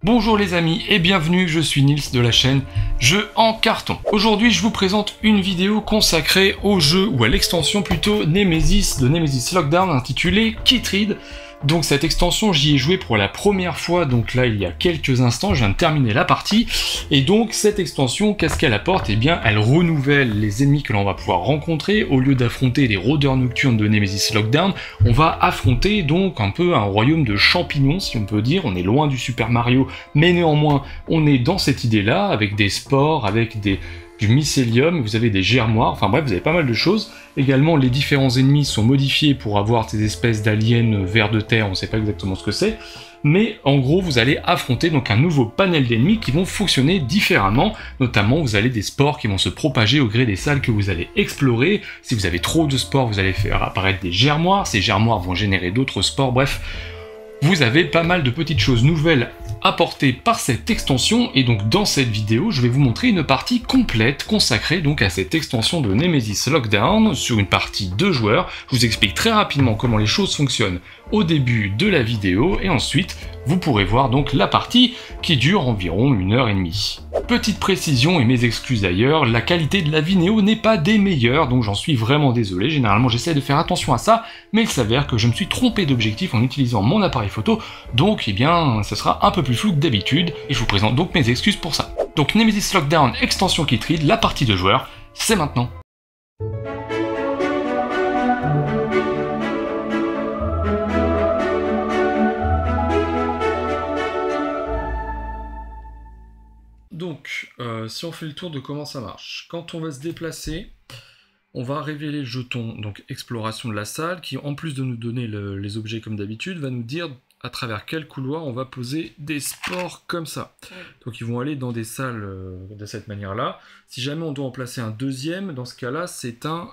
Bonjour les amis et bienvenue, je suis Nils de la chaîne Jeux en carton. Aujourd'hui je vous présente une vidéo consacrée au jeu, ou à l'extension plutôt, Nemesis de Nemesis Lockdown intitulée Chytrid. Donc cette extension j'y ai joué pour la première fois, donc là il y a quelques instants, je viens de terminer la partie. Et donc cette extension, qu'est-ce qu'elle apporte? Eh bien elle renouvelle les ennemis que l'on va pouvoir rencontrer. Au lieu d'affronter les rôdeurs nocturnes de Nemesis Lockdown, on va affronter donc un peu un royaume de champignons si on peut dire. On est loin du Super Mario, mais néanmoins on est dans cette idée là, avec des spores, avec du mycélium, vous avez des germoires, enfin bref, vous avez pas mal de choses. Également, les différents ennemis sont modifiés pour avoir ces espèces d'aliens vers de terre, on ne sait pas exactement ce que c'est. Mais en gros, vous allez affronter donc un nouveau panel d'ennemis qui vont fonctionner différemment. Notamment, vous avez des spores qui vont se propager au gré des salles que vous allez explorer. Si vous avez trop de spores, vous allez faire apparaître des germoires. Ces germoires vont générer d'autres spores, bref. Vous avez pas mal de petites choses nouvelles apportées par cette extension, et donc dans cette vidéo je vais vous montrer une partie complète consacrée donc à cette extension de Nemesis Lockdown sur une partie 2 joueurs. Je vous explique très rapidement comment les choses fonctionnent au début de la vidéo et ensuite vous pourrez voir donc la partie qui dure environ 1h30. Petite précision et mes excuses d'ailleurs, la qualité de la vidéo n'est pas des meilleures, donc j'en suis vraiment désolé. Généralement j'essaie de faire attention à ça, mais il s'avère que je me suis trompé d'objectif en utilisant mon appareil photo, donc eh bien ce sera un peu plus flou que d'habitude, et je vous présente donc mes excuses pour ça. Donc Nemesis Lockdown extension Chytrid, la partie de joueurs, c'est maintenant. Donc, si on fait le tour de comment ça marche, quand on va se déplacer, on va révéler le jeton, donc exploration de la salle, qui en plus de nous donner les objets comme d'habitude, va nous dire à travers quel couloir on va poser des spores comme ça. Donc ils vont aller dans des salles de cette manière-là. Si jamais on doit en placer un deuxième, dans ce cas-là, c'est un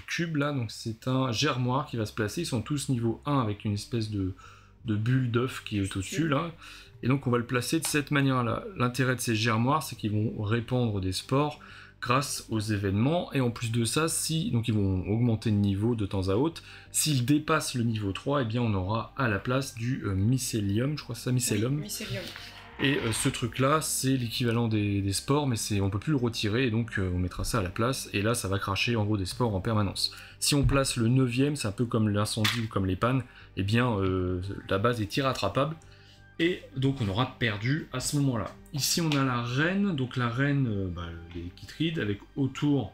cube, là, donc c'est un germoire qui va se placer. Ils sont tous niveau 1 avec une espèce de bulle d'œuf qui est au-dessus, là. Et donc on va le placer de cette manière-là. L'intérêt de ces germoires, c'est qu'ils vont répandre des spores grâce aux événements, et en plus de ça, donc ils vont augmenter de niveau de temps à autre. S'ils dépassent le niveau 3, eh bien on aura à la place du mycélium, je crois que c'est ça, mycélium. Oui, mycélium. Et ce truc-là, c'est l'équivalent des spores, mais on peut plus le retirer, et donc on mettra ça à la place, et là ça va cracher en gros des spores en permanence. Si on place le 9e, c'est un peu comme l'incendie ou comme les pannes, eh bien la base est irrattrapable, et donc on aura perdu à ce moment-là. Ici on a la reine, donc la reine, les Chytrides, avec autour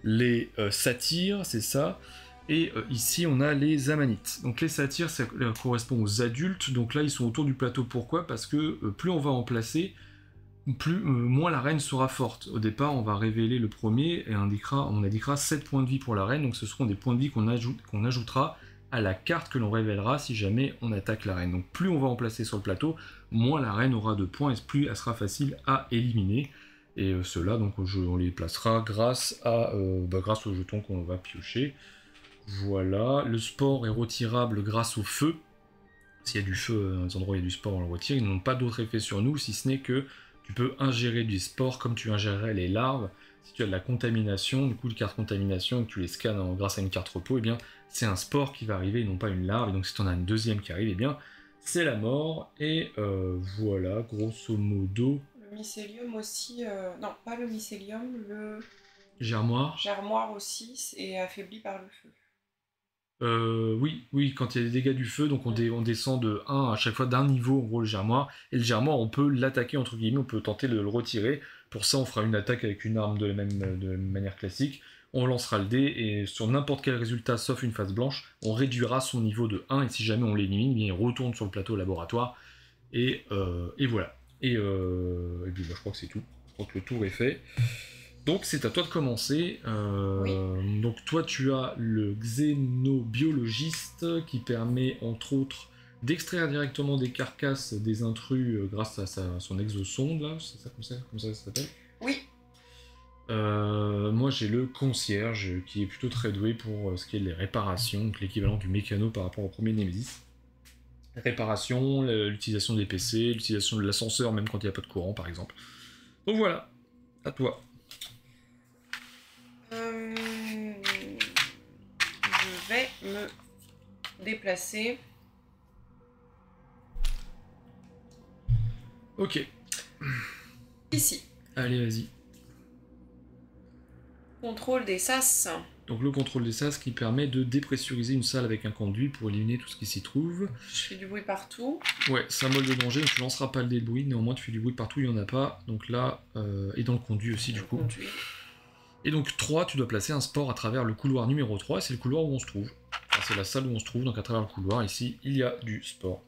les satyres, c'est ça, et ici on a les amanites. Donc les satyres, ça correspond aux adultes, donc là ils sont autour du plateau. Pourquoi? Parce que plus on va en placer, moins la reine sera forte. Au départ on va révéler le premier, et on indiquera 7 points de vie pour la reine, donc ce seront des points de vie qu'on ajoutera à la carte que l'on révélera si jamais on attaque la reine. Donc plus on va en placer sur le plateau, moins la reine aura de points et plus elle sera facile à éliminer. Et ceux-là, donc on les placera grâce au jeton qu'on va piocher. Voilà, le spore est retirable grâce au feu. S'il y a du feu dans les endroits où il y a du spore, on le retire. Ils n'ont pas d'autre effet sur nous, si ce n'est que tu peux ingérer du spore comme tu ingérerais les larves. Si tu as de la contamination, du coup, une carte contamination, et que tu les scannes grâce à une carte repos, eh bien, c'est un spore qui va arriver, et non pas une larve. Et donc, si tu en as une deuxième qui arrive, eh bien, c'est la mort. Et voilà, grosso modo. Le mycélium aussi, non, pas le mycélium, le Germoire. Germoire aussi est affaibli par le feu. Oui, quand il y a des dégâts du feu, donc on descend de 1 à chaque fois d'un niveau, en gros, le germoire. Et le germoire, on peut l'attaquer, entre guillemets, on peut tenter de le retirer. Pour ça, on fera une attaque avec une arme de la même manière classique. On lancera le dé, et sur n'importe quel résultat, sauf une face blanche, on réduira son niveau de 1, et si jamais on l'élimine, il retourne sur le plateau laboratoire. Et voilà. Et puis, je crois que c'est tout. Je crois que le tour est fait. Donc c'est à toi de commencer. Oui. Donc toi tu as le xénobiologiste qui permet entre autres d'extraire directement des carcasses des intrus grâce à son exosonde, là, c'est ça comme ça s'appelle? Oui. Moi j'ai le concierge qui est plutôt très doué pour ce qui est des réparations, donc l'équivalent du mécano par rapport au premier Nemesis. Réparation, l'utilisation des PC, l'utilisation de l'ascenseur même quand il n'y a pas de courant par exemple. Donc voilà, à toi. Je vais me déplacer Ok, Ici. allez, vas-y. Contrôle des sas. Donc le contrôle des sas qui permet de dépressuriser une salle avec un conduit pour éliminer tout ce qui s'y trouve. Je fais du bruit partout. Ouais, symbole de danger, donc tu lanceras pas le dé de bruit, néanmoins tu fais du bruit partout, il n'y en a pas. Donc là, et dans le conduit aussi du coup. Conduit. Et donc 3, tu dois placer un sport à travers le couloir numéro 3, c'est le couloir où on se trouve. Enfin, c'est la salle où on se trouve, donc à travers le couloir, ici, il y a du sport.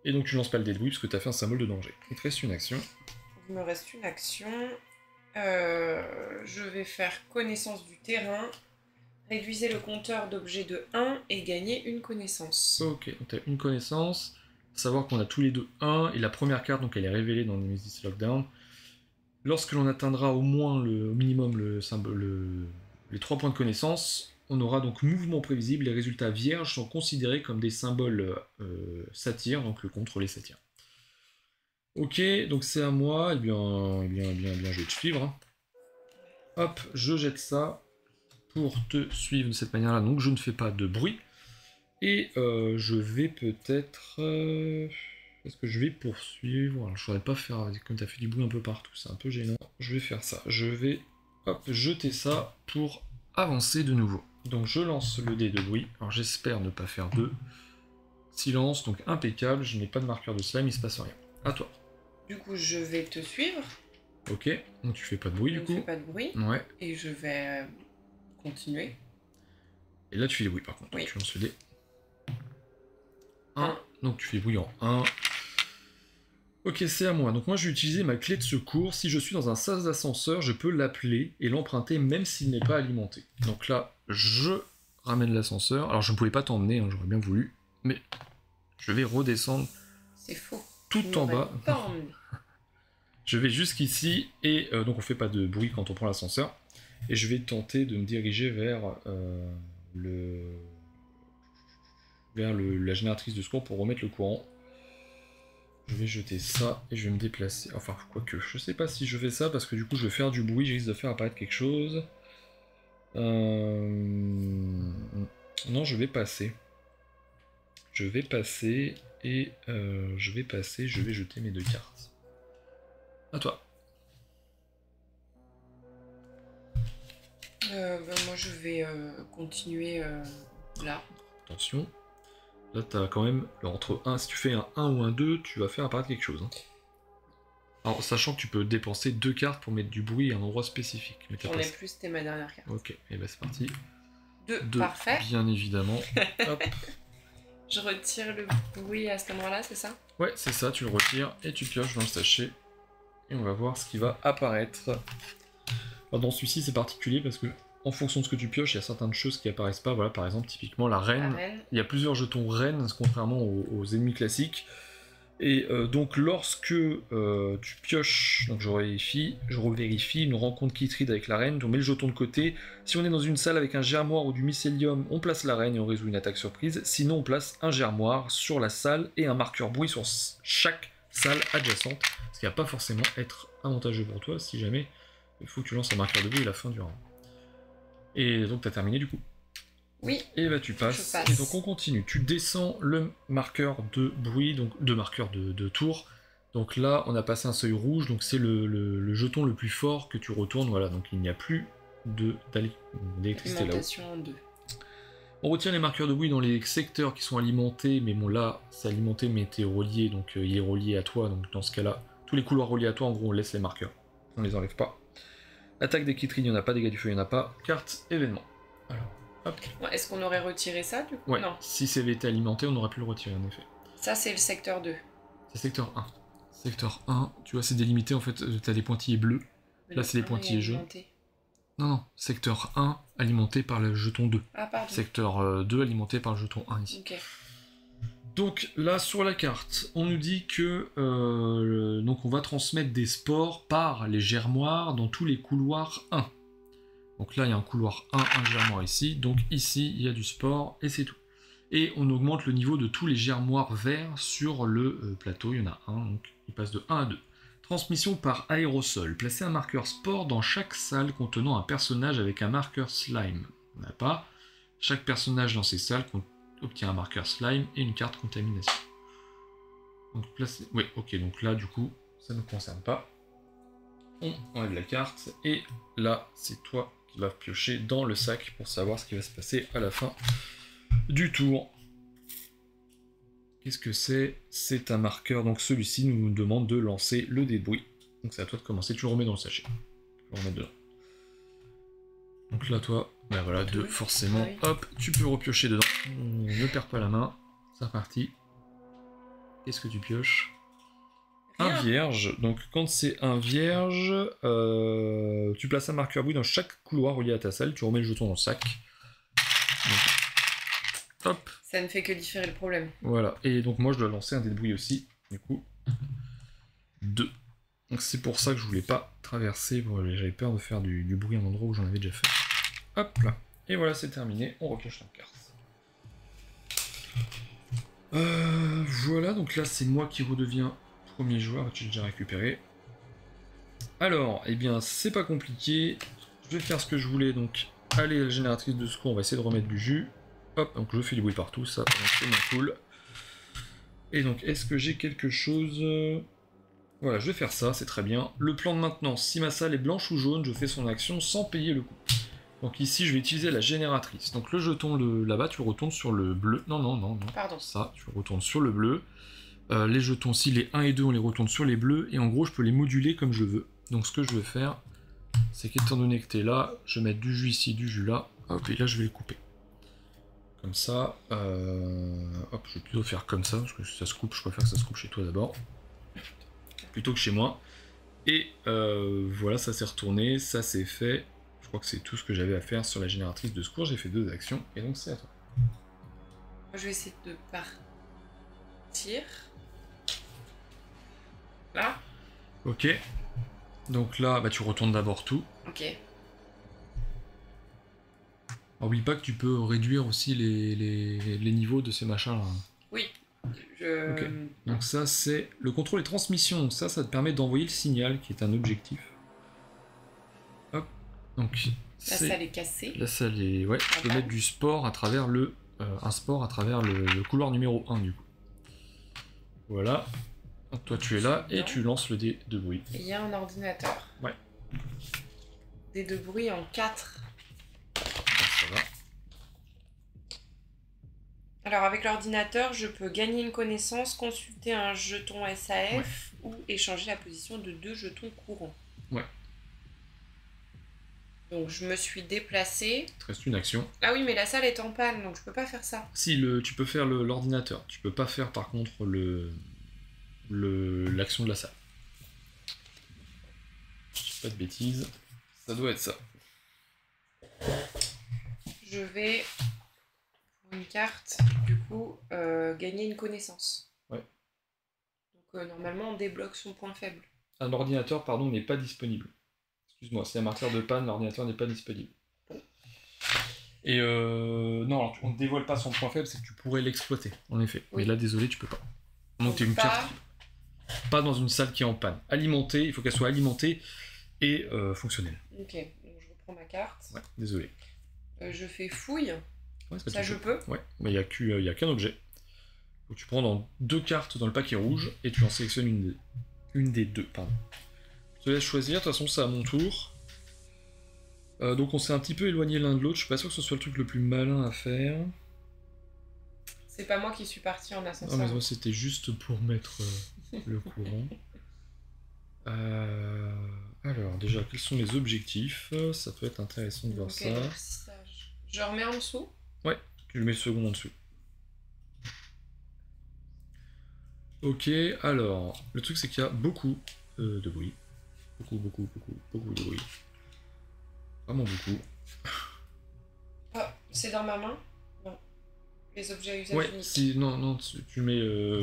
Et donc tu lances pas le dé de bruit parce que tu as fait un symbole de danger. Il te reste une action. Il me reste une action. Je vais faire connaissance du terrain. Réduisez le compteur d'objets de 1 et gagnez une connaissance. Ok, donc tu as une connaissance. Savoir qu'on a tous les deux 1, et la première carte, donc elle est révélée dans le Nemesis Lockdown. Lorsque l'on atteindra au moins au minimum les 3 points de connaissance, on aura donc mouvement prévisible. Les résultats vierges sont considérés comme des symboles satyres, donc le contre les satyres. Ok, donc c'est à moi. Eh bien, je vais te suivre. Hein. Hop, je jette ça pour te suivre de cette manière-là. Donc je ne fais pas de bruit. Et je vais peut-être... Est-ce que je vais poursuivre? Alors, je ne saurais pas faire... Comme tu as fait du bruit un peu partout, c'est un peu gênant. Je vais faire ça. Je vais jeter ça pour avancer de nouveau. Donc je lance le dé de bruit. Alors j'espère ne pas faire 2. Silence, donc impeccable. Je n'ai pas de marqueur de slime, il se passe rien. À toi. Du coup, je vais te suivre. Ok, donc tu fais pas de bruit du coup. Je ne fais pas de bruit. Ouais. Et je vais continuer. Et là tu fais des bruits par contre. Oui. Tu lances le dé. 1. Donc tu fais bruit en 1. Ok, c'est à moi. Donc moi je vais utiliser ma clé de secours. Si je suis dans un sas d'ascenseur, je peux l'appeler et l'emprunter même s'il n'est pas alimenté. Donc là, je ramène l'ascenseur. Alors je ne pouvais pas t'emmener, hein, j'aurais bien voulu. Mais je vais redescendre. C'est faux. Tout en bas. Pas emmené. Je vais jusqu'ici et donc on fait pas de bruit quand on prend l'ascenseur. Et je vais tenter de me diriger vers la génératrice de secours pour remettre le courant. Je vais jeter ça et je vais me déplacer. Enfin, quoique, je sais pas si je fais ça parce que du coup je vais faire du bruit, je risque de faire apparaître quelque chose. Non, je vais passer. Je vais passer et je vais jeter mes 2 cartes. À toi. Moi je vais continuer là. Attention. Là, tu as quand même, entre 1, si tu fais un 1 ou un 2, tu vas faire apparaître quelque chose. Hein. Alors, sachant que tu peux dépenser 2 cartes pour mettre du bruit à un endroit spécifique. J'en ai plus, c'était ma dernière carte. Ok, et ben c'est parti. 2, 2, parfait. Bien évidemment. Hop. Je retire le bruit à cet endroit-là, c'est ça? Ouais, c'est ça, tu le retires et tu pioches dans le sachet. Et on va voir ce qui va apparaître. Alors, dans celui-ci, c'est particulier parce que en fonction de ce que tu pioches, il y a certaines choses qui apparaissent pas. Voilà, par exemple, typiquement la reine. Il y a plusieurs jetons reines, contrairement aux ennemis classiques. Et donc, lorsque tu pioches, donc je revérifie une rencontre qui tride avec la reine, on met le jeton de côté. Si on est dans une salle avec un germoir ou du mycélium, on place la reine et on résout une attaque surprise. Sinon, on place un germoir sur la salle et un marqueur bruit sur chaque salle adjacente. Ce qui va pas forcément être avantageux pour toi si jamais il faut que tu lances un marqueur de bruit à la fin du round. Et donc, tu as terminé du coup. Oui. Et bah tu passes. Et donc on continue. Tu descends le marqueur de bruit, donc de marqueur de tour. Donc là, on a passé un seuil rouge, donc c'est le jeton le plus fort que tu retournes. Voilà, donc il n'y a plus d'électricité là-haut. On retient les marqueurs de bruit dans les secteurs qui sont alimentés, mais bon là, c'est alimenté mais t'es relié, donc il est relié à toi. Donc dans ce cas-là, tous les couloirs reliés à toi, en gros, on laisse les marqueurs. On les enlève pas. Attaque des Kitrines, il n'y en a pas, dégâts du feu, il n'y en a pas. Carte événement. Alors. Est-ce qu'on aurait retiré ça du coup? Ouais, non. Si ça avait été alimenté, on aurait pu le retirer en effet. Ça c'est le secteur 2. C'est secteur 1. Secteur 1, tu vois, c'est délimité en fait, t'as des pointillés bleus. Là, c'est des pointillés jaunes. Non, secteur 1 alimenté par le jeton 2. Ah, pardon. Secteur 2 alimenté par le jeton 1 ici. Ok. Donc là, sur la carte, on nous dit que donc on va transmettre des spores par les germoirs dans tous les couloirs 1. Donc là, il y a un couloir 1, un germoir ici. Donc ici, il y a du sport et c'est tout. Et on augmente le niveau de tous les germoirs verts sur le plateau. Il y en a un, donc il passe de 1 à 2. Transmission par aérosol. Placez un marqueur sport dans chaque salle contenant un personnage avec un marqueur slime. On n'a pas. Chaque personnage dans ces salles obtient un marqueur slime et une carte contamination. Donc placer... Oui, ok, donc là, du coup, ça ne nous concerne pas. On enlève la carte, et là, c'est toi qui vas piocher dans le sac pour savoir ce qui va se passer à la fin du tour. Qu'est-ce que c'est? C'est un marqueur, donc celui-ci nous demande de lancer le dé de bruit. Donc c'est à toi de commencer, tu le remets dans le sachet. Tu le remets dedans. Donc là, toi, ben voilà, 2, forcément, Oui. hop, tu peux repiocher dedans. Ne perds pas la main, c'est reparti. Qu'est-ce que tu pioches? Rien. Un vierge, donc quand c'est un vierge, tu places un marqueur bruit dans chaque couloir relié à ta salle, tu remets le jeton dans le sac. Donc, hop. Ça ne fait que différer le problème. Voilà, et donc moi je dois lancer un dé de bruit aussi, du coup. 2. Donc c'est pour ça que je voulais pas traverser, j'avais peur de faire du bruit à un endroit où j'en avais déjà fait. Hop là, et voilà, c'est terminé, on repioche la carte. Voilà, donc là c'est moi qui redeviens premier joueur, tu l'as déjà récupéré. Alors, eh bien c'est pas compliqué, je vais faire ce que je voulais, donc aller à la génératrice de secours, on va essayer de remettre du jus. Hop, donc je fais du bruit partout, ça c'est moins cool. Et donc est-ce que j'ai quelque chose... Voilà, je vais faire ça, c'est très bien. Le plan de maintenance, si ma salle est blanche ou jaune, je fais son action sans payer le coup. Donc ici, je vais utiliser la génératrice. Donc le jeton là-bas, tu le retournes sur le bleu. Non, non, non, non. Pardon. Ça, tu le retournes sur le bleu. Les jetons, si les 1 et 2, on les retourne sur les bleus. Et en gros, je peux les moduler comme je veux. Donc ce que je vais faire, c'est qu'étant donné que tu es là, je vais mettre du jus ici, du jus là. Hop, et là, je vais les couper. Comme ça. Hop, je vais plutôt faire comme ça, parce que si ça se coupe, je préfère que ça se coupe chez toi d'abord. Plutôt que chez moi. Et voilà, ça s'est retourné, ça c'est fait. Je crois que c'est tout ce que j'avais à faire sur la génératrice de secours. J'ai fait 2 actions, et donc c'est à toi. Je vais essayer de partir. Là. Ok. Donc là, bah, tu retournes d'abord tout. Ok. Oublie pas que tu peux réduire aussi les niveaux de ces machins là. Oui. Ok. Donc ça c'est le contrôle et transmission. Ça te permet d'envoyer le signal qui est un objectif. Hop. Donc la salle est cassée. La salle est... Ouais, tu peux mettre du sport à travers le... un sport à travers le couloir numéro 1 du coup. Voilà. Donc, toi tu es là et tu lances le dé de bruit. Il y a un ordinateur. Ouais. Dé de bruit en 4. Ça va. Alors avec l'ordinateur, je peux gagner une connaissance, consulter un jeton SAF ou échanger la position de 2 jetons courants. Ouais. Donc je me suis déplacée. Il te reste une action. Ah oui, mais la salle est en panne, donc je peux pas faire ça. Si, tu peux faire l'ordinateur. Tu peux pas faire par contre l'action de la salle. Je dis pas de bêtises. Ça doit être ça. Je vais, pour une carte, du coup, gagner une connaissance. Ouais. Donc normalement, on débloque son point faible. Un ordinateur, pardon, n'est pas disponible. Excuse-moi, c'est un marqueur de panne, l'ordinateur n'est pas disponible. Et non, alors, on ne dévoile pas son point faible, c'est que tu pourrais l'exploiter, en effet. Oui. Mais là, désolé, tu peux pas. Monter une carte. Pas dans une salle qui est en panne. Alimentée, il faut qu'elle soit alimentée et fonctionnelle. Ok, donc je reprends ma carte. Ouais, désolé. Je fais fouille. Ouais, ça je peux. Ouais, mais il n'y a qu'un objet. Donc tu prends dans 2 cartes dans le paquet rouge et tu en sélectionnes une des 2. Pardon. Je te laisse choisir, de toute façon c'est à mon tour. Donc on s'est un petit peu éloigné l'un de l'autre, je suis pas sûr que ce soit le truc le plus malin à faire. C'est pas moi qui suis parti en ascenseur. Non mais moi c'était juste pour mettre le courant. Alors déjà, quels sont les objectifs? Ça peut être intéressant de voir ça. Je remets en dessous? Ouais, tu le mets le second en dessous. Ok, alors, le truc c'est qu'il y a beaucoup de bruit. Beaucoup de bruit. Vraiment beaucoup. Oh, c'est dans ma main? Non. Les objets à usage unique. Ouais, si, non, tu mets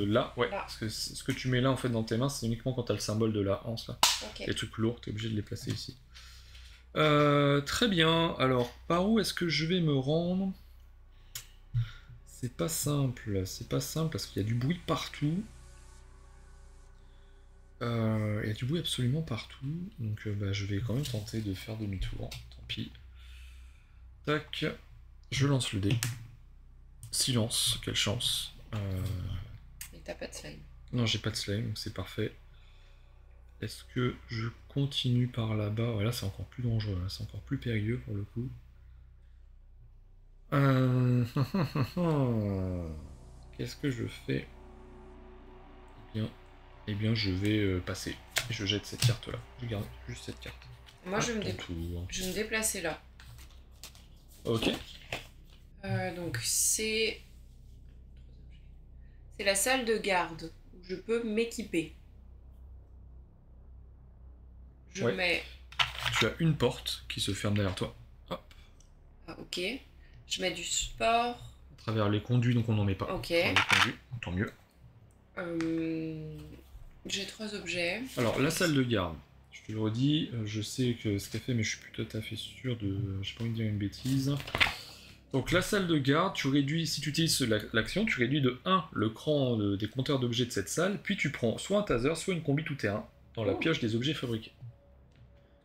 là, ouais. Là. Parce que ce que tu mets là en fait dans tes mains, c'est uniquement quand t'as le symbole de la hanse là. Okay. Les trucs lourds, t'es obligé de les placer ici. Très bien, alors par où est-ce que je vais me rendre? C'est pas simple parce qu'il y a du bruit partout. Il y a du bruit absolument partout, donc je vais quand même tenter de faire demi-tour, tant pis. Tac, je lance le dé. Silence, quelle chance. Et t'as pas de slime. Non, j'ai pas de slime, donc c'est parfait. Est-ce que je continue par là-bas? Voilà, c'est encore plus dangereux, c'est encore plus périlleux pour le coup. Qu'est-ce que je fais? Eh bien, je vais passer. Et je jette cette carte-là. Je garde juste cette carte. Moi, je vais me déplacer là. Ok. Donc, c'est la salle de garde où je peux m'équiper. Je mets... Tu as une porte qui se ferme derrière toi. Hop. Ah, ok. Je mets du sport. À travers les conduits, donc on n'en met pas. Ok. Les conduits, tant mieux. J'ai 3 objets. Alors, la salle de garde. Je te le redis, je sais que ce qu'elle fait, mais je suis plus tout à fait sûr de... J'ai pas envie de dire une bêtise. Donc la salle de garde, tu réduis, si tu utilises l'action, tu réduis de 1 le cran des compteurs d'objets de cette salle, puis tu prends soit un taser, soit une combi tout-terrain dans la pioche des objets fabriqués.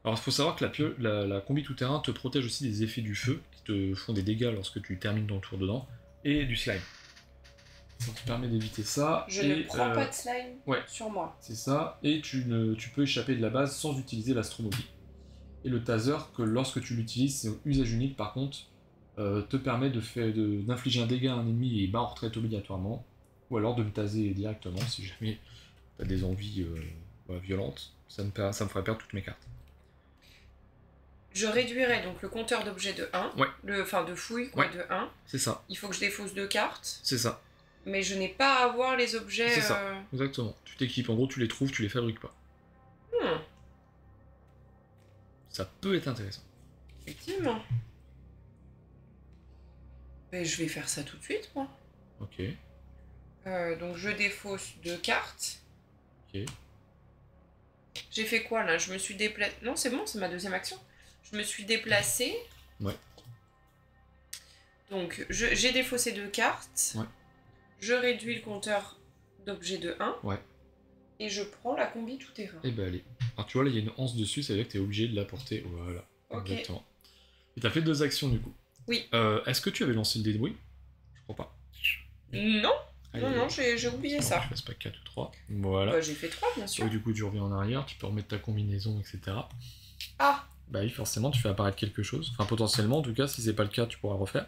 Alors il faut savoir que la combi tout-terrain te protège aussi des effets du feu, qui te font des dégâts lorsque tu termines ton tour dedans, et du slime. Ça te permet d'éviter ça. Je ne prends pas de slime sur moi. C'est ça, et tu peux échapper de la base sans utiliser l'astronomie. Et le taser, que lorsque tu l'utilises, c'est un usage unique par contre, te permet d'infliger un dégât à un ennemi et bat en retraite obligatoirement, ou alors de le taser directement si jamais tu as des envies violentes. Ça me ferait perdre toutes mes cartes. Je réduirai donc le compteur d'objets de 1, enfin de fouilles de 1. C'est ça. Il faut que je défausse 2 cartes. C'est ça. Mais je n'ai pas à avoir les objets... C'est ça, exactement. Tu t'équipes, en gros tu les trouves, tu les fabriques pas. Ça peut être intéressant. Effectivement. Mais je vais faire ça tout de suite, moi. Ok. Donc je défausse 2 cartes. Ok. J'ai fait quoi là? Je me suis déplacé... Non, c'est bon, c'est ma deuxième action. Je me suis déplacé. Ouais. Donc j'ai défaussé 2 cartes. Ouais. Je réduis le compteur d'objets de 1. Ouais. Et je prends la combi tout-terrain. Et bah allez. Alors tu vois là il y a une anse dessus, ça veut dire que tu es obligé de la porter. Voilà. Ok. Exactement. Et t'as fait 2 actions du coup. Oui. Est-ce que tu avais lancé le dé de bruit? Je crois pas. Non. Allez, non, j'ai oublié ça. Je fasse pas 4 ou 3. Voilà. Bah, j'ai fait 3 bien sûr. Et du coup tu reviens en arrière, tu peux remettre ta combinaison, etc. Ah. Bah oui, forcément tu fais apparaître quelque chose. Enfin potentiellement en tout cas, si c'est pas le cas, tu pourras refaire.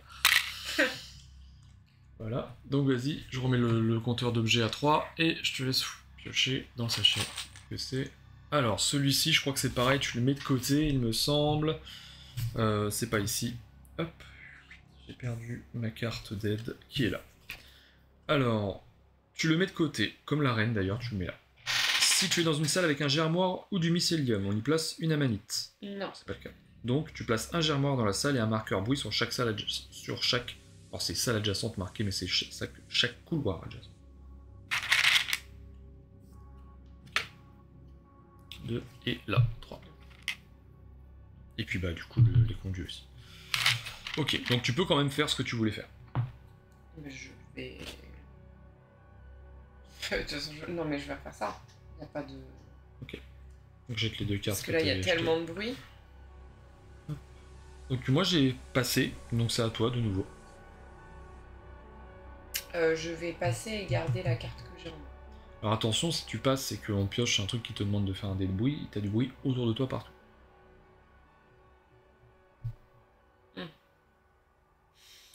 Voilà. Donc vas-y, je remets le compteur d'objets à 3 et je te laisse piocher dans le sachet. Que c'est. Alors celui-ci, je crois que c'est pareil, tu le mets de côté, il me semble. C'est pas ici. Hop. J'ai perdu ma carte d'aide qui est là. Alors, tu le mets de côté, comme la reine d'ailleurs, tu le mets là. Si tu es dans une salle avec un germoire ou du mycélium, on y place une amanite. Non. C'est pas le cas. Donc, tu places un germoire dans la salle et un marqueur bruit sur chaque salle Alors, c'est salle adjacente marquée, mais c'est chaque couloir adjacent. 2 et là, 3. Et puis, bah, du coup, les conduits aussi. Ok, donc tu peux quand même faire ce que tu voulais faire. Mais je vais... De toute façon, non mais je vais refaire ça. Il n'y a pas de... Ok. Donc jette les 2 cartes. Parce que là, il y a tellement de bruit. Donc moi j'ai passé, donc c'est à toi de nouveau. Je vais passer et garder la carte que j'ai en main. Alors attention, si tu passes, c'est qu'on pioche un truc qui te demande de faire un dé de bruit, t'as du bruit autour de toi partout.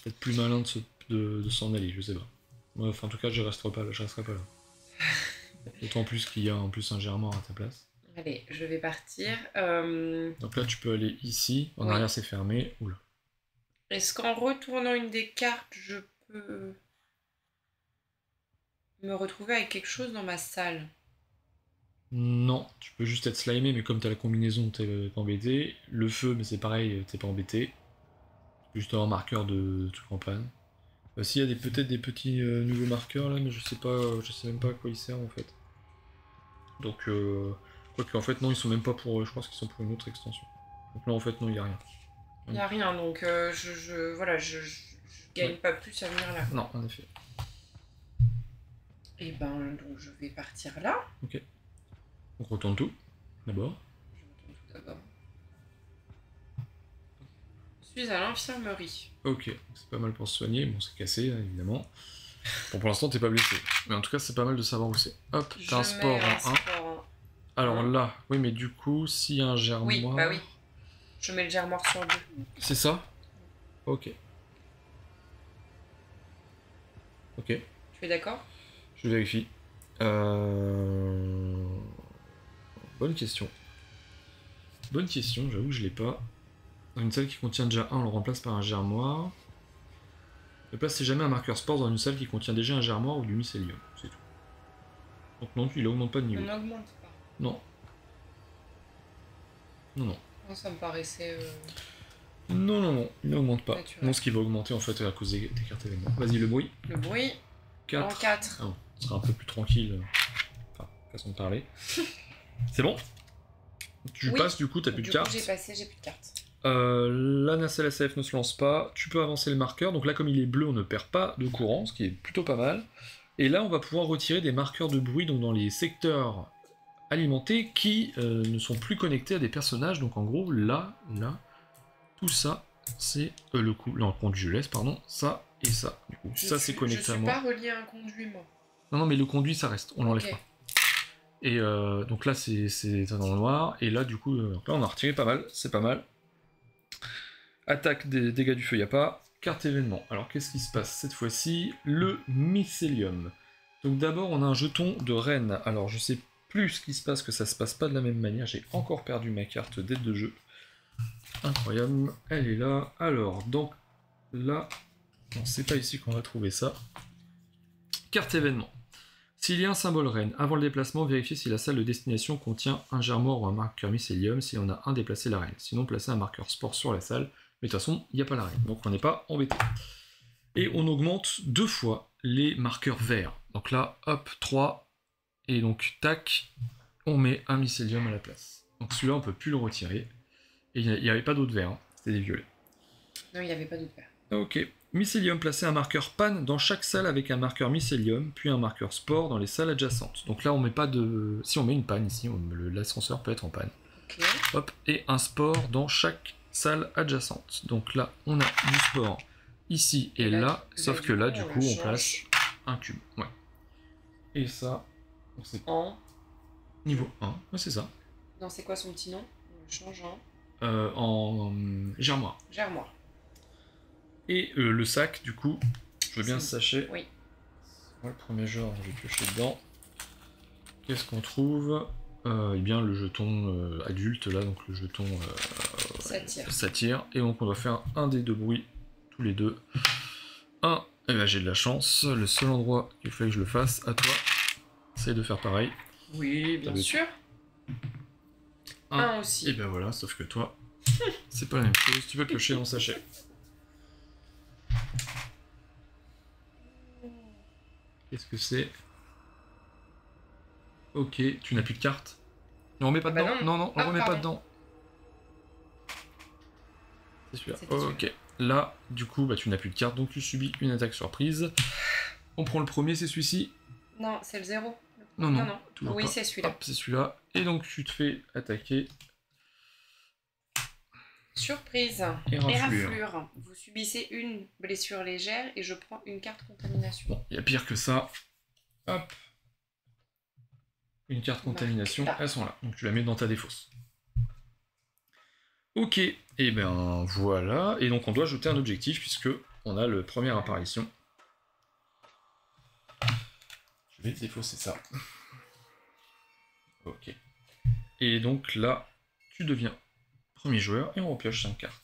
Peut-être plus malin de s'en aller, je sais pas. Moi, enfin, en tout cas, je resterai pas là. D'autant plus qu'il y a en plus un germoire à ta place. Allez, je vais partir. Donc là, tu peux aller ici. En arrière, c'est fermé. Oula. Est-ce qu'en retournant une des cartes, je peux me retrouver avec quelque chose dans ma salle? Non, tu peux juste être slimé, mais comme t'as la combinaison, t'es pas embêté. Le feu, mais c'est pareil, t'es pas embêté. Juste un marqueur de truc en panne. S'il y a peut-être des petits nouveaux marqueurs là, mais je sais même pas à quoi ils servent en fait. Donc, quoique en fait, non, ils sont même pas pour. Je pense qu'ils sont pour une autre extension. Donc là, en fait, non, il n'y a rien. Il n'y a rien, donc je gagne pas plus à venir là. Non, en effet. Et ben, donc je vais partir là. Ok. On retourne tout, d'abord. Je retourne tout d'abord. Je suis à l'infirmerie. Ok, c'est pas mal pour se soigner. Bon, c'est cassé, hein, évidemment. Bon, pour l'instant, t'es pas blessé. Mais en tout cas, c'est pas mal de savoir où c'est. Hop, Je t'as un sport mets un en 1. sport en Alors 1. là, oui, mais du coup, s'il y a un germoire... Oui, bah oui. Je mets le germoire sur 2. C'est ça? Ok. Ok, Tu es d'accord? je vérifie. Bonne question. Bonne question, j'avoue que je l'ai pas. Dans une salle qui contient déjà un, on le remplace par un germoire. Ne placez jamais un marqueur sport dans une salle qui contient déjà un germoire ou du mycélium, c'est tout. Donc non, il augmente pas de niveau. On n'augmente pas. Non. Non, non. Non, ça me paraissait... Non, non, non, il n'augmente pas. naturel. Non, ce qui va augmenter en fait à cause des cartes événements. Vas-y, le bruit. Le bruit 4. en 4. Ah, on sera un peu plus tranquille. Enfin, façon de parler. C'est bon? Tu passes du coup, t'as plus de cartes. Du coup, j'ai passé, j'ai plus de cartes. La nacelle SAF ne se lance pas. Tu peux avancer le marqueur. Donc là, comme il est bleu, on ne perd pas de courant, ce qui est plutôt pas mal. Et là, on va pouvoir retirer des marqueurs de bruit donc dans les secteurs alimentés qui ne sont plus connectés à des personnages. Donc en gros, là, tout ça, c'est le conduit, je laisse, pardon, ça et ça. Du coup, ça c'est connecté à moi. Je suis pas relié à un conduit, moi. Non, mais le conduit, ça reste, on l'enlève pas. Et donc là, c'est dans le noir. Et là, du coup, là, on a retiré pas mal, c'est pas mal. Attaque des dégâts du feu, il n'y a pas. Carte événement. Alors, qu'est-ce qui se passe cette fois-ci? Le mycélium. Donc d'abord, on a un jeton de reine. Alors, je sais plus ce qui se passe, que ça se passe pas de la même manière. J'ai encore perdu ma carte d'aide de jeu. Incroyable, elle est là. Alors, donc là, non, c'est pas ici qu'on va trouver ça. Carte événement. S'il y a un symbole reine, avant le déplacement, vérifiez si la salle de destination contient un germoire ou un marqueur mycélium. Si on a un, déplacez la reine. Sinon, placez un marqueur sport sur la salle. Mais de toute façon, il n'y a pas la reine, donc on n'est pas embêté. Et on augmente 2 fois les marqueurs verts. Donc là, hop, 3. Et donc, tac, on met un mycélium à la place. Donc celui-là, on peut plus le retirer. Et il n'y avait pas d'autres verts, hein. C'était des violets. Non, il n'y avait pas d'autres verts. Ok. Mycélium, placez un marqueur panne dans chaque salle avec un marqueur mycélium, puis un marqueur sport dans les salles adjacentes. Donc là, on met pas de... Si on met une panne ici, l'ascenseur peut être en panne. Ok. Hop, et un sport dans chaque salle adjacente. Donc là, on a du sport ici et là, sauf que là, du coup, on place un cube. Ouais. Et ça, c'est en niveau 1. Ouais, c'est ça. Non, c'est quoi son petit nom? On le change en germoire. Germoire. Et le sac, du coup, je veux bien ce sachet. Oui. Ouais, le premier genre, je vais piocher dedans. Qu'est-ce qu'on trouve? Eh bien, le jeton adulte, là, donc le jeton satire. Et donc, on doit faire un des deux bruits, tous les deux. Un, et ben j'ai de la chance. Le seul endroit qu'il fallait que je le fasse, à toi, c'est de faire pareil. Oui, bien sûr. Un aussi. Et ben voilà, sauf que toi, c'est pas la même chose. Tu peux piocher dans le sachet. Qu'est-ce que c'est? Ok, tu n'as plus de cartes. On remet pas dedans? Non, on remet pas dedans. C'est celui-là. Ok. Là, du coup, bah, tu n'as plus de cartes, donc tu subis une attaque surprise. On prend le premier, c'est celui-ci? Non, c'est le 0. Non. Oui, c'est celui-là. C'est celui-là. Et donc, tu te fais attaquer. Surprise. Éraflure. Vous subissez une blessure légère et je prends une carte contamination. Bon, il y a pire que ça. Hop. Une carte contamination, elles sont là. Donc tu la mets dans ta défausse. Ok, et ben voilà. Et donc on doit jeter un objectif puisque on a le première apparition. Je vais défausser ça. Ok. Et donc là, tu deviens premier joueur et on repioche 5 cartes.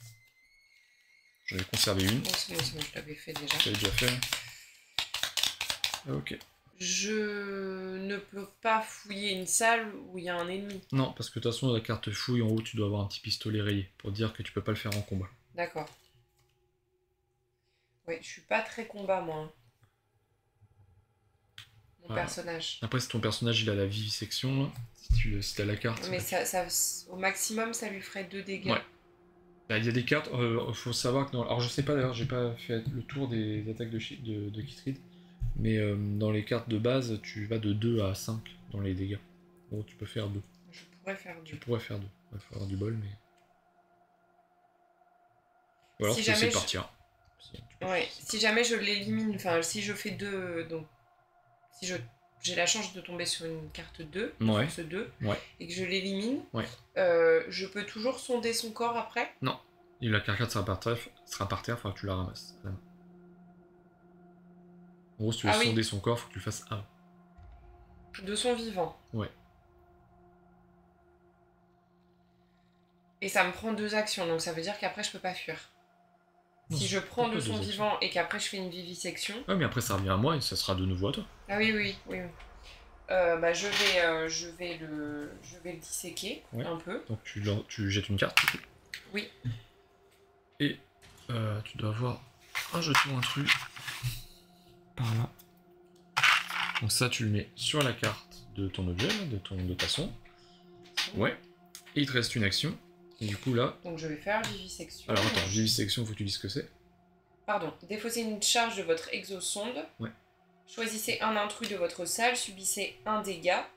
J'avais conservé une. Oh, c'est bon, je l'avais fait déjà. Tu l'avais déjà fait. Ok. Je ne peux pas fouiller une salle où il y a un ennemi. Non, parce que de toute façon, la carte fouille, en haut, tu dois avoir un petit pistolet rayé pour dire que tu peux pas le faire en combat. D'accord. Oui, je suis pas très combat, moi. Mon personnage. Après, si ton personnage il a la vivisection, là, si t'as la carte... Mais ça, au maximum, ça lui ferait 2 dégâts. Ouais. Il y a des cartes, faut savoir que... Alors je sais pas d'ailleurs, j'ai pas fait le tour des attaques de Kitrid, mais dans les cartes de base, tu vas de 2 à 5 dans les dégâts. Bon, tu peux faire 2. Je pourrais faire 2. Tu pourrais faire 2. Il faut avoir du bol, mais... Ou alors si tu peux essayer jamais de partir. Ouais, si jamais je l'élimine, enfin si je fais 2, donc si j'ai la chance de tomber sur une carte 2, ouais. sur ce 2, Ouais. et que je l'élimine, Ouais. je peux toujours sonder son corps après? Non. Et la carte sera par terre, il faudra que tu la ramasses. En gros, si tu veux sonder son corps, il faut que tu le fasses avant. De son vivant. Ouais. Et ça me prend 2 actions, donc ça veut dire qu'après je peux pas fuir. Non, si je prends de son vivant et qu'après je fais une vivisection... Ouais, mais après ça revient à moi et ça sera de nouveau à toi. Ah oui. Bah je vais le disséquer un peu. Donc tu jettes une carte. Oui. Et tu dois avoir un jeton intrus par là. Donc ça tu le mets sur la carte de ton objet, de ta son. Ouais. Et il te reste une action. Et du coup là... Donc je vais faire vivisection. Alors attends, vivisection, faut que tu dises ce que c'est. Pardon, défaussez une charge de votre exosonde. Ouais. Choisissez un intrus de votre salle, subissez un dégât.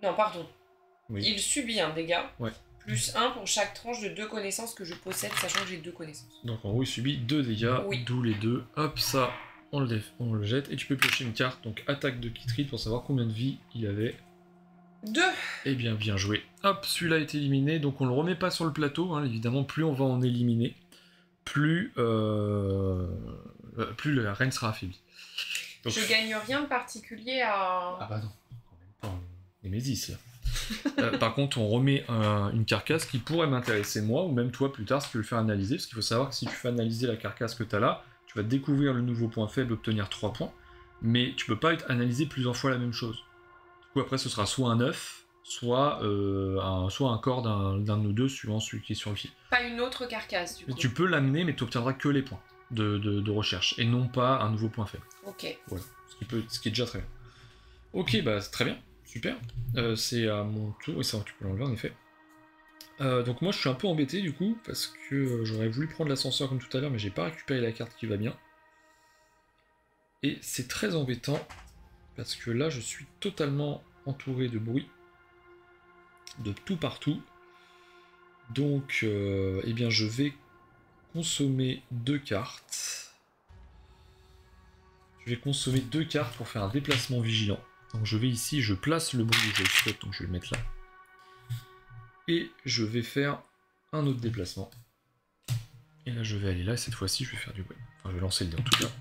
Non, pardon. Oui. Il subit un dégât. Ouais. Plus 1 pour chaque tranche de 2 connaissances que je possède, sachant que j'ai 2 connaissances. Donc en gros, il subit 2 dégâts, d'où les 2. Hop, ça, on le jette. Et tu peux piocher une carte, donc attaque de Kitrid, pour savoir combien de vie il avait. 2. Eh bien, bien joué. Hop, celui-là est éliminé, donc on le remet pas sur le plateau. Hein, évidemment, plus on va en éliminer, plus la reine sera affaiblie. Donc, je gagne rien de particulier à... Ah bah non, quand même pas Némésis là. Par contre, on remet une carcasse qui pourrait m'intéresser moi, ou même toi plus tard si tu veux le faire analyser, parce qu'il faut savoir que si tu fais analyser la carcasse que tu as là, tu vas découvrir le nouveau point faible, obtenir 3 points, mais tu peux pas analyser plusieurs fois la même chose. Du coup après ce sera soit un œuf, soit un corps d'un de nous deux, suivant celui qui est sur le fil. Pas une autre carcasse du coup. Tu peux l'amener, mais tu obtiendras que les points de recherche, et non pas un nouveau point faible. Ok. Voilà, ce qui est déjà très bien. Ok, bah c'est très bien. Super, c'est à mon tour, et ça tu peux l'enlever en effet. Donc moi je suis un peu embêté du coup, parce que j'aurais voulu prendre l'ascenseur comme tout à l'heure, mais j'ai pas récupéré la carte qui va bien. Et c'est très embêtant, parce que là je suis totalement entouré de bruit, de tout partout. Donc eh bien je vais consommer 2 cartes. Je vais consommer 2 cartes pour faire un déplacement vigilant. Donc je vais ici, je place le bruit que je souhaite, donc je vais le mettre là. Et je vais faire un autre déplacement. Et là je vais aller là, et cette fois-ci je vais faire du bruit. Enfin je vais lancer le dé en tout cas.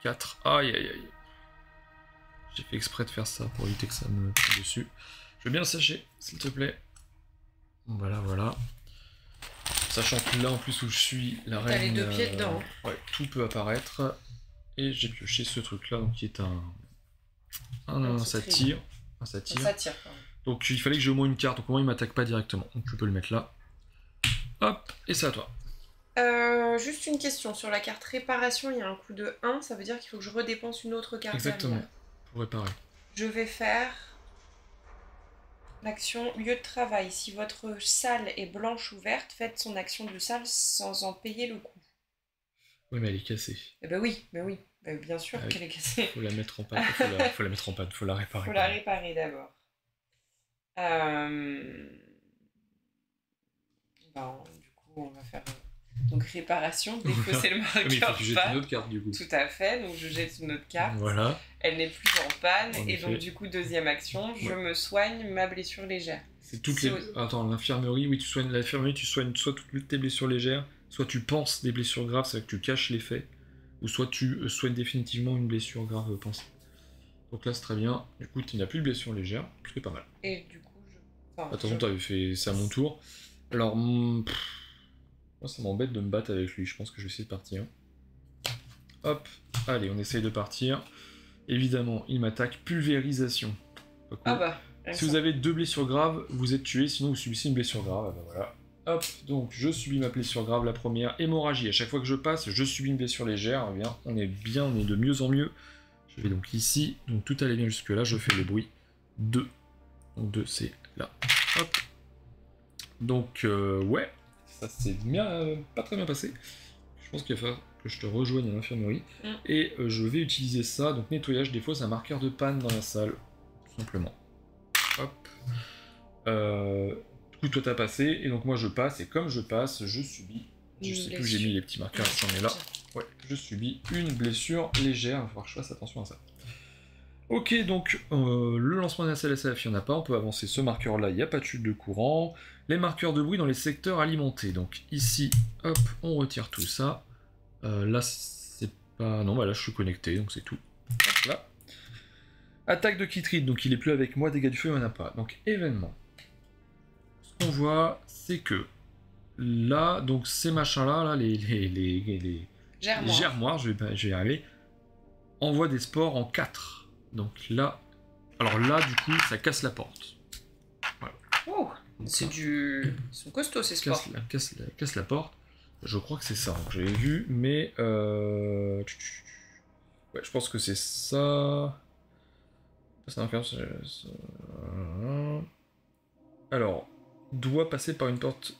4. Aïe aïe aïe. J'ai fait exprès de faire ça pour éviter que ça me tombe dessus. Je veux bien le sacher, s'il te plaît. Voilà, voilà. Sachant que là en plus où je suis, la reine... T'as les 2 pieds dedans. Ouais, tout peut apparaître. Et j'ai pioché ce truc là, donc qui est un satyre. Un satyre. Donc il fallait que j'ai au moins une carte, donc au moins il m'attaque pas directement. Donc tu peux le mettre là. Hop, et c'est à toi. Juste une question, sur la carte réparation, il y a un coût de 1, ça veut dire qu'il faut que je redépense une autre carte. Exactement, derrière. pour réparer. Je vais faire l'action lieu de travail. Si votre salle est blanche ou verte, faites son action de salle sans en payer le coût. Oui, mais elle est cassée. Eh ben oui, bien sûr qu'elle est cassée. Faut la mettre en panne, faut la réparer. Faut la réparer d'abord. Du coup, on va faire donc réparation, défausser le marqueur. Mais il faut que tu jettes une autre carte du coup. Tout à fait, donc je jette une autre carte. Voilà. Elle n'est plus en panne, et donc du coup, deuxième action, je me soigne ma blessure légère. C'est toutes les... Attends, l'infirmerie, oui, tu soignes l'infirmerie, tu soignes soit toutes tes blessures légères, soit tu penses des blessures graves, c'est-à-dire que tu caches les faits, ou soit tu soignes définitivement une blessure grave pensée. Donc là, c'est très bien. Du coup, tu n'as plus de blessure légère, c'est pas mal. Et du coup, attention, t'avais fait ça à mon tour. Alors, moi, ça m'embête de me battre avec lui. Je pense que je vais essayer de partir. Hop, allez, on essaye de partir. Évidemment, il m'attaque. Pulvérisation. Cool. Ah bah. Si vous avez 2 blessures graves, vous êtes tué. Sinon, vous subissez une blessure grave. Ah bah voilà. Hop, donc je subis ma blessure grave, la première. Hémorragie. À chaque fois que je passe, je subis une blessure légère. Eh bien, on est de mieux en mieux. Je vais donc ici. Donc tout allait bien jusque là. Je fais le bruit. 2. Donc 2, c'est là. Hop. Donc, ouais. Ça s'est pas très bien passé. Je pense qu'il va falloir que je te rejoigne à l'infirmerie. Et je vais utiliser ça. Donc nettoyage, des fois c'est un marqueur de panne dans la salle. Tout simplement. Hop. Du coup toi t'as passé. Et donc moi je passe. Et comme je passe, je subis Je sais plus où j'ai mis les petits marqueurs, j'en ai là. Ouais, je subis une blessure légère, il va falloir que je fasse attention à ça. Ok, donc le lancement d'un SLSF, il n'y en a pas, on peut avancer ce marqueur-là, il n'y a pas de chute de courant. Les marqueurs de bruit dans les secteurs alimentés, donc ici, hop, on retire tout ça. Là, c'est pas... Non, bah là, je suis connecté, donc c'est tout. Hop, là. Attaque de Kitrid, donc il est plus avec moi, dégâts du feu, il n'y en a pas. Donc, événement. Ce qu'on voit, c'est que là, donc ces machins-là, là, les germoires, je vais y arriver, envoient des spores en 4. Donc là, alors là, du coup, ça casse la porte. Voilà. Oh, c'est du... Ils sont costauds, ces spores. Casse la porte. Je crois que c'est ça, que j'avais vu, mais... Ouais, je pense que c'est ça... Alors, doit passer par une porte...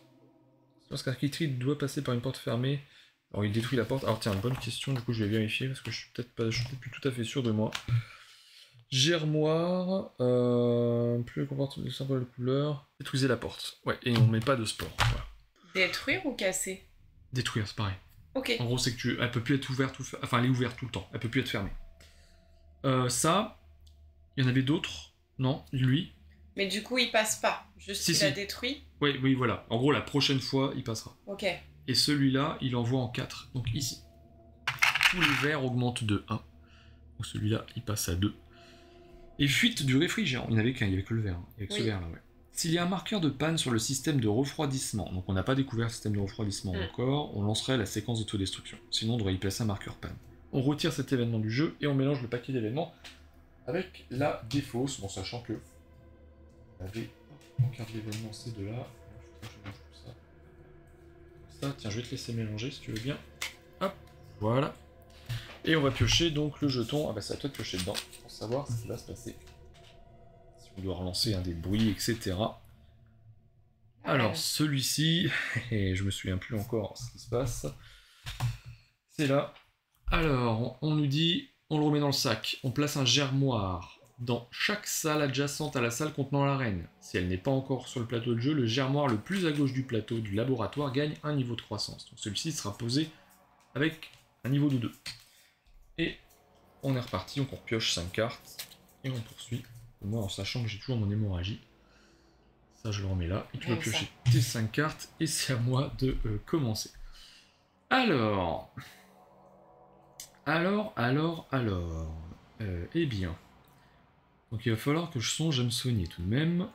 Lorsqu'un Kitrid doit passer par une porte fermée, alors il détruit la porte. Alors tiens, bonne question, du coup je vais vérifier, parce que je suis peut-être plus tout à fait sûr de moi. Germoire, plus le comporte le symbole de couleur, détruisez la porte. Ouais, et on met pas de sport. Voilà. Détruire ou casser? Détruire, c'est pareil. Ok. En gros, c'est que elle peut plus être ouverte, enfin elle est ouverte tout le temps, elle peut plus être fermée. Ça, il y en avait d'autres, non? Lui. Mais du coup, il passe pas, juste qu'il a détruit. Oui, voilà. En gros, la prochaine fois, il passera. Ok. Et celui-là, il envoie en 4, donc ici. Tous les verres augmentent de 1. Donc celui-là, il passe à 2. Et fuite du réfrigérant. Il n'y en avait qu'un, il n'y avait que le verre. Il y avait que ce verre-là, ouais. S'il y a un marqueur de panne sur le système de refroidissement, donc on n'a pas découvert le système de refroidissement encore, on lancerait la séquence d'autodestruction. Sinon, on devrait y placer un marqueur panne. On retire cet événement du jeu et on mélange le paquet d'événements avec la défausse, bon, sachant que... En carte d'événement, c'est de là. Ça, tiens, je vais te laisser mélanger si tu veux bien. Hop, voilà. Et on va piocher donc le jeton. Ah bah, c'est à toi de piocher dedans pour savoir ce qui va se passer. Si on doit relancer un des bruits, etc. Alors, celui-ci, et je me souviens plus encore ce qui se passe. C'est là. Alors, on nous dit, on le remet dans le sac. On place un germoire dans chaque salle adjacente à la salle contenant l'arène. Si elle n'est pas encore sur le plateau de jeu, le germoire le plus à gauche du plateau du laboratoire gagne un niveau de croissance. Donc celui-ci sera posé avec un niveau de 2. Et on est reparti, donc on pioche 5 cartes, et on poursuit. Moi, en sachant que j'ai toujours mon hémorragie, ça je le remets là, et tu vas piocher tes 5 cartes, et c'est à moi de commencer. Alors... eh bien... Donc il va falloir que je songe à me soigner tout de même.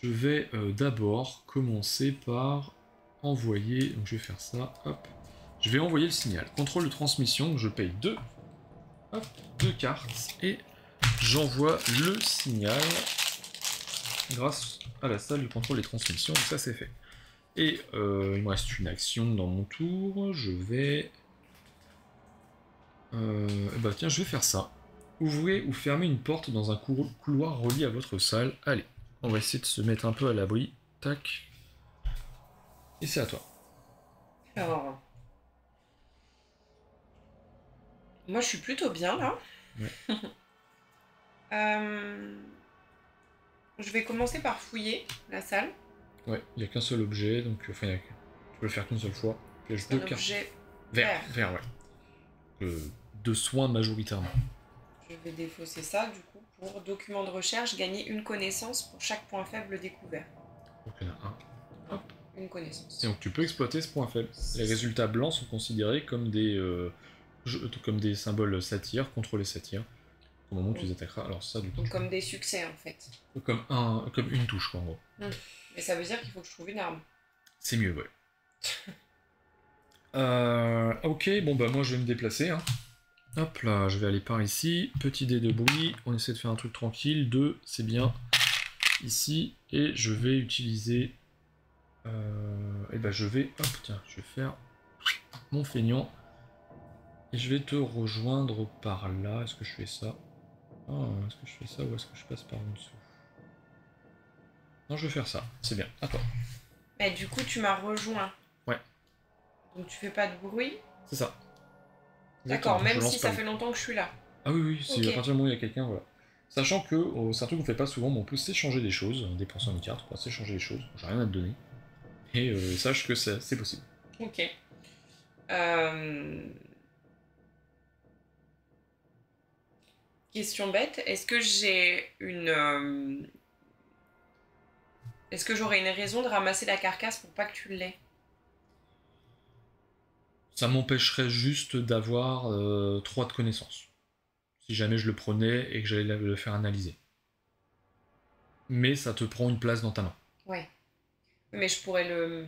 Je vais d'abord commencer par envoyer, donc je vais faire ça, hop. Je vais envoyer le signal. Contrôle de transmission, je paye 2 cartes et j'envoie le signal grâce à la salle du contrôle des transmissions, donc ça c'est fait. Et il me reste une action dans mon tour, je vais... bah tiens, je vais faire ça. Ouvrez ou fermez une porte dans un couloir relié à votre salle. Allez, on va essayer de se mettre un peu à l'abri. Tac. Et c'est à toi. Alors... Moi, je suis plutôt bien, là. Ouais. Je vais commencer par fouiller la salle. Ouais, il n'y a qu'un seul objet, donc... Enfin, tu peux le faire qu'une seule fois. C'est un objet vert, ouais. De soins majoritairement. Je vais défausser ça, du coup, pour document de recherche, gagner une connaissance pour chaque point faible découvert. Donc il y en a un. Hop. Une connaissance. Et donc tu peux exploiter ce point faible. Les résultats blancs sont considérés comme des symboles satyres contre les satyres. Au moment où tu les attaqueras. Alors ça, du coup... Donc comme des succès, en fait. Comme une touche, quoi, en gros. Mais ça veut dire qu'il faut que je trouve une arme. C'est mieux, ouais. Ok, bon bah moi je vais me déplacer, hein. Hop là, je vais aller par ici, petit dé de bruit, on essaie de faire un truc tranquille, 2, c'est bien, ici, et je vais utiliser, et ben je vais, hop, tiens, je vais faire mon feignant, et je vais te rejoindre par là, est-ce que je fais ça? Est-ce que je fais ça ou est-ce que je passe par en dessous? Non, je vais faire ça, c'est bien, attends. Mais du coup, tu m'as rejoint. Ouais. Donc tu fais pas de bruit? C'est ça. D'accord, même si ça fait longtemps que je suis là. Ah oui, si à partir du moment où il y a quelqu'un, voilà. Sachant que c'est un truc qu'on fait pas souvent, mais on peut s'échanger des choses, en dépensant une carte, on peut s'échanger des choses, j'ai rien à te donner. Et sache que c'est possible. Ok. Question bête, est-ce que j'ai une... Est-ce que j'aurais une raison de ramasser la carcasse pour pas que tu l'aies? Ça m'empêcherait juste d'avoir 3 de connaissances. Si jamais je le prenais et que j'allais le faire analyser. Mais ça te prend une place dans ta main. Ouais. Mais je pourrais le...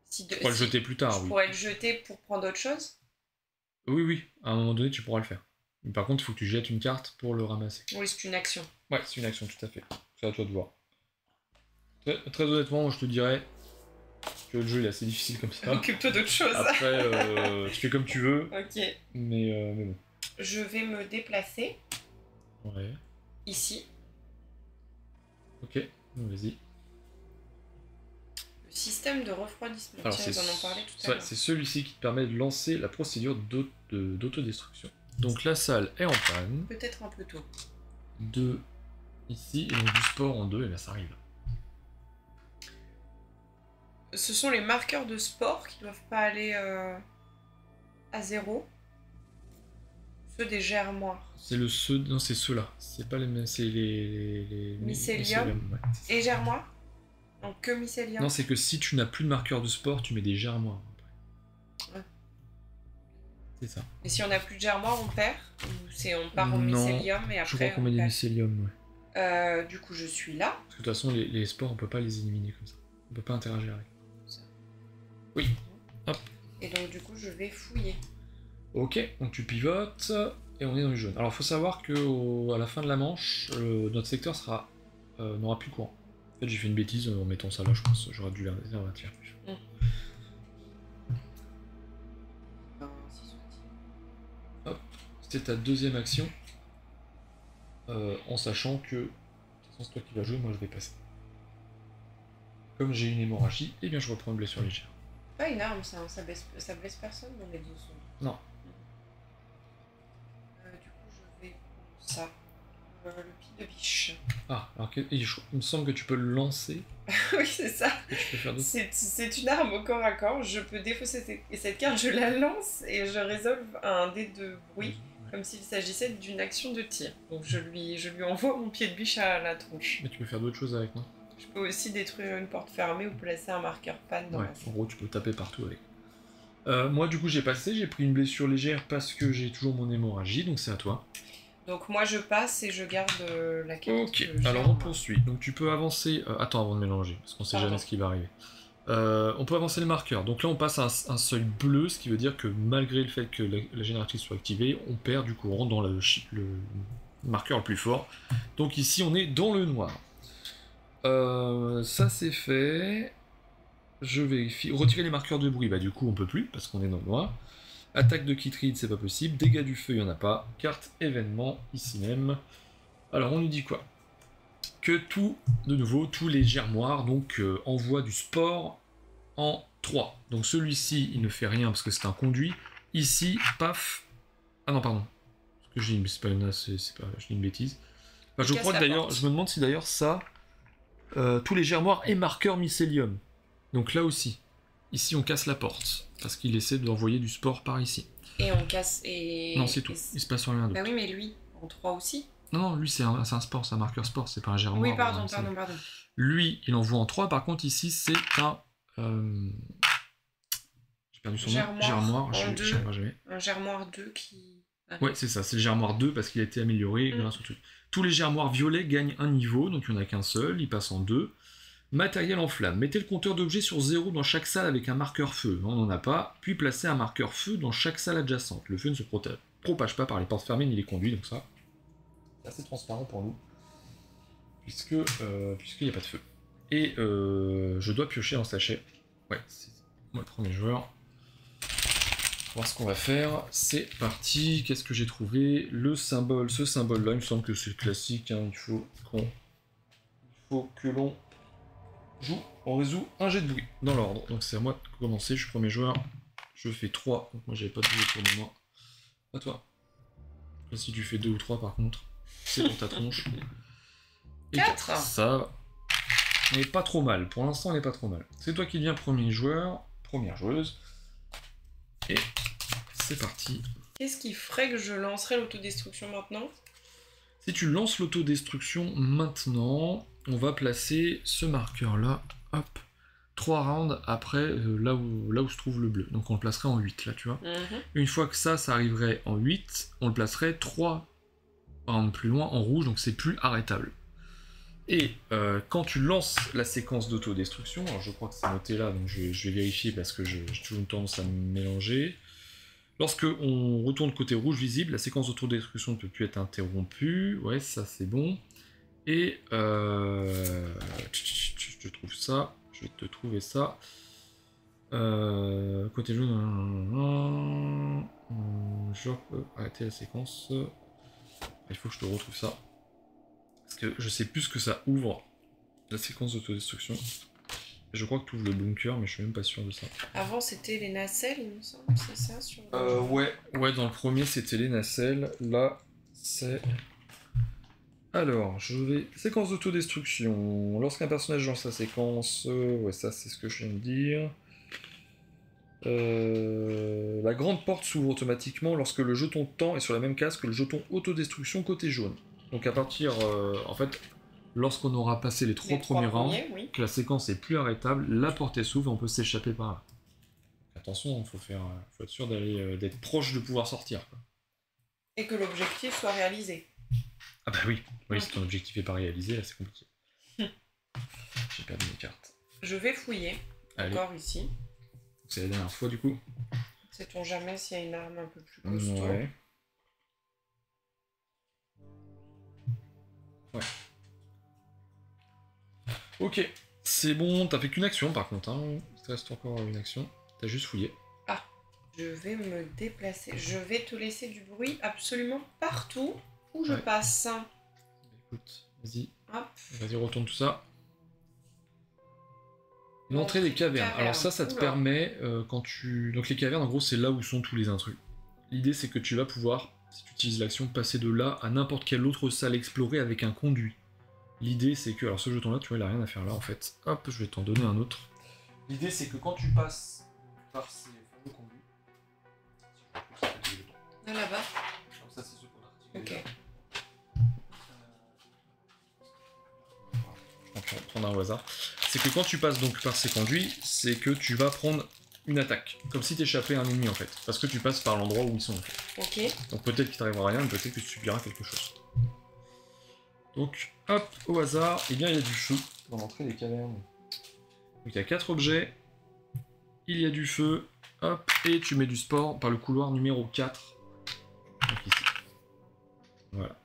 Tu pourras le jeter plus tard, Je oui. pourrais le jeter pour prendre autre chose? Oui, oui, à un moment donné, tu pourras le faire. Mais par contre, il faut que tu jettes une carte pour le ramasser. Oui, c'est une action. Ouais, c'est une action, tout à fait. C'est à toi de voir. Très honnêtement, je te dirais que le jeu il est assez difficile comme ça. Occupe-toi d'autre chose. Après, tu fais comme tu veux. Ok. Mais bon. Je vais me déplacer. Ouais. Ici. Ok, vas-y. Le système de refroidissement. Alors, tiens, on en parlait tout à l'heure. c'est celui-ci qui te permet de lancer la procédure d'autodestruction. Donc la salle est en panne. Peut-être un peu tôt. 2 ici, et donc du sport en 2, et là ça arrive. Ce sont les marqueurs de sport qui doivent pas aller à 0. Ceux des germoires. Non, c'est ceux-là. C'est pas les mêmes, c'est les Mycélium. ouais. Et germoires? Donc que mycélium. Non, c'est que si tu n'as plus de marqueur de sport, tu mets des germoires. Ouais. C'est ça. Et si on n'a plus de germoires, on perd? Ou on part au mycélium et après je crois qu'on met des mycéliums, ouais. Du coup, je suis là. Parce que de toute façon, les sports, on peut pas les éliminer comme ça. On peut pas interagir avec. Ça. Oui. Hop. Et donc, du coup, je vais fouiller. Ok, donc tu pivotes, et on est dans le jaune. Alors, faut savoir que à la fin de la manche, notre secteur n'aura plus courant. En fait, j'ai fait une bêtise en mettant ça là, je pense. J'aurais dû la tirer. Hop, c'était ta deuxième action. En sachant que, de toute façon, c'est toi qui vas jouer, moi je vais passer. Comme j'ai une hémorragie, eh bien je reprends une blessure légère. Pas une arme, ça blesse personne dans les deux sons. Non. Du coup, je vais prendre ça. Le pied de biche. Ah, alors il me semble que tu peux le lancer. Oui, c'est ça. C'est une arme au corps à corps. Je peux défausser cette carte, je la lance et je résolve un dé de bruit, comme s'il s'agissait d'une action de tir. Donc je lui envoie mon pied de biche à la tronche. Mais tu peux faire d'autres choses avec, non? Je peux aussi détruire une porte fermée ou placer un marqueur panne dans la salle. En gros, tu peux taper partout avec. Moi, du coup, j'ai passé, j'ai pris une blessure légère parce que j'ai toujours mon hémorragie, donc c'est à toi. Donc moi, je passe et je garde la carte. Ok, alors on poursuit. Donc tu peux avancer... attends, avant de mélanger, parce qu'on sait jamais ce qui va arriver. On peut avancer le marqueur. Donc là, on passe à un seuil bleu, ce qui veut dire que malgré le fait que la génératrice soit activée, on perd du courant dans le marqueur le plus fort. Donc ici, on est dans le noir. Ça c'est fait. Je vérifie. Retirer les marqueurs de bruit, bah du coup on peut plus parce qu'on est dans le noir. Attaque de Kitrid, c'est pas possible. Dégâts du feu, il n'y en a pas. Carte événement, ici même. Alors on nous dit quoi? Que de nouveau, tous les germoires donc envoient du sport en 3. Donc celui-ci, il ne fait rien parce que c'est un conduit. Ici, paf. Ah non, pardon. Parce que j'ai c'est pas une, je dis une bêtise. Enfin, je crois que d'ailleurs, je me demande si d'ailleurs ça. Tous les germoires et marqueurs mycélium. Donc là aussi. Ici, on casse la porte. Parce qu'il essaie d'envoyer du sport par ici. Et on casse et... Non, c'est tout. Il se passe rien d'autre. Bah oui, mais lui, en 3 aussi. Non, lui, c'est un sport, c'est un marqueur sport, c'est pas un germoire. Oui, pardon. Lui, il envoie en 3. Par contre, ici, c'est un... J'ai perdu son nom. Germoire. Un germoire 2 qui... Ouais, c'est ça, c'est le germoire 2 parce qu'il a été amélioré grâce au truc. Tous les germoires violets gagnent un niveau, donc il n'y en a qu'un seul, il passe en 2. Matériel en flamme. Mettez le compteur d'objets sur 0 dans chaque salle avec un marqueur feu. On n'en a pas. Puis placez un marqueur feu dans chaque salle adjacente. Le feu ne se propage pas par les portes fermées ni les conduits, donc ça, c'est assez transparent pour nous. Puisqu'il n'y a pas de feu. Et je dois piocher en sachet. Ouais, c'est moi le premier joueur. On va voir ce qu'on va faire. C'est parti. Qu'est-ce que j'ai trouvé? Le symbole, ce symbole-là, il me semble que c'est classique. Hein. Il faut que l'on joue, on résout un jet de bruit dans l'ordre. Donc c'est à moi de commencer, je suis premier joueur. Je fais 3, donc moi j'avais pas de bruit autour de moi. À toi. Là, si tu fais 2 ou 3 par contre, c'est pour ta tronche. 4. Ça va. On n'est pas trop mal. Pour l'instant, on n'est pas trop mal. C'est toi qui deviens premier joueur, première joueuse. Et c'est parti. Qu'est-ce qui ferait que je lancerais l'autodestruction maintenant? Si tu lances l'autodestruction maintenant, on va placer ce marqueur-là, hop, 3 rounds après là où se trouve le bleu. Donc on le placerait en 8, là, tu vois. Une fois que ça arriverait en 8, on le placerait 3 rounds plus loin en rouge, donc c'est plus arrêtable. Et quand tu lances la séquence d'autodestruction, alors je crois que c'est noté là, donc je vais vérifier parce que j'ai toujours une tendance à me mélanger. Lorsque on retourne côté rouge visible, la séquence d'autodestruction ne peut plus être interrompue. Ouais, ça c'est bon. Et je te trouve ça. Je vais te trouver ça. Côté jaune, je peux arrêter la séquence. Il faut que je te retrouve ça. Parce que je sais plus ce que ça ouvre, la séquence d'autodestruction. Je crois que tu ouvres le bunker, mais je suis même pas sûr de ça. Avant, c'était les nacelles, il me semble, c'est ça sur ouais, dans le premier, c'était les nacelles. Là, c'est... Alors, je vais... Séquence d'autodestruction. Lorsqu'un personnage lance sa séquence... ouais, ça, c'est ce que je viens de dire. La grande porte s'ouvre automatiquement lorsque le jeton temps est sur la même case que le jeton autodestruction côté jaune. Donc à partir... en fait... Lorsqu'on aura passé les 3 premiers rounds, oui, que la séquence est plus arrêtable, la porte s'ouvre et on peut s'échapper par là. Attention, il faut être sûr d'être proche de pouvoir sortir, quoi. Et que l'objectif soit réalisé. Ah bah oui, si ton objectif n'est pas réalisé, là c'est compliqué. J'ai perdu mes cartes. Je vais fouiller, encore ici. C'est la dernière fois du coup. Sait-on jamais s'il y a une arme un peu plus costaud. Ouais. Ok, c'est bon, t'as fait qu'une action par contre, hein. Il te reste encore une action, t'as juste fouillé. Ah, je vais me déplacer, je vais te laisser du bruit absolument partout où je passe. Écoute, vas-y, retourne tout ça. L'entrée des cavernes, alors ça te permet, quand tu... Donc les cavernes en gros c'est là où sont tous les intrus. L'idée c'est que tu vas pouvoir, si tu utilises l'action, passer de là à n'importe quelle autre salle explorée avec un conduit. L'idée c'est que, alors ce jeton là, tu vois, il a rien à faire là en fait. Hop, je vais t'en donner un autre. L'idée c'est que quand tu passes par ces fameux conduits... Là, là-bas. Donc ça c'est ce qu'on a articulé. Ok. Je vais prendre un au hasard. C'est que quand tu passes donc par ces conduits, c'est que tu vas prendre une attaque. Comme si t'échappais à un ennemi en fait. Parce que tu passes par l'endroit où ils sont en fait. Ok. Donc peut-être qu'il t'arrivera rien, mais peut-être que tu subiras quelque chose. Donc, hop, au hasard, et bien il y a du feu dans l'entrée des cavernes. Donc il y a 4 objets, il y a du feu, hop, et tu mets du sport par le couloir numéro 4. Donc ici. Voilà.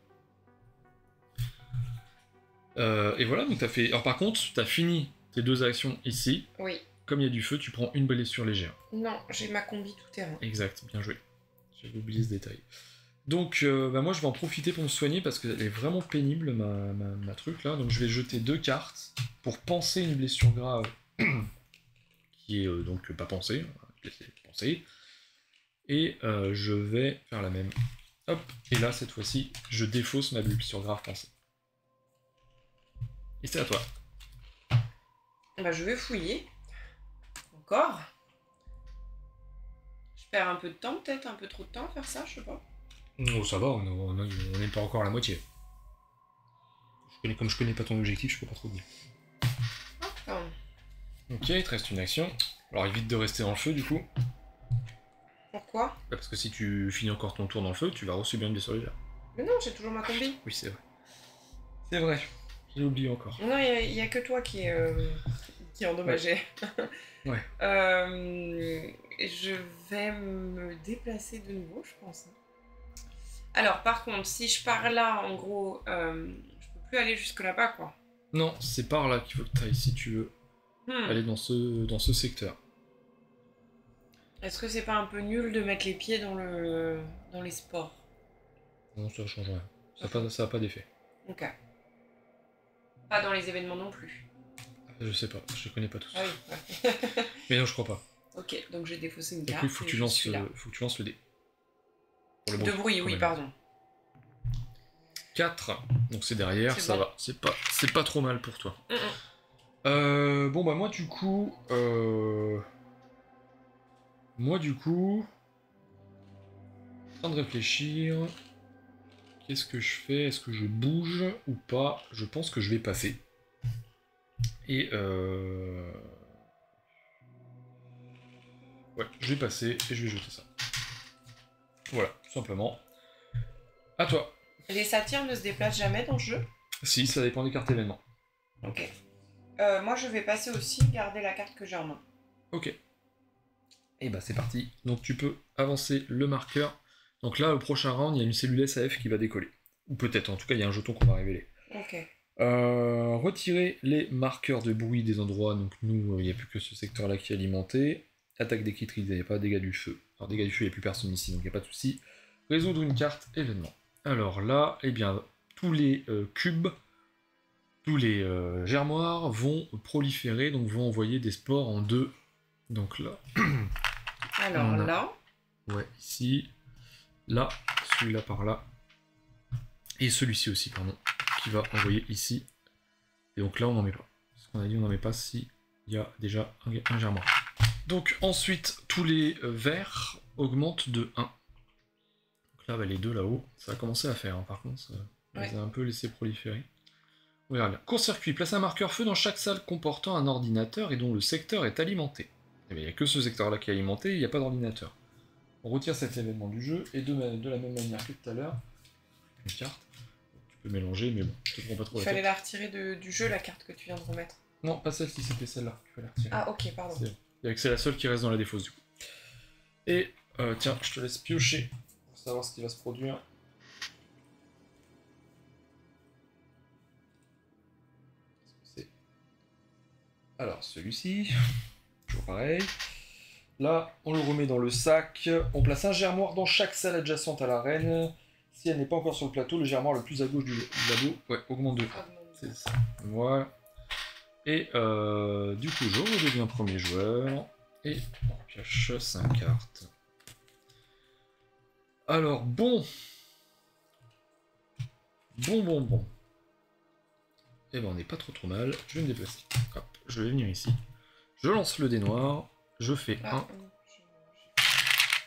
Et voilà, donc t'as fait... Alors par contre, t'as fini tes 2 actions ici. Oui. Comme il y a du feu, tu prends une blessure légère. Non, j'ai ma combi tout terrain. Exact, bien joué. J'avais oublié ce détail. Donc moi je vais en profiter pour me soigner parce qu'elle est vraiment pénible ma truc là. Donc je vais jeter 2 cartes pour panser une blessure grave qui est donc pas pensée. Et je vais faire la même. Hop, et là cette fois-ci je défausse ma blessure grave pensée. Et c'est à toi. Bah je vais fouiller. Encore. Je perds un peu de temps peut-être, un peu trop de temps à faire ça, je sais pas. Oh, ça va, on n'est pas encore à la moitié. Comme je connais pas ton objectif, je peux pas trop dire. Ah. Ok, il te reste une action. Alors évite de rester dans le feu du coup. Pourquoi? Parce que si tu finis encore ton tour dans le feu, tu vas resubir une blessure légère. Mais non, j'ai toujours ma combi. Oui, c'est vrai. C'est vrai, j'ai oublié encore. Non, il y a que toi qui est endommagé. Ouais. Je vais me déplacer de nouveau, je pense. Alors, par contre, si je pars là, en gros, je peux plus aller jusque là-bas, quoi. Non, c'est par là qu'il faut que tu ailles si tu veux aller dans ce secteur. Est-ce que c'est pas un peu nul de mettre les pieds dans les sports? Non, ça change rien. Ça n'a pas d'effet. Ok. Pas dans les événements non plus. Je sais pas, je les connais pas tous. Ah oui, ouais. Mais non, je crois pas. Ok, donc j'ai défaussé une carte. Il faut que tu lances le dé. Pour le bruit, oui, pardon. 4, donc c'est derrière, ça va. C'est pas trop mal pour toi. Bon bah moi du coup... Moi du coup... En train de réfléchir... Qu'est-ce que je fais? Est-ce que je bouge ou pas? Je pense que je vais passer. Et ouais, je vais passer et je vais jeter ça. Voilà, tout simplement. À toi. Les satyres ne se déplacent jamais dans le jeu? Si, ça dépend des cartes événements. Ok. Moi, je vais passer aussi, garder la carte que j'ai en main. Ok. Et bah c'est parti. Donc tu peux avancer le marqueur. Donc là, au prochain round, il y a une cellule SAF qui va décoller. Ou peut-être, en tout cas, il y a un jeton qu'on va révéler. Ok. Retirer les marqueurs de bruit des endroits. Donc nous, il n'y a plus que ce secteur-là qui est alimenté. Attaque décrite, il n'y a pas de dégâts du feu. Alors dégâts du feu, il n'y a plus personne ici, donc il n'y a pas de souci. Résoudre une carte événement. Alors là, eh bien, tous les cubes, tous les germoirs vont proliférer, donc vont envoyer des spores en deux. Donc là... Alors là... Ouais, ici, là, celui-là par là, et celui-ci aussi, pardon, qui va envoyer ici. Et donc là, on n'en met pas. Ce qu'on a dit, on n'en met pas si il y a déjà un germoir. Donc ensuite, tous les verts augmentent de 1. Donc là, bah, les deux là-haut, ça va commencer à faire, hein. Par contre, ça les a un peu laissé proliférer. On verra bien. Court-circuit, place un marqueur feu dans chaque salle comportant un ordinateur et dont le secteur est alimenté. Il n'y a que ce secteur-là qui est alimenté, il n'y a pas d'ordinateur. On retire cet événement du jeu, et de la même manière que tout à l'heure, une carte, tu peux mélanger, mais bon, je te prends pas trop la tête. Il fallait la retirer du jeu, la carte que tu viens de remettre. Non, pas celle-ci, c'était celle-là, tu fallait la retirer. Ah ok, pardon. C'est la seule qui reste dans la défausse du coup. Et tiens, je te laisse piocher pour savoir ce qui va se produire. Alors, celui-ci, toujours pareil. Là, on le remet dans le sac. On place un germoir dans chaque salle adjacente à l'arène. Si elle n'est pas encore sur le plateau, le germoir le plus à gauche du labo augmente de 1. C'est ça. Voilà. Et du coup, je redeviens premier joueur. Et on pioche 5 cartes. Alors, bon. Bon. Eh ben, on n'est pas trop mal. Je vais me déplacer. Hop, je vais venir ici. Je lance le dé noir. Je fais 1.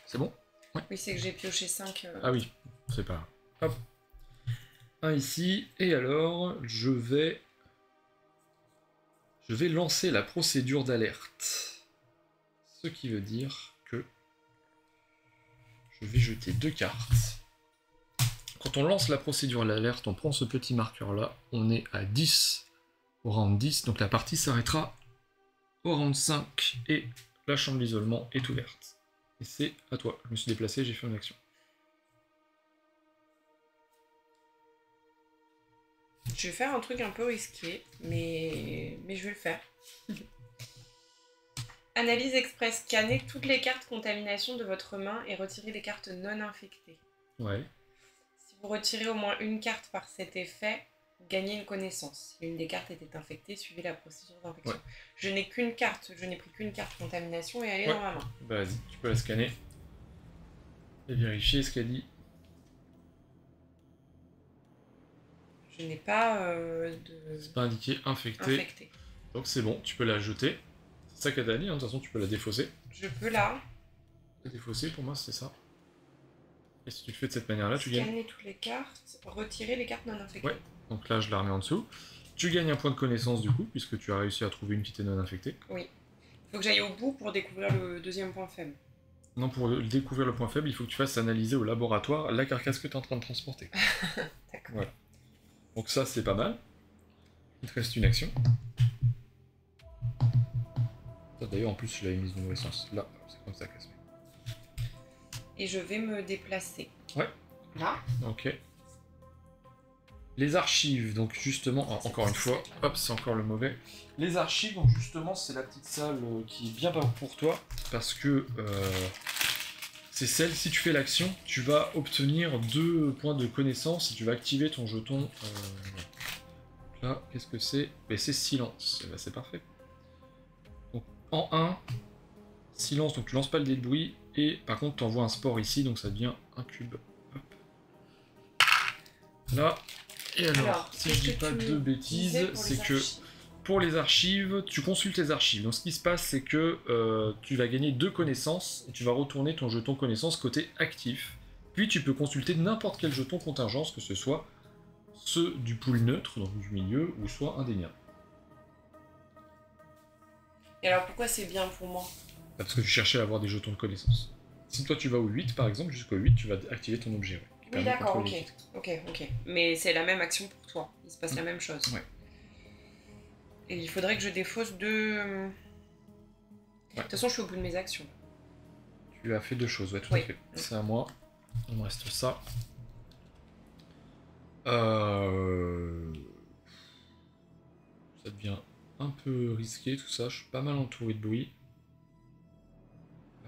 C'est bon? Ouais. Oui, c'est que j'ai pioché 5. Ah oui, c'est pas grave. Hop. 1 ici. Et alors, je vais lancer la procédure d'alerte. Ce qui veut dire que je vais jeter 2 cartes. Quand on lance la procédure d'alerte, on prend ce petit marqueur-là. On est à 10 au round 10. Donc la partie s'arrêtera au round 5. Et la chambre d'isolement est ouverte. Et c'est à toi. Je me suis déplacé, j'ai fait une action. Je vais faire un truc un peu risqué, mais je vais le faire. Analyse express. Scannez toutes les cartes contamination de votre main et retirez les cartes non infectées. Ouais. Si vous retirez au moins une carte par cet effet, vous gagnez une connaissance. Si une des cartes était infectée, suivez la procédure d'infection. Ouais. Je n'ai qu'une carte, je n'ai pris qu'une carte contamination et elle est dans ma main. Bah vas-y, tu peux la scanner. Et vérifier ce qu'elle dit. Je n'ai pas de... C'est pas indiqué infecté. Donc c'est bon, tu peux la jeter. C'est ça qu'elle t'a dit, hein. De toute façon tu peux la défausser. Je peux la défausser, pour moi c'est ça. Et si tu le fais de cette manière-là, tu gagnes... Scanner toutes les cartes, retirer les cartes non infectées. Ouais, donc là je la remets en dessous. Tu gagnes un point de connaissance du coup, puisque tu as réussi à trouver une qui était non infectée. Oui. Il faut que j'aille au bout pour découvrir le deuxième point faible. Non, pour découvrir le point faible, il faut que tu fasses analyser au laboratoire la carcasse que tu es en train de transporter. D'accord. Voilà. Donc ça c'est pas mal. Il te reste une action. D'ailleurs en plus je l'avais mise dans le mauvais sens. Là, c'est comme ça qu'elle se met. Et je vais me déplacer. Ouais. Là. Ok. Les archives, donc justement, encore une fois, hop, c'est encore le mauvais. Les archives, donc justement, c'est la petite salle qui est bien pour toi, parce que c'est celle, si tu fais l'action, tu vas obtenir 2 points de connaissance et tu vas activer ton jeton. Là, qu'est-ce que c'est? C'est silence, ben, c'est parfait. Donc en 1, silence, donc tu lances pas le dé de bruit, et par contre tu envoies un sport ici, donc ça devient un cube. Hop. Là. Et alors si je dis pas de bêtises, c'est que pour les archives, tu consultes les archives. Donc ce qui se passe, c'est que tu vas gagner 2 connaissances et tu vas retourner ton jeton connaissance côté actif. Puis tu peux consulter n'importe quel jeton contingence, que ce soit ceux du pool neutre, donc du milieu, ou soit un des miens. Et alors pourquoi c'est bien pour moi? Parce que tu cherchais à avoir des jetons de connaissance. Si toi tu vas au 8 par exemple, jusqu'au 8, tu vas activer ton objet. Ouais, oui, d'accord, ok. Mais c'est la même action pour toi, il se passe la même chose. Ouais. Et il faudrait que je défausse 2... Ouais. De toute façon, je suis au bout de mes actions. Tu as fait 2 choses, ouais, tout à fait. C'est à moi. Il me reste ça. Ça devient un peu risqué tout ça, je suis pas mal entouré de bruit.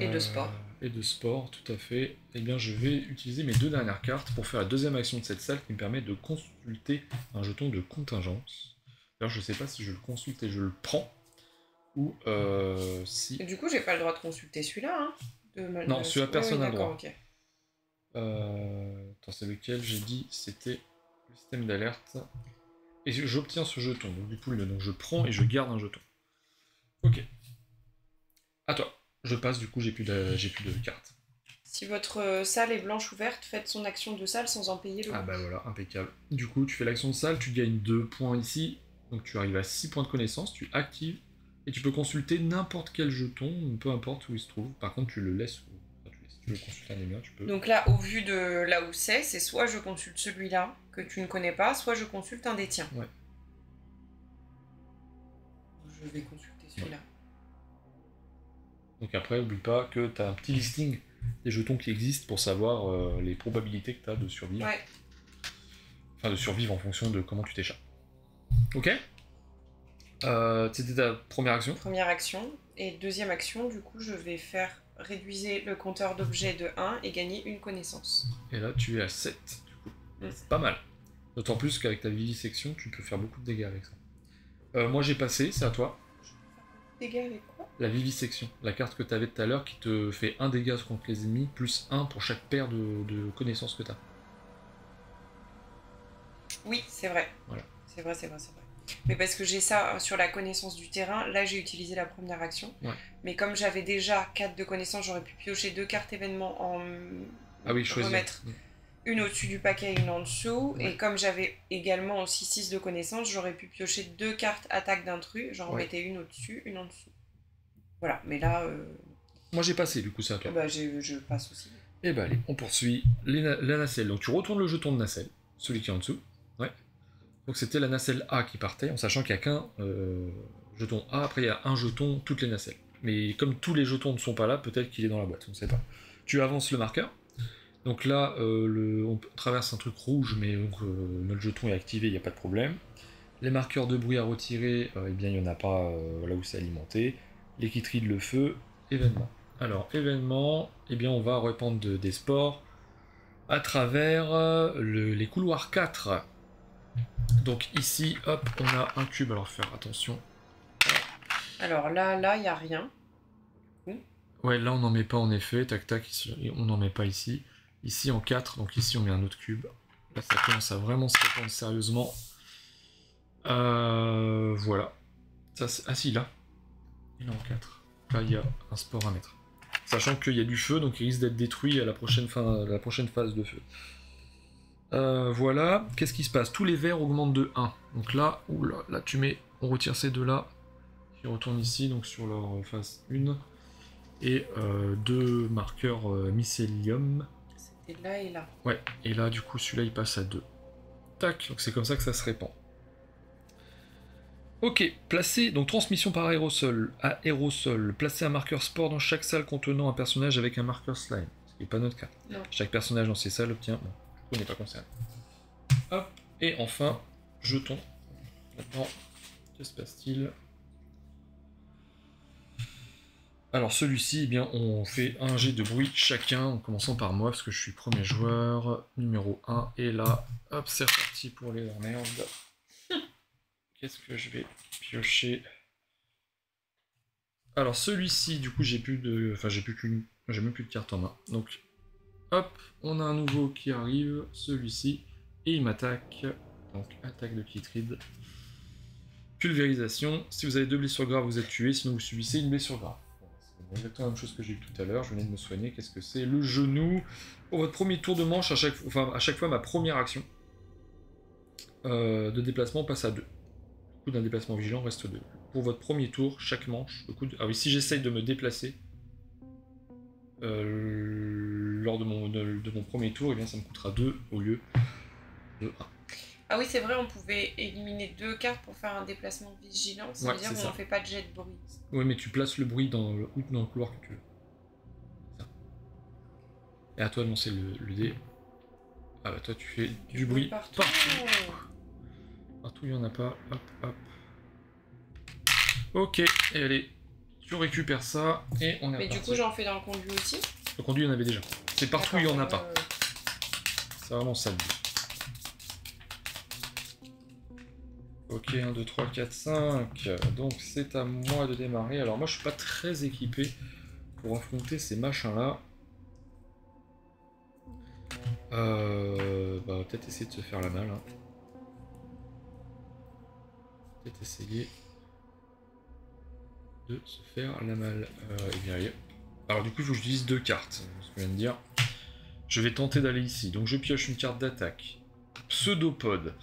Et de sport. Et de sport, tout à fait. Eh bien, je vais utiliser mes 2 dernières cartes pour faire la deuxième action de cette salle qui me permet de consulter un jeton de contingence. D'ailleurs, je sais pas si je le consulte et je le prends, ou si... Et du coup, j'ai pas le droit de consulter celui-là, hein Non, celui-là, personne n'a le droit. Ok. Attends, c'est lequel j'ai dit? C'était le système d'alerte. Et j'obtiens ce jeton, donc du pool, donc je prends et je garde un jeton. Ok. À toi. Je passe, du coup, j'ai plus de cartes. Si votre salle est blanche ouverte, faites son action de salle sans en payer le Ah bah voilà, impeccable. Du coup, tu fais l'action de salle, tu gagnes 2 points ici, donc tu arrives à 6 points de connaissance, tu actives, et tu peux consulter n'importe quel jeton, peu importe où il se trouve. Par contre, tu le laisses, si tu veux consulter un des miens, tu peux. Donc là, au vu de là où c'est soit je consulte celui-là, que tu ne connais pas, soit je consulte un des tiens. Ouais. Je vais consulter celui-là. Ouais. Donc après, oublie pas que tu as un petit listing des jetons qui existent pour savoir les probabilités que tu as de survivre. Ouais. Enfin, de survivre en fonction de comment tu t'échappes. Ok. C'était ta première action. Première action. Et deuxième action, du coup, je vais faire réduire le compteur d'objets de 1 et gagner une connaissance. Et là, tu es à 7, du coup. C'est pas mal. D'autant plus qu'avec ta vivisection, tu peux faire beaucoup de dégâts avec ça. Moi, j'ai passé, c'est à toi. Dégâts avec quoi? La vivisection, la carte que tu avais tout à l'heure qui te fait 1 dégât contre les ennemis, plus 1 pour chaque paire de connaissances que tu as. Oui, c'est vrai. Voilà. C'est vrai. Mais parce que j'ai ça sur la connaissance du terrain, là j'ai utilisé la première action. Ouais. Mais comme j'avais déjà 4 de connaissance, j'aurais pu piocher 2 cartes événements en remettre une au-dessus du paquet et une en dessous. Ouais. Et comme j'avais également aussi 6 de connaissance, j'aurais pu piocher 2 cartes attaque d'intrus, j'en remettais une au-dessus, une en dessous. Voilà, mais là... Moi j'ai passé, du coup c'est à toi. Bah je passe aussi. Et bah allez, on poursuit la nacelle. Donc tu retournes le jeton de nacelle, celui qui est en dessous. Ouais. Donc c'était la nacelle A qui partait, en sachant qu'il n'y a qu'un jeton A, après il y a un jeton, toutes les nacelles. Mais comme tous les jetons ne sont pas là, peut-être qu'il est dans la boîte, on ne sait pas. Tu avances le marqueur. Donc là, on traverse un truc rouge, mais notre jeton est activé, il n'y a pas de problème. Les marqueurs de bruit à retirer, eh bien il n'y en a pas là où c'est alimenté. Les quitteries de le feu, événement. Alors, événement, eh bien on va répandre des spores à travers les couloirs 4. Donc ici, hop, on a un cube, alors faire attention. Alors là, il n'y a rien. Ouais, là on n'en met pas en effet, tac tac, ici, on n'en met pas ici. Ici en 4, donc ici on met un autre cube. Là ça commence à vraiment se répandre sérieusement. Voilà. Ça, ah si, là. Il est en 4. Là il y a un spore à mettre. Sachant qu'il y a du feu, donc il risque d'être détruit à la prochaine phase de feu. Voilà, qu'est-ce qui se passe? Tous les verres augmentent de 1. Donc là, là tu mets, on retire ces deux-là. Qui retournent ici, donc sur leur phase 1. Et 2 marqueurs mycélium. C'était là et là. Ouais, et là du coup celui-là il passe à 2. Tac, donc c'est comme ça que ça se répand. Ok, placer, donc transmission par aérosol. Placer un marqueur sport dans chaque salle contenant un personnage avec un marqueur slime. Ce qui n'est pas notre cas. Non. Chaque personnage dans ces salles obtient... Bon, on n'est pas concerné. Hop, et enfin, jeton. Maintenant, que se passe-t-il? Alors celui-ci, eh bien, on fait un jet de bruit chacun, en commençant par moi, parce que je suis premier joueur, numéro 1, et là, hop, c'est reparti pour les emmerdes. Qu'est-ce que je vais piocher? Alors celui-ci, du coup, j'ai plus de... Enfin, j'ai même plus de carte en main. Donc, hop, on a un nouveau qui arrive, celui-ci, et il m'attaque. Donc, attaque de Kitrid. Pulvérisation. Si vous avez 2 blessures graves, vous êtes tué, sinon vous subissez une blessure grave. Bon, c'est exactement la même chose que j'ai eu tout à l'heure. Je venais de me soigner. Qu'est-ce que c'est? Le genou. Pour votre premier tour de manche, à chaque fois, ma première action de déplacement passe à 2. Le coût d'un déplacement vigilant reste 2. Pour votre premier tour, chaque manche, le coût de... Ah oui, si j'essaye de me déplacer lors de mon premier tour, eh bien ça me coûtera 2 au lieu de 1. Ah oui, c'est vrai, on pouvait éliminer 2 cartes pour faire un déplacement vigilant. Ça veut dire qu'on ne fait pas de jet de bruit. Oui, mais tu places le bruit dans le couloir que tu veux. Ça. Et à toi de lancer le dé. Ah bah toi tu fais du bruit partout. Partout il n'y en a pas. Hop, hop. Ok, et allez, tu récupères ça et on est Mais du coup j'en fais dans le conduit aussi. Le conduit il y en avait déjà. C'est partout il n'y en a pas. C'est vraiment ça le but. Ok, 1, 2, 3, 4, 5. Donc c'est à moi de démarrer. Alors moi je suis pas très équipé pour affronter ces machins là. Bah peut-être essayer de se faire la malle. Hein. Peut-être essayer de se faire la malle. Et bien allez. Alors du coup il faut que j'utilise 2 cartes. Ce que je viens de dire. Je vais tenter d'aller ici. Donc je pioche une carte d'attaque. Pseudopode.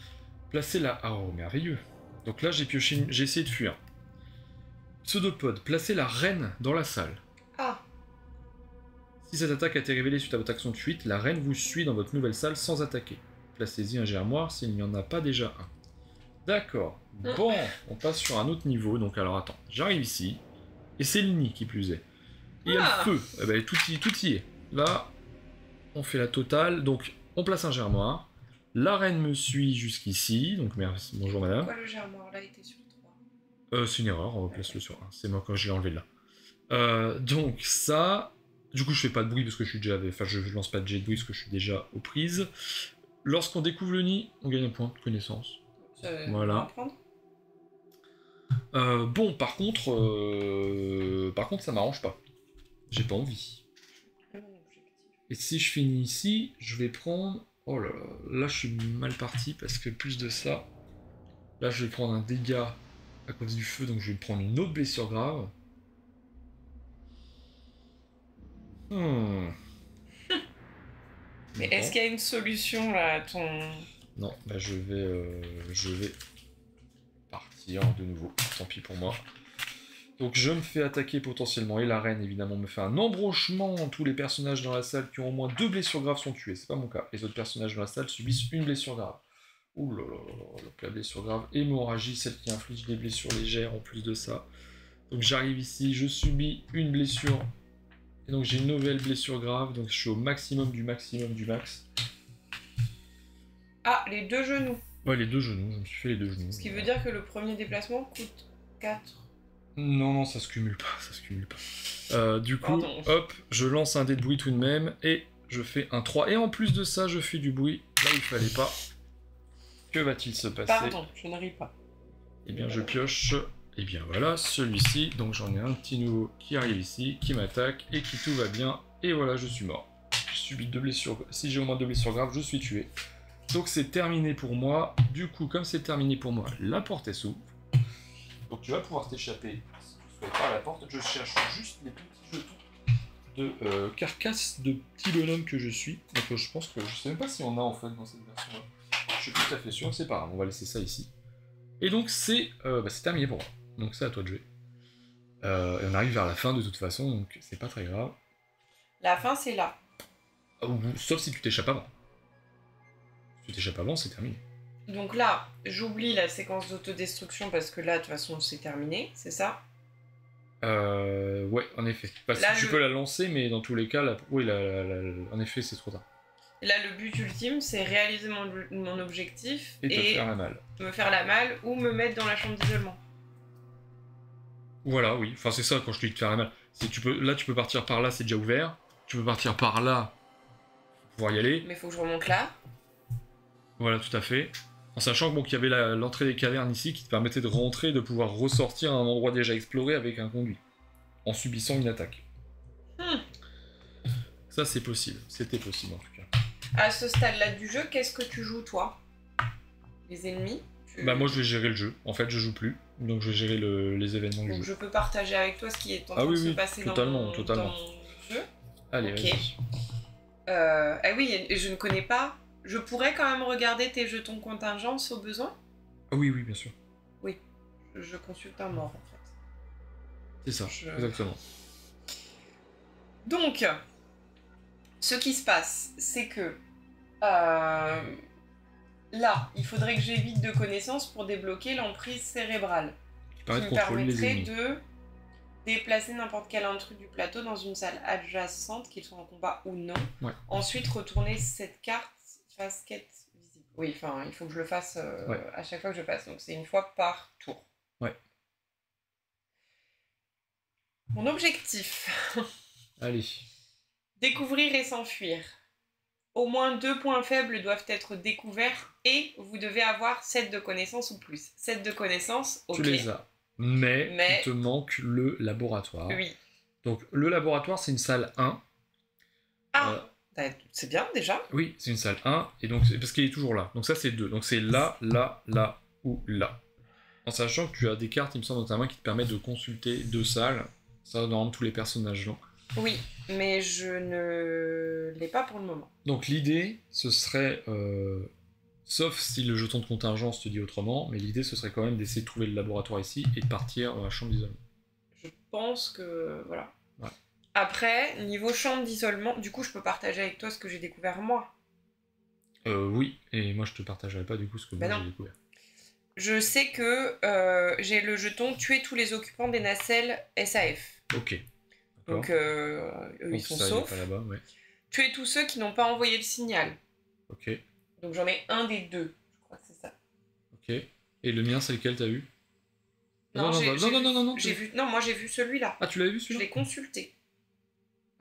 Placez la... Oh merveilleux. Donc là j'ai essayé de fuir. Pseudopode. Placez la reine dans la salle. Ah. Si cette attaque a été révélée suite à votre action de fuite, la reine vous suit dans votre nouvelle salle sans attaquer. Placez-y un germoir s'il n'y en a pas déjà un. D'accord. Bon, on passe sur un autre niveau. Donc alors attends, j'arrive ici. Et c'est le nid qui plus est. Et il y a le feu. Eh ben, tout y est. Là, on fait la totale. Donc on place un germoir. La reine me suit jusqu'ici. Donc merci. Bonjour madame. Pourquoi le germoir là était sur 3 ? C'est une erreur, on replace le sur 1. C'est moi quand je l'ai enlevé là. Donc ça... Du coup, je fais pas de bruit parce que je suis déjà... Enfin, je lance pas de jet de bruit parce que je suis déjà aux prises. Lorsqu'on découvre le nid, on gagne un point de connaissance. Voilà. Bon, par contre, ça m'arrange pas. J'ai pas envie. Et si je finis ici, je vais prendre... Oh là là, là je suis mal parti parce que plus de ça... Là, je vais prendre un dégât à cause du feu, donc je vais prendre une autre blessure grave. Mais est-ce qu'il y a une solution là à ton... Non, bah je vais partir de nouveau, tant pis pour moi. Donc je me fais attaquer potentiellement, et la reine évidemment me fait un embrochement. Tous les personnages dans la salle qui ont au moins 2 blessures graves sont tués, c'est pas mon cas. Les autres personnages dans la salle subissent une blessure grave. Ouh là là là, donc la blessure grave, hémorragie, celle qui inflige des blessures légères en plus de ça. Donc j'arrive ici, je subis une blessure. Et donc j'ai une nouvelle blessure grave, donc je suis au maximum du max. Ah, les 2 genoux. Ouais, les 2 genoux, je me suis fait les 2 genoux. Ce qui veut dire que le premier déplacement coûte 4. Non, ça se cumule pas, du coup, hop, je lance un dé de bruit tout de même, et je fais un 3. Et en plus de ça, je fais du bruit, là où il fallait pas. Que va-t-il se passer? Pardon, je n'arrive pas. Eh bien, je pioche... Et bien voilà, celui-ci, donc j'en ai un petit nouveau qui arrive ici, qui m'attaque, et qui tout va bien, et voilà, je suis mort. Je subis 2 blessures, si j'ai au moins 2 blessures graves, je suis tué. Donc c'est terminé pour moi, du coup, comme c'est terminé pour moi, la porte est s'ouvre. Donc tu vas pouvoir t'échapper, si tu souhaites par la porte, je cherche juste les petits jetons de carcasse de petit bonhomme que je suis. Donc je pense que, je sais même pas si on a en fait dans cette version-là. Je suis tout à fait sûr, c'est pas grave, on va laisser ça ici. Et donc c'est terminé pour moi. Donc c'est à toi de jouer. Et on arrive vers la fin de toute façon, donc c'est pas très grave. La fin c'est là. Sauf si tu t'échappes avant. Si tu t'échappes avant, c'est terminé. Donc là, j'oublie la séquence d'autodestruction parce que là, de toute façon, c'est terminé, c'est ça? Ouais, en effet. Parce que tu peux la lancer, mais dans tous les cas, oui, en effet, c'est trop tard. Là, le but ultime, c'est réaliser mon objectif et te faire la malle. Me faire la malle ou me mettre dans la chambre d'isolement. Voilà, oui. Enfin, c'est ça quand je te dis de faire la malle. Là, tu peux partir par là, c'est déjà ouvert. Tu peux partir par là, pour pouvoir y aller. Mais il faut que je remonte là. Voilà, tout à fait. En sachant qu'il y avait l'entrée des cavernes ici qui te permettait de rentrer et de pouvoir ressortir à un endroit déjà exploré avec un conduit. En subissant une attaque. Ça, c'est possible. C'était possible, en tout cas. À ce stade-là du jeu, qu'est-ce que tu joues, toi? Les ennemis? Bah moi je vais gérer le jeu. En fait je joue plus, donc je vais gérer les événements du Donc jeu. je peux partager avec toi ce qui est en train de se passer totalement. dans mon jeu. Allez, Ok. vas-y. Ah oui, et je ne connais pas. Je pourrais quand même regarder tes jetons contingence au besoin? Ah oui, bien sûr. Oui, je consulte un mort en fait. C'est ça, exactement. Donc, ce qui se passe, c'est que là, il faudrait que j'évite de connaissances pour débloquer l'emprise cérébrale. Qui me permettrait de déplacer n'importe quel intrus du plateau dans une salle adjacente, qu'il soit en combat ou non. Ouais. Ensuite, retourner cette carte face quête visible. Oui, enfin, il faut que je le fasse à chaque fois que je passe. Donc, c'est une fois par tour. Ouais. Mon objectif. Allez. Découvrir et s'enfuir. Au moins 2 points faibles doivent être découverts et vous devez avoir 7 de connaissances ou plus. 7 de connaissances, ok. Tu les as. Mais il te manque le laboratoire. Oui. Donc le laboratoire, c'est une salle 1. Ah, c'est bien déjà. Oui, c'est une salle 1, et donc parce qu'il est toujours là. Donc ça, c'est 2. Donc c'est là, là, là ou là. En sachant que tu as des cartes, il me semble, dans ta main qui te permettent de consulter 2 salles. Ça, dans tous les personnages là. Oui, mais je ne l'ai pas pour le moment. Donc l'idée, ce serait, sauf si le jeton de contingence te dit autrement, mais l'idée, ce serait quand même d'essayer de trouver le laboratoire ici et de partir dans la chambre d'isolement. Je pense que... voilà. Ouais. Après, niveau chambre d'isolement, du coup, je peux partager avec toi ce que j'ai découvert moi. Oui, et moi, je te partagerai pas du coup ce que moi j'ai découvert. Je sais que j'ai le jeton tuer tous les occupants des nacelles SAF. Ok. Donc, eux, ils sont saufs. Ouais. Tuer tous ceux qui n'ont pas envoyé le signal. Ok. Donc j'en ai un des 2. Je crois que c'est ça. Ok. Et le mien, c'est lequel t'as vu? Non, j'ai vu. Non, moi j'ai vu celui-là. Ah, tu l'avais vu celui-là? Je l'ai consulté.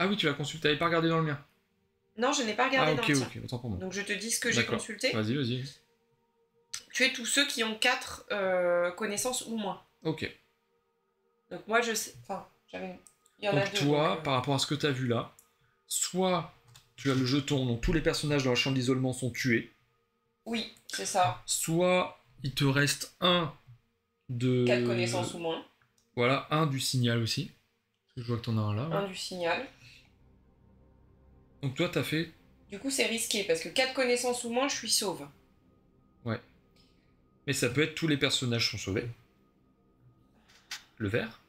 Ah oui, tu l'as consulté. T'avais pas regardé dans le mien? Non, je n'ai pas regardé dans le tien. Ok, autant pour moi. Donc je te dis ce que j'ai consulté. Vas-y. Tuer tous ceux qui ont 4 connaissances ou moins. Ok. Donc moi je sais. Enfin, j'avais. Donc toi, par rapport à ce que tu as vu là, soit tu as le jeton, donc tous les personnages dans la chambre d'isolement sont tués. Oui, c'est ça. Soit il te reste un de... 4 connaissances ou moins. Voilà, un du signal aussi. Je vois que t'en as un là. Un du signal. Donc toi, t'as fait... Du coup, c'est risqué, parce que 4 connaissances ou moins, je suis sauve. Ouais. Mais ça peut être tous les personnages sont sauvés. Le vert.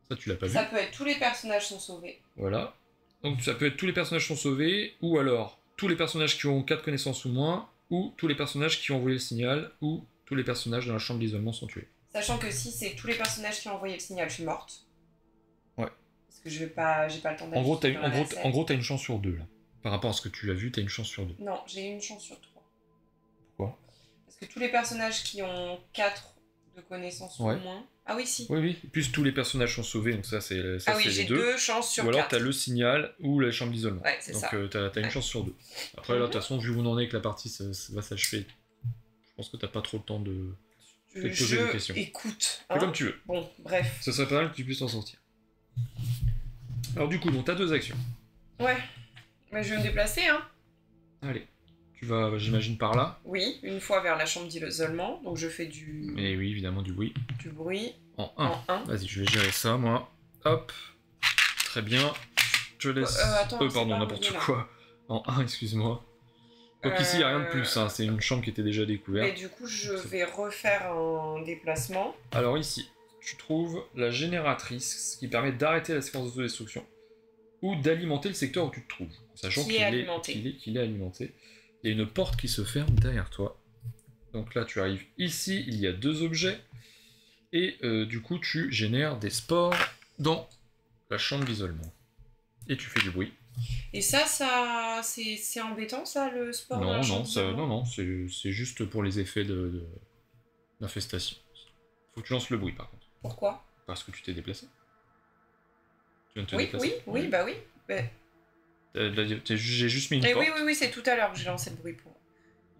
Ça, tu l'as pas vu. Ça peut être tous les personnages sont sauvés. Voilà. Donc ça peut être tous les personnages sont sauvés, ou alors tous les personnages qui ont 4 connaissances ou moins, ou tous les personnages qui ont envoyé le signal, ou tous les personnages dans la chambre d'isolement sont tués. Sachant que si c'est tous les personnages qui ont envoyé le signal, je suis morte. Ouais. Parce que j'ai pas le temps d'aller. En gros, t'as une chance sur 2 là. Par rapport à ce que tu as vu, t'as une chance sur 2. Non, j'ai une chance sur 3. Pourquoi? Parce que tous les personnages qui ont 4 de connaissances ou moins... Ah oui, si. Oui. Plus tous les personnages sont sauvés, donc ça c'est les 2. Ah oui, j'ai 2 chances sur 4. Ou alors t'as le signal ou la chambre d'isolement. Ouais, c'est ça. Donc t'as une chance sur 2. Après là, de toute façon, vu où on en est que la partie va s'achever, je pense que t'as pas trop le temps de te poser des questions. Écoute. Fais comme tu veux. Bon, bref. Ce serait pas mal que tu puisses t'en sortir. Alors du coup, donc t'as 2 actions. Ouais. Mais je vais me déplacer, hein. Allez. Tu vas, j'imagine, par là. Oui, une fois vers la chambre d'isolement, donc je fais du... Et oui, évidemment, du bruit. Du bruit. En 1. Vas-y, je vais gérer ça, moi. Hop. Très bien. Je te laisse... pardon, n'importe quoi. En 1, excuse-moi. Donc ici, il n'y a rien de plus, hein. C'est une chambre qui était déjà découverte. Et du coup, je vais refaire un déplacement. Alors ici, tu trouves la génératrice, ce qui permet d'arrêter la séquence d'autodestruction ou d'alimenter le secteur où tu te trouves, en sachant qu'il est alimenté. Il y a une porte qui se ferme derrière toi. Donc là, tu arrives ici, il y a 2 objets, et du coup, tu génères des spores dans la chambre d'isolement. Et tu fais du bruit. Et ça c'est embêtant, ça, le sport? Non, c'est juste pour les effets d'infestation. Faut que tu lances le bruit, par contre. Pourquoi? Parce que tu t'es déplacé. Tu viens de te déplacer. Oui, bah oui. Mais... J'ai juste mis une porte. Oui, c'est tout à l'heure que j'ai lancé le bruit pour...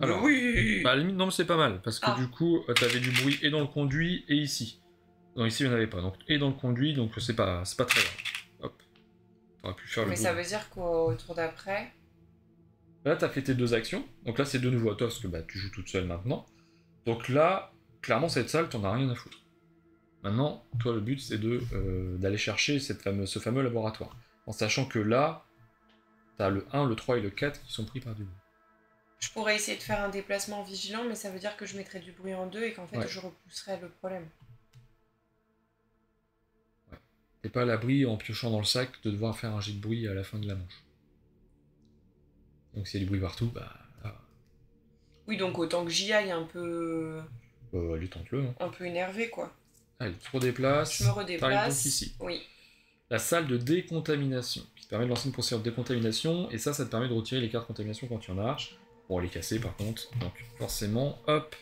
Alors, oui. Bah à la limite, non, mais c'est pas mal, parce que du coup, t'avais du bruit et dans le conduit et ici. Non, ici, il n'y en avait pas, donc et dans le conduit, donc c'est pas très grave. Hop. T'aurais pu faire le bruit. Mais ça veut dire qu'au tour d'après... Là, t'as fait tes 2 actions, donc là, c'est de nouveau à toi, parce que bah, tu joues toute seule maintenant. Donc là, clairement, cette salle, t'en as rien à foutre. Maintenant, toi, le but, c'est d'aller chercher ce fameux laboratoire. En sachant que là, t'as le 1, le 3 et le 4 qui sont pris par du bruit. Je pourrais essayer de faire un déplacement vigilant, mais ça veut dire que je mettrais du bruit en 2 et qu'en fait, Ouais. je repousserais le problème. Ouais. T'es pas à l'abri, en piochant dans le sac, de devoir faire un jet de bruit à la fin de la manche. Donc s'il y a du bruit partout, bah... Là... Oui, donc autant que j'y aille un peu... allez, tente-le. Hein. Un peu énervé, quoi. Allez, tu te redéplaces. Je me redéplace. T'arrives donc ici. Oui. La salle de décontamination, qui te permet de lancer une procédure de décontamination, et ça te permet de retirer les cartes de contamination quand il y en a. Bon, les casser par contre, donc forcément, hop,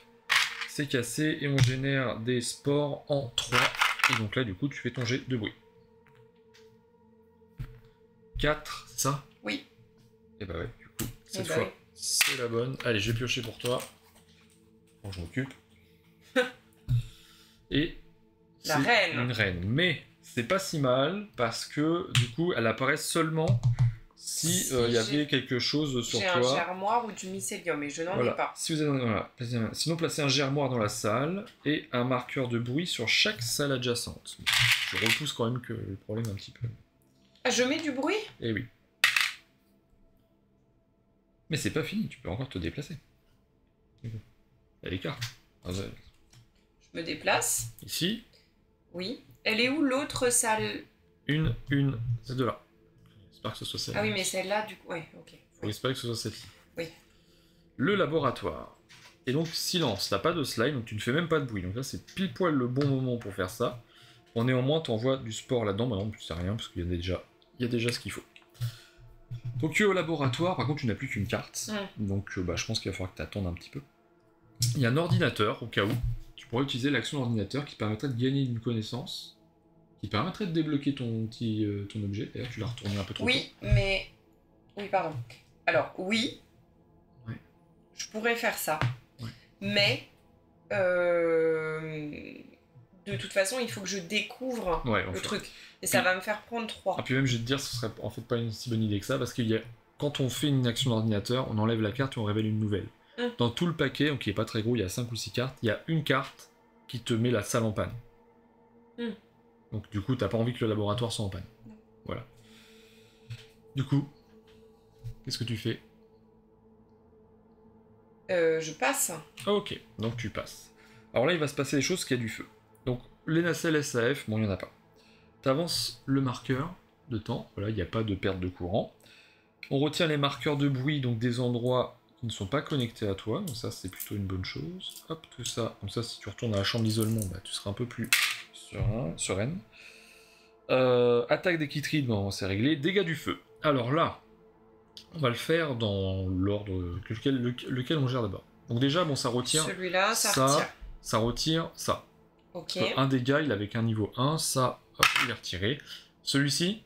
c'est cassé, et on génère des spores en 3. Et donc là, du coup, tu fais ton jet de bruit. 4, c'est ça? Oui. Et bah ouais, du coup, cette fois, c'est la bonne. Allez, je vais piocher pour toi. Bon, je m'occupe. Et la reine. Une reine. Mais c'est pas si mal, parce que du coup, elle apparaît seulement si y avait quelque chose sur toi. J'ai un germoire ou du mycélium, et je n'en ai pas. Si vous avez, voilà. Sinon, placez un germoire dans la salle et un marqueur de bruit sur chaque salle adjacente. Je repousse quand même que le problème un petit peu. Ah, je mets du bruit? Eh oui. Mais c'est pas fini, tu peux encore te déplacer. Il y a les cartes. Je me déplace. Ici. Oui. Elle est où l'autre salle? Une, c'est de là. J'espère que ce soit celle-là. Ah oui, mais celle-là, du coup, ouais, ok. Faut espérer que ce soit celle-ci. Oui. Le laboratoire. Et donc, silence, t'as pas de slime, donc tu ne fais même pas de bruit. Donc là, c'est pile poil le bon moment pour faire ça. Bon, néanmoins, t'envoies du sport là-dedans, maintenant tu sais rien, parce qu'il y a déjà ce qu'il faut. Donc tu es au laboratoire, par contre tu n'as plus qu'une carte, donc je pense qu'il va falloir que tu attendes un petit peu. Il y a un ordinateur, au cas où, tu pourrais utiliser l'action ordinateur qui permettrait de gagner une connaissance, qui permettrait de débloquer ton objet, d'ailleurs tu l'as retourné un peu trop tôt. Mais... Oui, pardon. Alors, oui, ouais. Je pourrais faire ça, ouais. Mais... De toute façon, il faut que je découvre le truc. Et ça va me faire prendre 3. Ah, puis même, je vais te dire, ce serait en fait pas une si bonne idée que ça, parce que quand on fait une action d'ordinateur, on enlève la carte et on révèle une nouvelle. Dans tout le paquet, donc qui est pas très gros, il y a 5 ou 6 cartes, il y a une carte qui te met la salle en panne. Donc du coup, t'as pas envie que le laboratoire soit en panne. Voilà. Du coup, qu'est-ce que tu fais? Je passe. Ok, donc tu passes. Alors là, il va se passer des choses, qu'il y a du feu. Donc, les nacelles SAF, bon, il n'y en a pas. Tu avances le marqueur de temps, voilà, il n'y a pas de perte de courant. On retient les marqueurs de bruit, donc des endroits qui ne sont pas connectés à toi, donc ça, c'est plutôt une bonne chose. Hop, tout ça, comme ça, si tu retournes à la chambre d'isolement, bah, tu seras un peu plus sereine. Attaque des Chytrides, bon, c'est réglé. Dégâts du feu. Alors là, on va le faire dans l'ordre lequel on gère d'abord. Donc déjà, bon, ça retire... Celui-là, ça retire. Ça retire ça. Ok. Un dégât, il est avec un niveau 1, ça, hop, il est retiré. Celui-ci,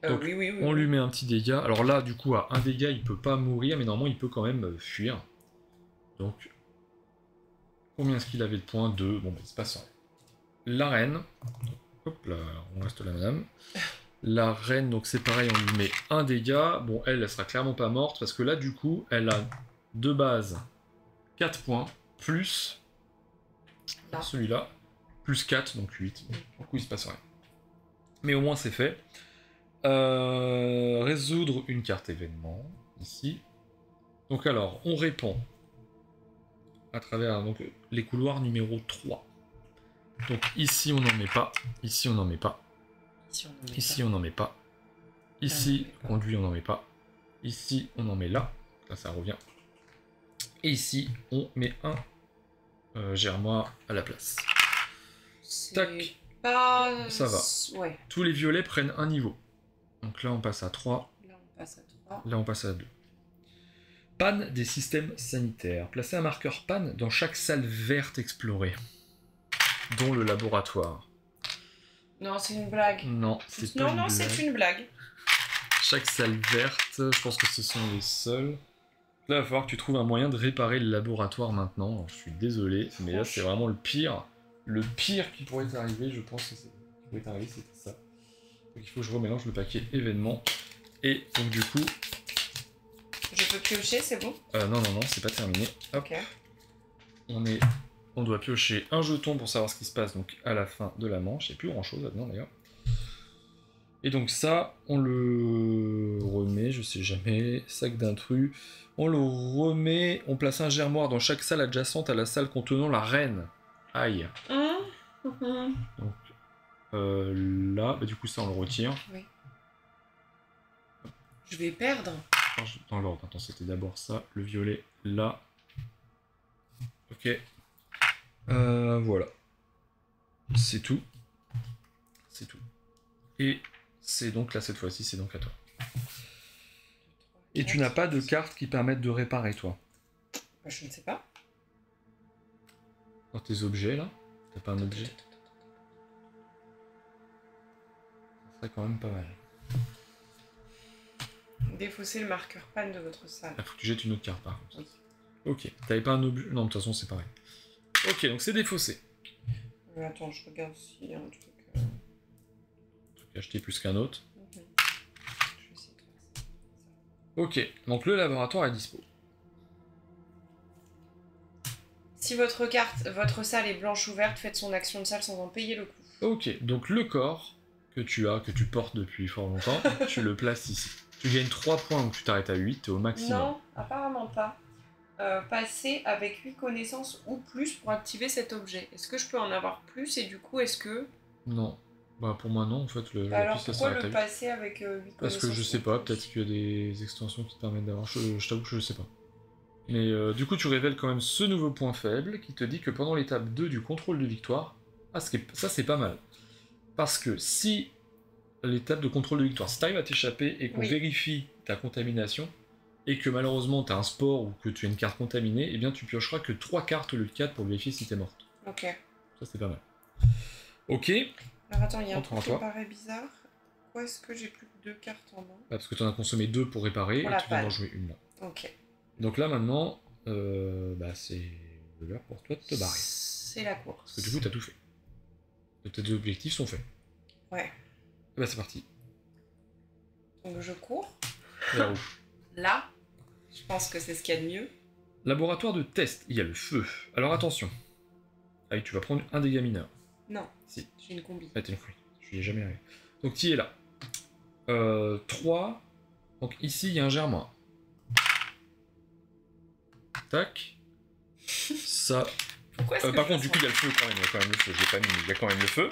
oui. On lui met un petit dégât. Alors là, du coup, à un dégât, il peut pas mourir, mais normalement, il peut quand même fuir. Donc, combien est-ce qu'il avait de points? 2. Bon, bah, il se passe rien. La reine. Hop là, on reste là, madame. La reine, donc c'est pareil, on lui met un dégât. Bon, elle sera clairement pas morte, parce que là, du coup, elle a de base 4 points, plus celui-là, plus 4, donc 8. Du coup, il se passe rien. Mais au moins, c'est fait. Résoudre une carte événement, ici. Donc alors, on répond à travers donc, les couloirs numéro 3. Donc ici, on n'en met pas. Ici, on n'en met pas. Ici, on n'en met pas. Ici, conduit, on n'en met pas. Ici, on en met là. Là, ça revient. Et ici, on met un germoire à la place. Tac. Ça va. Ouais. Tous les violets prennent un niveau. Donc là, on passe à 3. Là, on passe à 3. Là, on passe à 2. Panne des systèmes sanitaires. Placez un marqueur panne dans chaque salle verte explorée, dont le laboratoire. Non, c'est une blague. Non, c'est pas une blague. Non, c'est une blague. Chaque salle verte, je pense que ce sont les seuls. Là, il va falloir que tu trouves un moyen de réparer le laboratoire maintenant. Alors, je suis désolé, mais là, c'est vraiment le pire. Le pire qui pourrait t'arriver, je pense que c'était ça. Donc, il faut que je remélange le paquet événement. Et donc, du coup... Je peux piocher, c'est bon? Non, c'est pas terminé. Hop. Ok. On doit piocher un jeton pour savoir ce qui se passe donc à la fin de la manche. Il n'y a plus grand chose là-dedans d'ailleurs. Et donc ça, on le remet, je sais jamais, sac d'intrus. On le remet, on place un germoire dans chaque salle adjacente à la salle contenant la reine. Aïe. Donc là, bah, du coup ça on le retire. Oui. Je vais perdre. Dans l'ordre, attends, c'était d'abord ça, le violet là. Ok. Voilà. C'est tout. C'est tout. Et c'est donc là cette fois-ci, c'est donc à toi. Et tu n'as pas de cartes qui permettent de réparer, toi? Bah, je ne sais pas. Dans tes objets là, t'as pas un objet? Ça serait quand même pas mal. Défausser le marqueur panne de votre salle. Il faut que tu jettes une autre carte par contre. Oui. Ok, t'avais pas un objet? Non, de toute façon c'est pareil. Ok, donc c'est défaussé. Attends, je regarde s'il y a un truc. Acheter plus qu'un autre. Je vais essayer de faire ça. Ok, donc le laboratoire est dispo. Si votre salle est blanche ouverte, faites son action de salle sans en payer le coût. Ok, donc le corps que tu portes depuis fort longtemps, tu le places ici. Tu gagnes 3 points, donc tu t'arrêtes à 8, t'es au maximum. Non, apparemment pas. Passer avec 8 connaissances ou plus pour activer cet objet. Est-ce que je peux en avoir plus et du coup, est-ce que... Non. Bah pour moi non, en fait, Alors pourquoi le passer avec 8 connaissances? Parce que je sais pas, peut-être qu'il y a des extensions qui te permettent d'avoir... Je t'avoue que je sais pas. Mais du coup, tu révèles quand même ce nouveau point faible qui te dit que pendant l'étape 2 du contrôle de victoire... Ah, ça c'est pas mal. Parce que si l'étape de contrôle de victoire, si t'arrives à t'échapper et qu'on vérifie ta contamination, et que malheureusement t'as un sport ou que tu as une carte contaminée, eh bien tu piocheras que 3 cartes au lieu de 4 pour vérifier si t'es morte. Ok. Ça c'est pas mal. Ok. Alors attends, il y a un truc qui me paraît bizarre. Pourquoi est-ce que j'ai plus que 2 cartes en main? Parce que t'en as consommé 2 pour réparer, pour et tu viens d'en jouer une là. Ok. Donc là maintenant, c'est l'heure pour toi de te barrer. C'est la course. Parce que du coup t'as tout fait. Tes objectifs sont faits. Ouais. Bah c'est parti. Donc je cours. Vers où? Là. Je pense que c'est ce qu'il y a de mieux. Laboratoire de test, il y a le feu. Alors attention. Allez, tu vas prendre un dégât mineur. Non. Si. J'ai une combi. Ah, t'es une combi. Je n'y ai jamais arrivé. Donc tu es là. 3. Donc ici, il y a un germoire. Tac. Ça. Pourquoi par contre, du coup, il y a le feu quand même. Il y a quand même le feu. Je l'ai pas mis, mais il y a quand même le feu.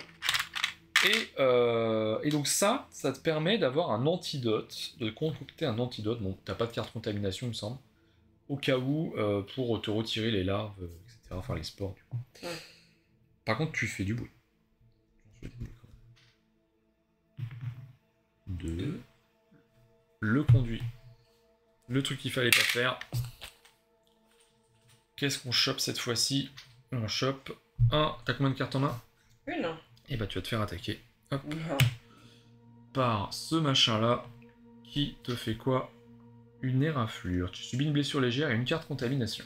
Et donc ça te permet d'avoir un antidote, de concocter un antidote. Bon, t'as pas de carte contamination, il me semble. Au cas où, pour te retirer les larves, etc. Enfin, les spores, du coup. Ouais. Par contre, tu fais du bruit. Deux. Le conduit. Le truc qu'il fallait pas faire. Qu'est-ce qu'on chope cette fois-ci? On chope un. T'as combien de cartes en main? Une. Et bah tu vas te faire attaquer. Hop. Non. Par ce machin-là. Qui te fait quoi? Une éraflure. Tu subis une blessure légère et une carte contamination.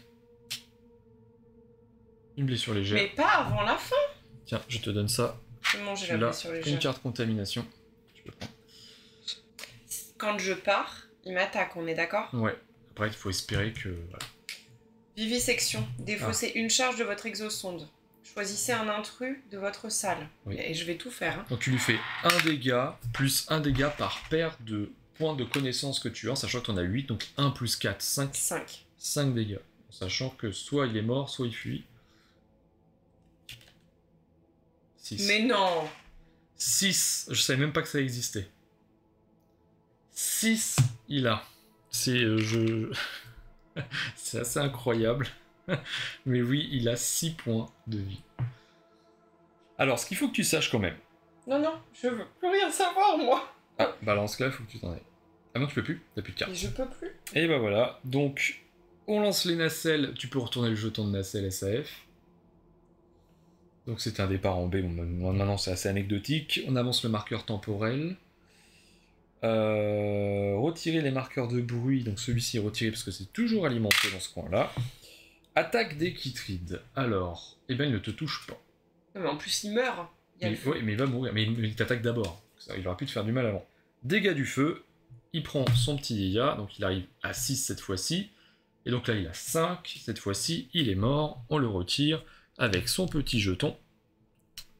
Une blessure légère. Mais pas avant la fin. Tiens, je te donne ça. Je vais manger la blessure légère. Une carte contamination. Tu peux prendre. Quand je pars, il m'attaque, on est d'accord? Ouais. Après, il faut espérer que... Voilà. Vivisection. Défaussez une charge de votre exosonde. Choisissez un intrus de votre salle. Oui. Et je vais tout faire. Hein. Donc tu lui fais un dégât, plus un dégât par paire de points de connaissance que tu as, sachant que tu en as 8, donc 1 plus 4, 5. 5 dégâts. En sachant que soit il est mort, soit il fuit. 6. Mais non! 6, je savais même pas que ça existait. 6, il a. C'est c'est assez incroyable. Mais oui, il a 6 points de vie. Alors, ce qu'il faut que tu saches quand même. Non, non, je veux plus rien savoir, moi. Ah, balance là, il faut que tu t'en ailles. Ah non, tu peux plus, t'as plus de cartes. Et je peux plus. Et bah voilà, donc on lance les nacelles, tu peux retourner le jeton de nacelle SAF. Donc c'est un départ en B, bon, maintenant c'est assez anecdotique. On avance le marqueur temporel. Retirer les marqueurs de bruit, donc celui-ci est retiré parce que c'est toujours alimenté dans ce coin-là. Attaque des chytrides. Alors, eh ben il ne te touche pas. Non, mais en plus il meurt. Oui, mais il va mourir, mais il t'attaque d'abord. Il aurait pu te faire du mal avant. Dégâts du feu, il prend son petit dégât, donc il arrive à 6 cette fois-ci. Et donc là, il a 5. Cette fois-ci, il est mort. On le retire avec son petit jeton.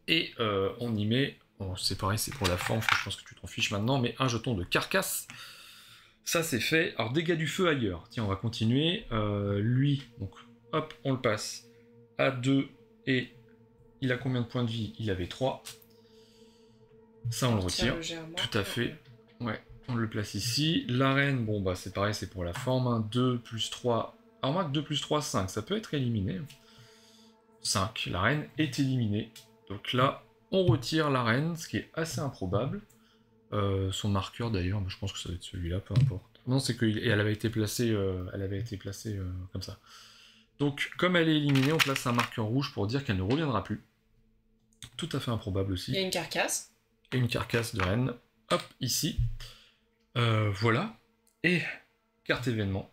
Et on y met... Bon, c'est pareil, c'est pour la forme, je pense que tu t'en fiches maintenant, mais un jeton de carcasse. Ça, c'est fait. Alors, dégâts du feu ailleurs. Tiens, on va continuer. Lui, donc, hop, on le passe à 2. Et il a combien de points de vie? Il avait 3. Ça, on le retire. Tout à fait. Ouais, on le place ici. L'arène, bon, bah, c'est pareil, c'est pour la forme. Hein. 2 plus 3. Alors, remarque, 2 plus 3, 5. Ça peut être éliminé. 5. L'arène est éliminée. Donc là, on retire l'arène, ce qui est assez improbable. Son marqueur, d'ailleurs, je pense que ça va être celui-là, peu importe. Non, c'est qu'elle avait été placée, comme ça. Donc, comme elle est éliminée, on place un marqueur rouge pour dire qu'elle ne reviendra plus. Tout à fait improbable aussi. Il y a une carcasse. Et une carcasse de reine. Hop, ici. Voilà. Et carte événement.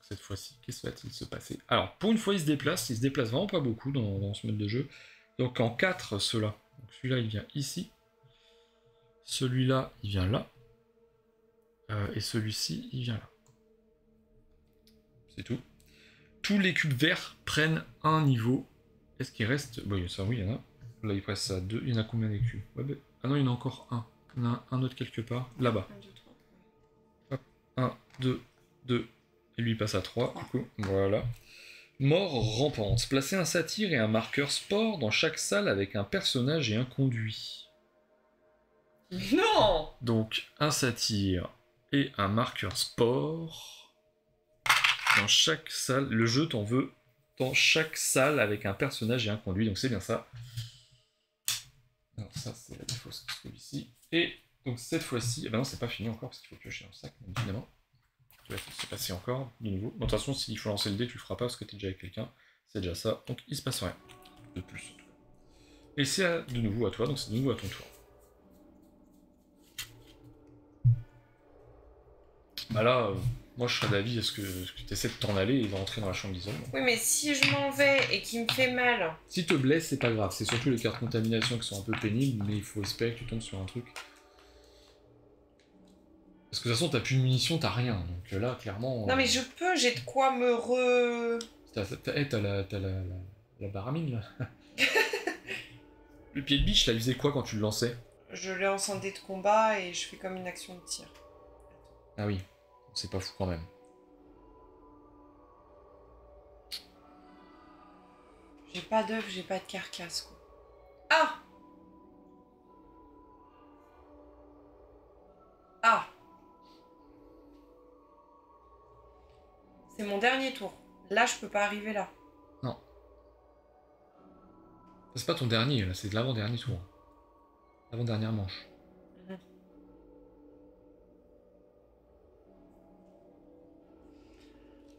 Cette fois-ci, qu'est-ce qui va-t-il se passer? Alors, pour une fois, il se déplace vraiment pas beaucoup dans ce mode de jeu. Donc en 4, ceux-là. Celui-là, il vient ici. Celui-là, il vient là. Et celui-ci, il vient là. C'est tout. Tous les cubes verts prennent un niveau. Est-ce qu'il reste... Bon, ça, oui, il y en a. Là, il passe à 2. Il y en a combien des cubes? Ouais, ah non, il y en a encore un. Il y en a un autre quelque part. Là-bas. 1, 2, 2. Et lui, il passe à 3, du coup. Voilà. Mort rampante. Placez un satyre et un marqueur sport dans chaque salle avec un personnage et un conduit. Non! Donc, un satyre et un marqueur sport dans chaque salle. Le jeu t'en veut dans chaque salle avec un personnage et un conduit. Donc, c'est bien ça. Alors, ça, c'est la défausse qui se trouve ici. Et donc, cette fois-ci... Eh ben non, c'est pas fini encore parce qu'il faut piocher dans le sac, bien évidemment. Tu vas se passer encore du nouveau. Bon, de toute façon, s'il faut lancer le dé, tu le feras pas parce que tu es déjà avec quelqu'un. C'est déjà ça. Donc il se passe rien. De plus. Et c'est de nouveau à toi, donc c'est de nouveau à ton tour. Bah là, moi je serais d'avis à ce que tu essaies de t'en aller et de rentrer dans la chambre d'isolement. Oui, mais si je m'en vais et qu'il me fait mal... Si te blesse, c'est pas grave. C'est surtout les cartes contamination qui sont un peu pénibles, mais il faut espérer que tu tombes sur un truc. Parce que de toute façon, t'as plus de munitions, t'as rien. Donc là, clairement... Non mais je peux, j'ai de quoi me T'as la baramine, là. Le pied de biche, là, il faisait quoi quand tu le lançais? Je lance un dé de combat et je fais comme une action de tir. Ah oui, c'est pas fou quand même. J'ai pas d'œuf, j'ai pas de carcasse, quoi. Ah! Ah! C'est mon dernier tour. Là, je peux pas arriver là. Non. C'est pas ton dernier, là, c'est de l'avant-dernier tour. L'avant-dernière manche.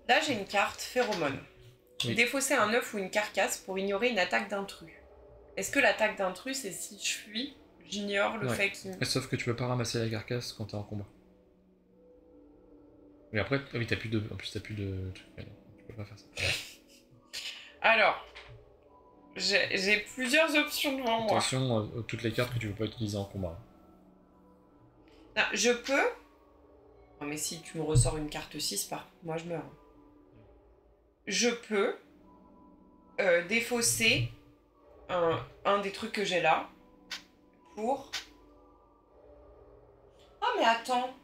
Là, j'ai une carte phéromone. Oui. Défausser un œuf ou une carcasse pour ignorer une attaque d'intrus. Est-ce que l'attaque d'intrus, c'est si je fuis, j'ignore le fait qu'il... Sauf que tu peux pas ramasser la carcasse quand t'es en combat. Mais après, oui, t'as plus de... En plus, t'as plus de... Tu peux pas faire ça. Alors, j'ai plusieurs options devant moi. Attention, toutes les cartes que tu peux pas utiliser en combat. Non, je peux... Non mais si tu me ressors une carte 6, moi je meurs. Je peux défausser un des trucs que j'ai là pour... Ah mais attends.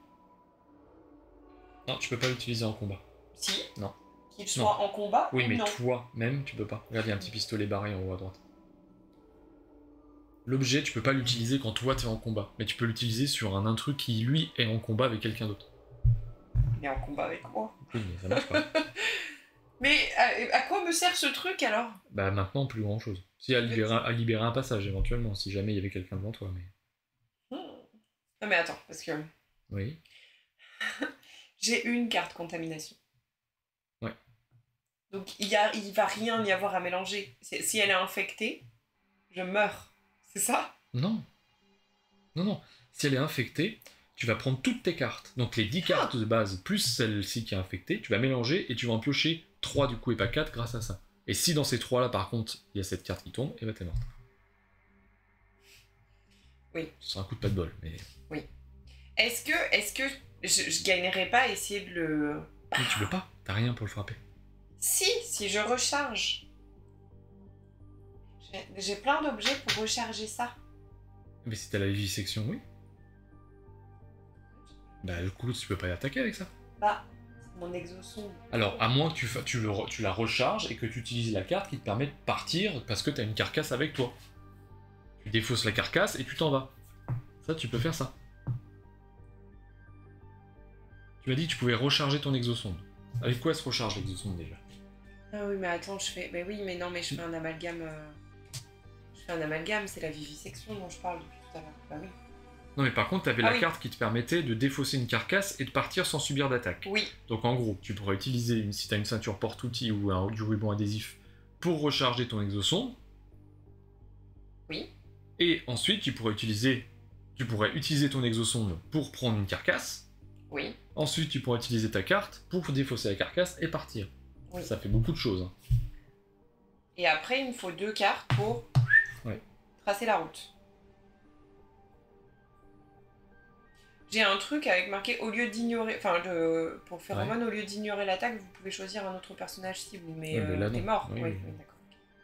Non, tu peux pas l'utiliser en combat. Si. Non. Qu'il soit en combat. Oui, mais non. toi-même, tu peux pas. Regarde, il y a un petit pistolet barré en haut à droite. L'objet, tu peux pas l'utiliser quand toi t'es en combat, mais tu peux l'utiliser sur un intrus qui, lui, est en combat avec quelqu'un d'autre. Il est en combat avec moi. Oui, mais ça marche pas. Mais à quoi me sert ce truc alors? Bah maintenant, plus grand chose. Si, à libérer un passage éventuellement, si jamais il y avait quelqu'un devant toi, mais... Non mais attends, parce que... Oui. J'ai une carte contamination. Ouais. Donc il va rien y avoir à mélanger. Si elle est infectée, je meurs. C'est ça? Non. Non, non. Si elle est infectée, tu vas prendre toutes tes cartes. Donc les 10 cartes de base, plus celle-ci qui est infectée, tu vas mélanger et tu vas en piocher 3 du coup et pas 4 grâce à ça. Et si dans ces 3 là par contre, il y a cette carte qui tombe, et bah t'es morte. Oui. Ce sera un coup de pas de bol, mais... Oui. Est-ce que je gagnerais pas à essayer de le... Mais tu peux pas. T'as rien pour le frapper. Si je recharge. J'ai plein d'objets pour recharger ça. Mais si t'as la vivisection, oui. Bah du coup, tu peux pas y attaquer avec ça. Bah, c'est mon exosonde. Alors, à moins que tu la recharges et que tu utilises la carte qui te permet de partir parce que t'as une carcasse avec toi. Tu défausses la carcasse et tu t'en vas. Ça, tu peux faire ça. Tu m'as dit que tu pouvais recharger ton exosonde. Avec quoi se recharge l'exosonde déjà? Ah oui, mais attends, je fais... Bah oui, mais non, mais je fais un amalgame... Je fais un amalgame, c'est la vivisection dont je parle depuis tout à l'heure. Bah oui. Non mais par contre, t'avais la carte qui te permettait de défausser une carcasse et de partir sans subir d'attaque. Oui. Donc en gros, tu pourrais utiliser, si t'as une ceinture porte-outil ou du ruban adhésif, pour recharger ton exosonde. Oui. Et ensuite, tu pourrais utiliser ton exosonde pour prendre une carcasse. Oui. Ensuite, tu pourrais utiliser ta carte pour défausser la carcasse et partir. Oui. Ça fait beaucoup de choses. Hein. Et après, il me faut 2 cartes pour tracer la route. J'ai un truc avec marqué au lieu d'ignorer, enfin pour phéromone, au lieu d'ignorer l'attaque, vous pouvez choisir un autre personnage cible, mais là, t'es mort. Oui, d'accord.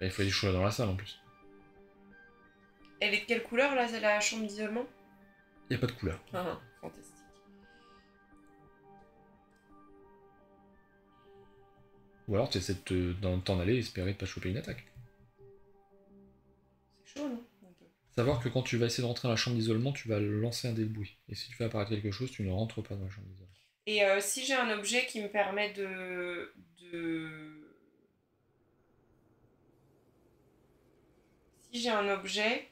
Là, il faut des choix dans la salle en plus. Elle est de quelle couleur là, la chambre d'isolement? Il n'y a pas de couleur. Ah, fantastique. Ou alors tu essaies de t'en aller et espérer de pas choper une attaque. C'est chaud, non? Savoir que quand tu vas essayer de rentrer dans la chambre d'isolement, tu vas lancer un dé de bruit. Et si tu fais apparaître quelque chose, tu ne rentres pas dans la chambre d'isolement. Et si j'ai un objet qui me permet Si j'ai un objet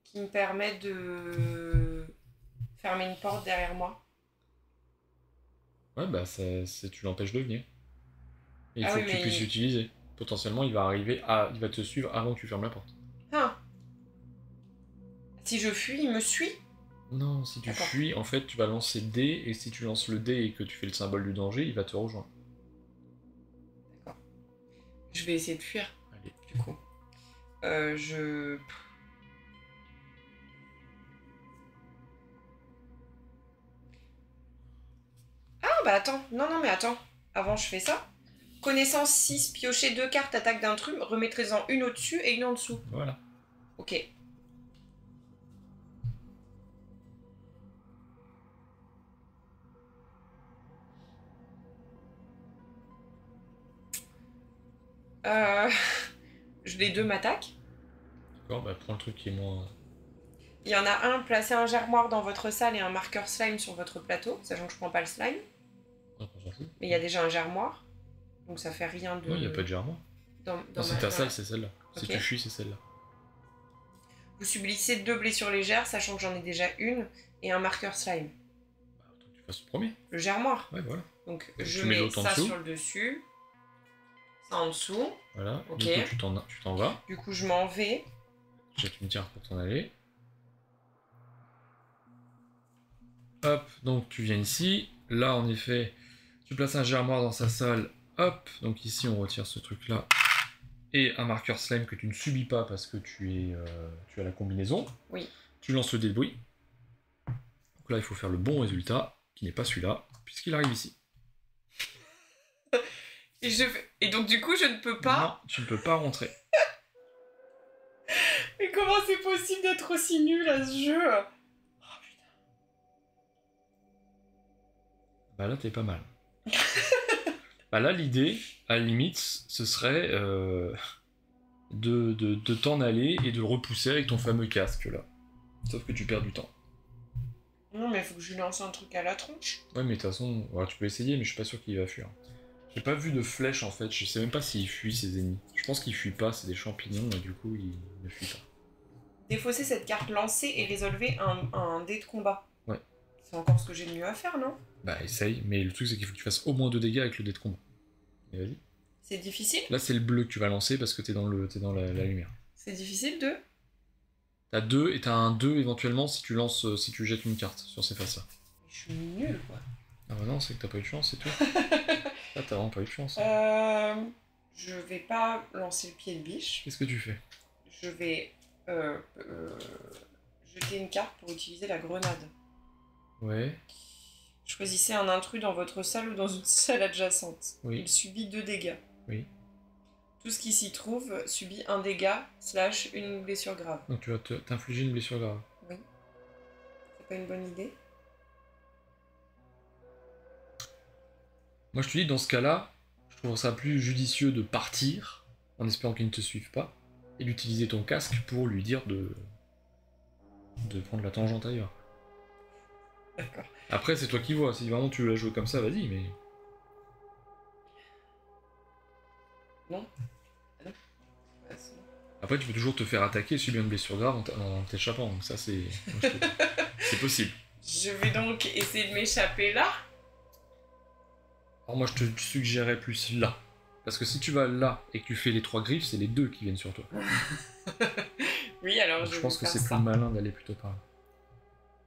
qui me permet de fermer une porte derrière moi. Ouais, bah tu l'empêches de venir. Et il faut que tu puisses l'utiliser. Potentiellement, il va te suivre avant que tu fermes la porte. Ah. Si je fuis, il me suit? Non, si tu fuis, en fait, tu vas lancer le dé, et si tu lances le dé et que tu fais le symbole du danger, il va te rejoindre. D'accord. Je vais essayer de fuir. Allez. Du coup. Ah bah attends, non mais attends. Avant je fais ça. Connaissance 6, piochez 2 cartes attaque d'intrus, remettrez-en une au-dessus et une en dessous. Voilà. Ok. Les 2 m'attaquent. D'accord, bah prends le truc qui est moins... Il y en a un, placez un germoire dans votre salle et un marqueur slime sur votre plateau, sachant que je prends pas le slime. Mais il y a déjà un germoire, donc ça fait rien de... Non, il n'y a pas de germoire. Non, c'est ta salle, c'est celle-là. Si tu fuis, c'est celle-là. Vous subissez 2 blessures légères, sachant que j'en ai déjà une, et un marqueur slime. Bah, attends que tu fasses le premier. Le germoire. Ouais, voilà. Donc je mets ça sur le dessus, ça en dessous. Voilà, okay. Du coup tu t'en vas. Du coup je m'en vais. Jette une carte pour t'en aller. Hop, donc tu viens ici. Là, en effet, tu places un germoire dans sa salle. Hop, donc ici on retire ce truc-là. Et un marqueur slime que tu ne subis pas parce que tu as la combinaison. Oui. Tu lances le dé de bruit. Donc là, il faut faire le bon résultat, qui n'est pas celui-là, puisqu'il arrive ici. Et donc du coup, je ne peux pas... Non, tu ne peux pas rentrer. Mais comment c'est possible d'être aussi nul à ce jeu? Oh putain. Bah là, t'es pas mal. Bah là, l'idée, à la limite, ce serait de t'en aller et de le repousser avec ton fameux casque, là. Sauf que tu perds du temps. Non, mais il faut que je lui lance un truc à la tronche. Ouais, mais de toute façon, ouais, tu peux essayer, mais je suis pas sûr qu'il va fuir. J'ai pas vu de flèche, en fait. Je sais même pas s'il fuit, ses ennemis. Je pense qu'il fuit pas, c'est des champignons, et du coup, il ne fuit pas. Défausser cette carte lancée et résolver un dé de combat. Ouais. C'est encore ce que j'ai de mieux à faire, non? Bah, essaye, mais le truc, c'est qu'il faut que tu fasses au moins 2 dégâts avec le dé de combat. Et vas-y. C'est difficile? Là, c'est le bleu que tu vas lancer parce que t'es dans la lumière. C'est difficile de... T'as 2 et t'as un 2 éventuellement si tu jettes une carte sur ces faces-là. Je suis nul, quoi. Ah bah non, c'est que t'as pas eu de chance, c'est tout. Là, t'as vraiment pas eu de chance. Je vais pas lancer le pied de biche. Qu'est-ce que tu fais? Je vais jeter une carte pour utiliser la grenade. Ouais. Choisissez un intrus dans votre salle ou dans une salle adjacente. Oui. Il subit 2 dégâts. Oui. Tout ce qui s'y trouve subit 1 dégât / une blessure grave. Donc tu vas t'infliger une blessure grave. Oui. C'est pas une bonne idée? Moi je te dis, dans ce cas-là, je trouve ça plus judicieux de partir, en espérant qu'il ne te suive pas, et d'utiliser ton casque pour lui dire de prendre la tangente ailleurs. D'accord. Après, c'est toi qui vois, si vraiment tu veux la jouer comme ça, vas-y, mais... Non. Après, tu peux toujours te faire attaquer et subir une blessure grave en t'échappant, donc ça c'est... c'est possible. Je vais donc essayer de m'échapper là. Alors moi je te suggérerais plus là. Parce que si tu vas là et que tu fais les 3 griffes, c'est les 2 qui viennent sur toi. Oui, alors Donc, je pense que vais c'est faire plus ça. malin d'aller plutôt par là.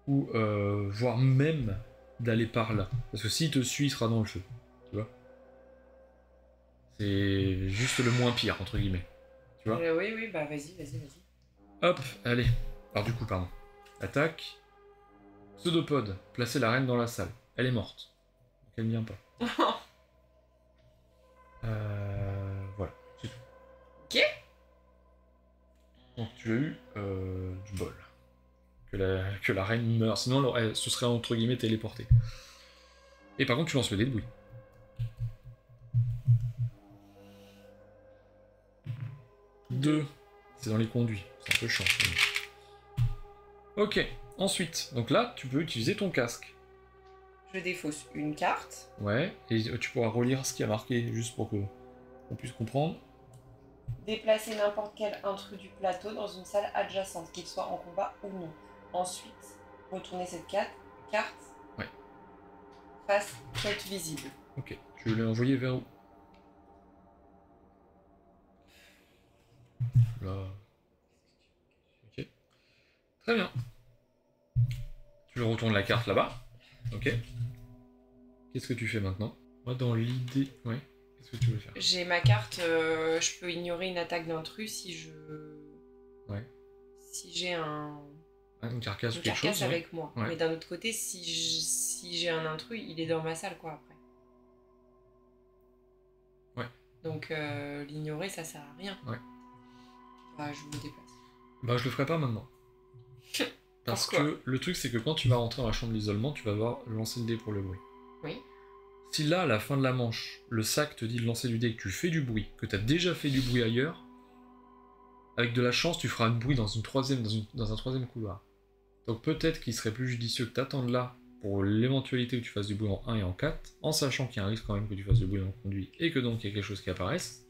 Ou voire même d'aller par là. Parce que s'il te suit, il sera dans le feu. Tu vois? C'est juste le moins pire, entre guillemets. Tu vois? Oui, bah vas-y. Hop, allez. Alors du coup, pardon. Attaque. Pseudopode. Placez la reine dans la salle. Elle est morte. Donc elle ne vient pas. Voilà, c'est tout. Ok. Donc tu as eu du bol. Que la reine meure. Sinon, elle se serait entre guillemets téléportée. Et par contre, tu lances le dé de bruit. 2. C'est dans les conduits. C'est un peu chiant. Ok. Ensuite, donc là, tu peux utiliser ton casque. Je défausse une carte. Ouais. Et tu pourras relire ce qui a marqué, juste pour que on puisse comprendre. Déplacer n'importe quel intrus du plateau dans une salle adjacente, qu'il soit en combat ou non. Ensuite, retourner cette carte Ouais. face quête visible. Ok. Tu veux l'envoyer vers où? Là. Ok. Très bien. Tu lui retournes la carte là-bas. Ok. Qu'est-ce que tu fais maintenant? Moi, dans l'idée... Ouais. Qu'est-ce que tu veux faire? J'ai ma carte, je peux ignorer une attaque d'intrus si je... Ouais. Si j'ai Une carcasse ou une quelque carcasse chose, avec moi. Ouais. Mais d'un autre côté, si j'ai un intrus, il est dans ma salle, quoi, après. Ouais. Donc, l'ignorer, ça sert à rien. Ouais. Bah, je me déplace. Bah, je le ferai pas maintenant. Parce Pourquoi? que le truc, c'est que quand tu vas rentrer dans la chambre d'isolement, tu vas devoir lancer le dé pour le bruit. Oui. Si là, à la fin de la manche, le sac te dit de lancer du dé et que tu fais du bruit, que tu as déjà fait du bruit ailleurs, avec de la chance, tu feras un bruit dans un troisième couloir. Donc peut-être qu'il serait plus judicieux que tu attendes là pour l'éventualité où tu fasses du bruit en 1 et en 4, en sachant qu'il y a un risque quand même que tu fasses du bruit dans le conduit et que donc il y a quelque chose qui apparaisse.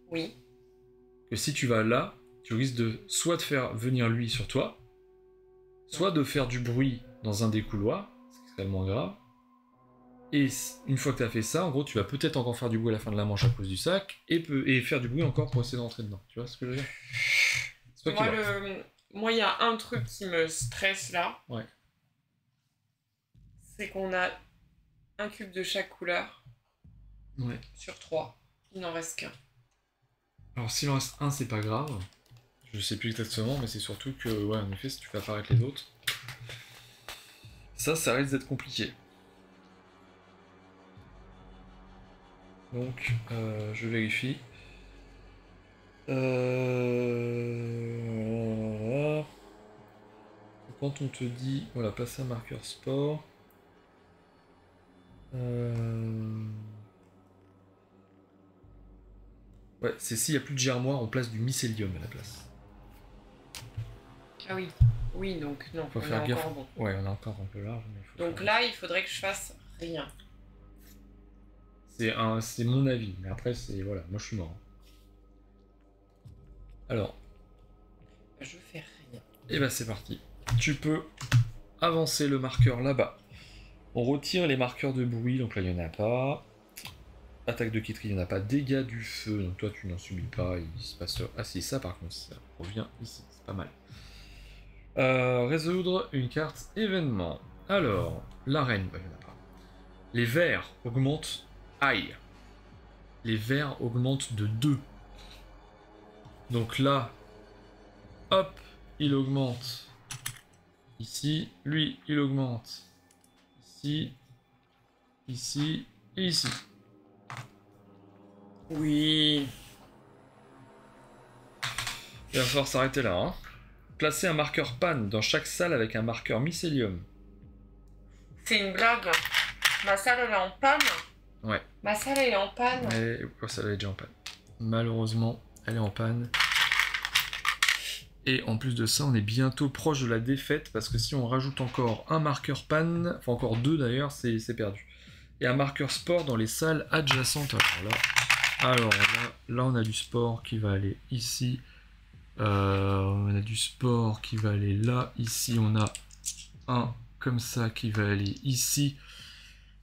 Oui. Que si tu vas là, tu risques de soit de faire venir lui sur toi, soit de faire du bruit dans un des couloirs, ce qui serait le moins grave. Et une fois que tu as fait ça, en gros, tu vas peut-être encore faire du bruit à la fin de la manche à cause du sac, et faire du bruit encore pour essayer d'entrer dedans. Tu vois ce que je veux dire? C'est toi qui vois. Moi, il y a un truc qui me stresse là. Ouais. C'est qu'on a un cube de chaque couleur Ouais. sur 3. Il n'en reste qu'un. Alors s'il en reste un, c'est pas grave. Je sais plus exactement, mais c'est surtout que, ouais, en effet, si tu fais apparaître les autres, ça risque d'être compliqué. Donc, je vérifie. Quand on te dit, voilà, passer un marqueur sport. Ouais, c'est s'il n'y a plus de germoire, on place du mycélium à la place. Ah oui. Oui, donc non, Faut on faire est gaffe. encore bon. Ouais, on est encore un peu large, mais il faut Donc faire là, il faudrait que je fasse rien. c'est mon avis, mais après, c'est... Voilà, moi je suis mort. Alors, Je fais rien. et bah c'est parti. Tu peux avancer le marqueur là-bas. On retire les marqueurs de bruit, donc là il n'y en a pas. Attaque de Kitri, il n'y en a pas. Dégâts du feu, donc toi tu n'en subis pas, il se passe... Ah si, ça par contre, ça revient ici, c'est pas mal. Résoudre une carte événement. Alors, l'arène, bah, il n'y en a pas. Les verts augmentent... Aïe. Les verts augmentent de 2. Donc là, hop, il augmente. Ici, lui, il augmente. Ici, ici et ici. Oui. Il va falloir s'arrêter là. Hein. Placer un marqueur panne dans chaque salle avec un marqueur mycélium. C'est une blague. Ma salle, elle est en panne. Ouais. Ma salle, elle est en panne. Oh, ça elle est déjà en panne. Malheureusement, elle est en panne. Et en plus de ça, on est bientôt proche de la défaite, parce que si on rajoute encore un marqueur panne, enfin encore deux d'ailleurs, c'est perdu. Et un marqueur sport dans les salles adjacentes. Alors là, on a du sport qui va aller ici. On a du sport qui va aller là. Ici, on a un comme ça qui va aller ici.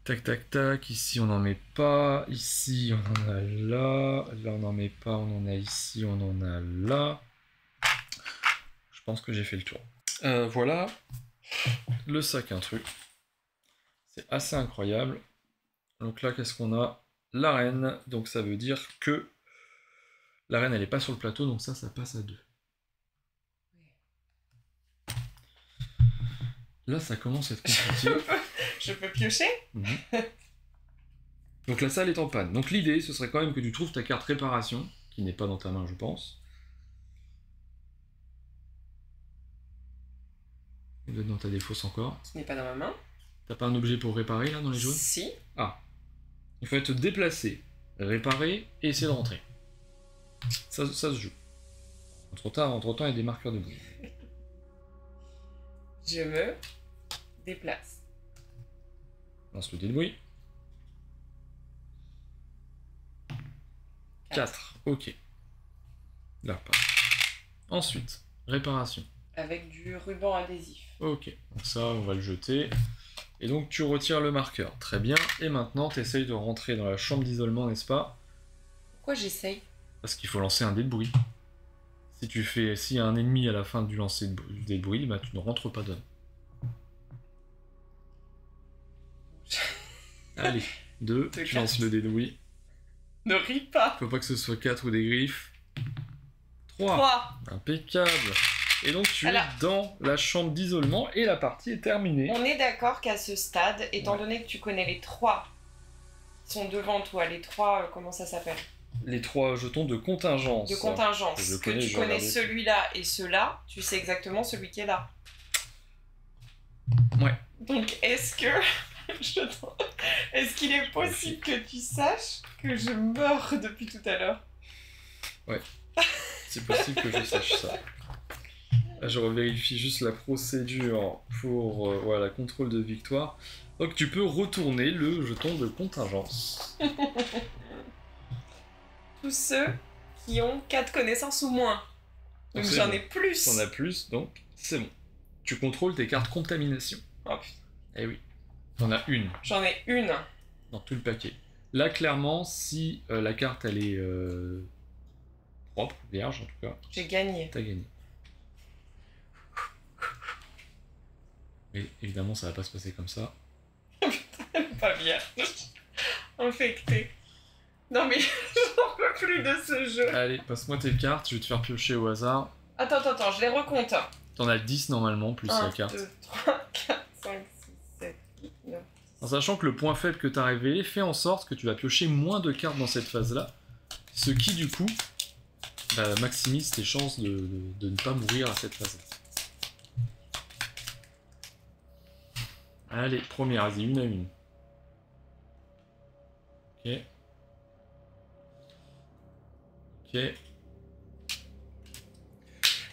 Tac, tac, tac. Ici, on n'en met pas. Ici, on en a là. Là, on n'en met pas. On en a ici. On en a là. Je pense que j'ai fait le tour. Voilà. Le sac intrus. C'est assez incroyable. Donc là, qu'est-ce qu'on a? L'arène. Donc ça veut dire que l'arène, elle n'est pas sur le plateau. Donc ça passe à 2. Là, ça commence à être compliqué. Je peux piocher? Donc la salle est en panne. Donc l'idée, ce serait quand même que tu trouves ta carte réparation, qui n'est pas dans ta main, je pense. Elle doit être dans ta défausse encore. Ce n'est pas dans ma main. T'as pas un objet pour réparer, là, dans les jaunes? Si. Ah. Il faut être déplacé, réparer et essayer de rentrer. Ça se joue. Entre-temps, il y a des marqueurs de bruit. Je me déplace. Lance le dé de bruit. 4. Ok. Là, pas. Ensuite, réparation. Avec du ruban adhésif. Ok. Donc ça, on va le jeter. Et donc, tu retires le marqueur. Très bien. Et maintenant, tu essayes de rentrer dans la chambre d'isolement, n'est-ce pas? Pourquoi j'essaye? Parce qu'il faut lancer un dé de bruit. S'il y a un ennemi à la fin du lancer du dé de bruit, bah, tu ne rentres pas dedans. Allez, 2, tu lances le dé de bruit. Ne ris pas. Faut pas que ce soit 4 ou des griffes. 3. 3. Impeccable. Et donc tu es dans la chambre d'isolement et la partie est terminée. On est d'accord qu'à ce stade, étant donné que tu connais les 3 qui sont devant toi, les 3, comment ça s'appelle? Les 3 jetons de contingence. De contingence. Que tu connais celui-là et ceux-là, tu sais exactement celui qui est là. Ouais. Donc est-ce que... Est-ce qu'il est possible que tu saches que je meurs depuis tout à l'heure? Ouais. C'est possible que je sache ça. Là, je revérifie juste la procédure pour voilà, contrôle de victoire. Donc tu peux retourner le jeton de contingence. Tous ceux qui ont 4 connaissances ou moins. Donc j'en ai plus. T'en as plus, donc c'est bon. Tu contrôles tes cartes contamination. Oh putain. Eh oui. T'en as une. J'en ai une. Dans tout le paquet. Là, clairement, si la carte elle est propre, vierge en tout cas. J'ai gagné. T'as gagné. Mais évidemment, ça va pas se passer comme ça. Putain, pas vierge. Infecté. Non mais j'en peux plus de ce jeu. Allez, passe-moi tes cartes, je vais te faire piocher au hasard. Attends, je les recompte. T'en as 10 normalement, plus 1, la carte. 2, 3, 4, 5, 6, 7, 8, 9. En sachant que le point faible que tu as révélé fait en sorte que tu vas piocher moins de cartes dans cette phase-là, ce qui du coup maximise tes chances de ne pas mourir à cette phase-là. Allez, première, vas-y, une à une. Ok. Ok.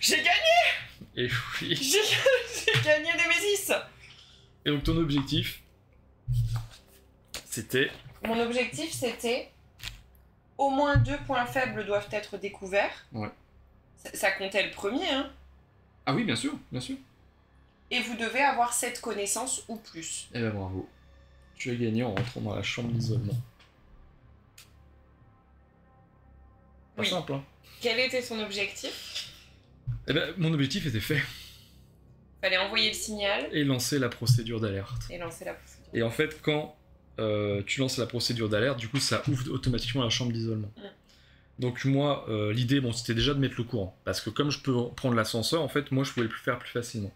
J'ai gagné! Et oui. J'ai gagné Nemesis! Et donc ton objectif, c'était... Mon objectif, c'était... Au moins 2 points faibles doivent être découverts. Ouais. Ça comptait le premier, hein? Ah oui, bien sûr, bien sûr. Et vous devez avoir 7 connaissances ou plus. Eh ben bravo. Tu as gagné en rentrant dans la chambre d'isolement. Pas simple, hein. Quel était son objectif? Eh ben, mon objectif était fait. Fallait envoyer le signal. Et lancer la procédure d'alerte. Et en fait, quand tu lances la procédure d'alerte, du coup, ça ouvre automatiquement la chambre d'isolement. Donc moi, l'idée, bon, c'était déjà de mettre le courant. Parce que comme je peux prendre l'ascenseur, en fait, moi, je pouvais le faire plus facilement.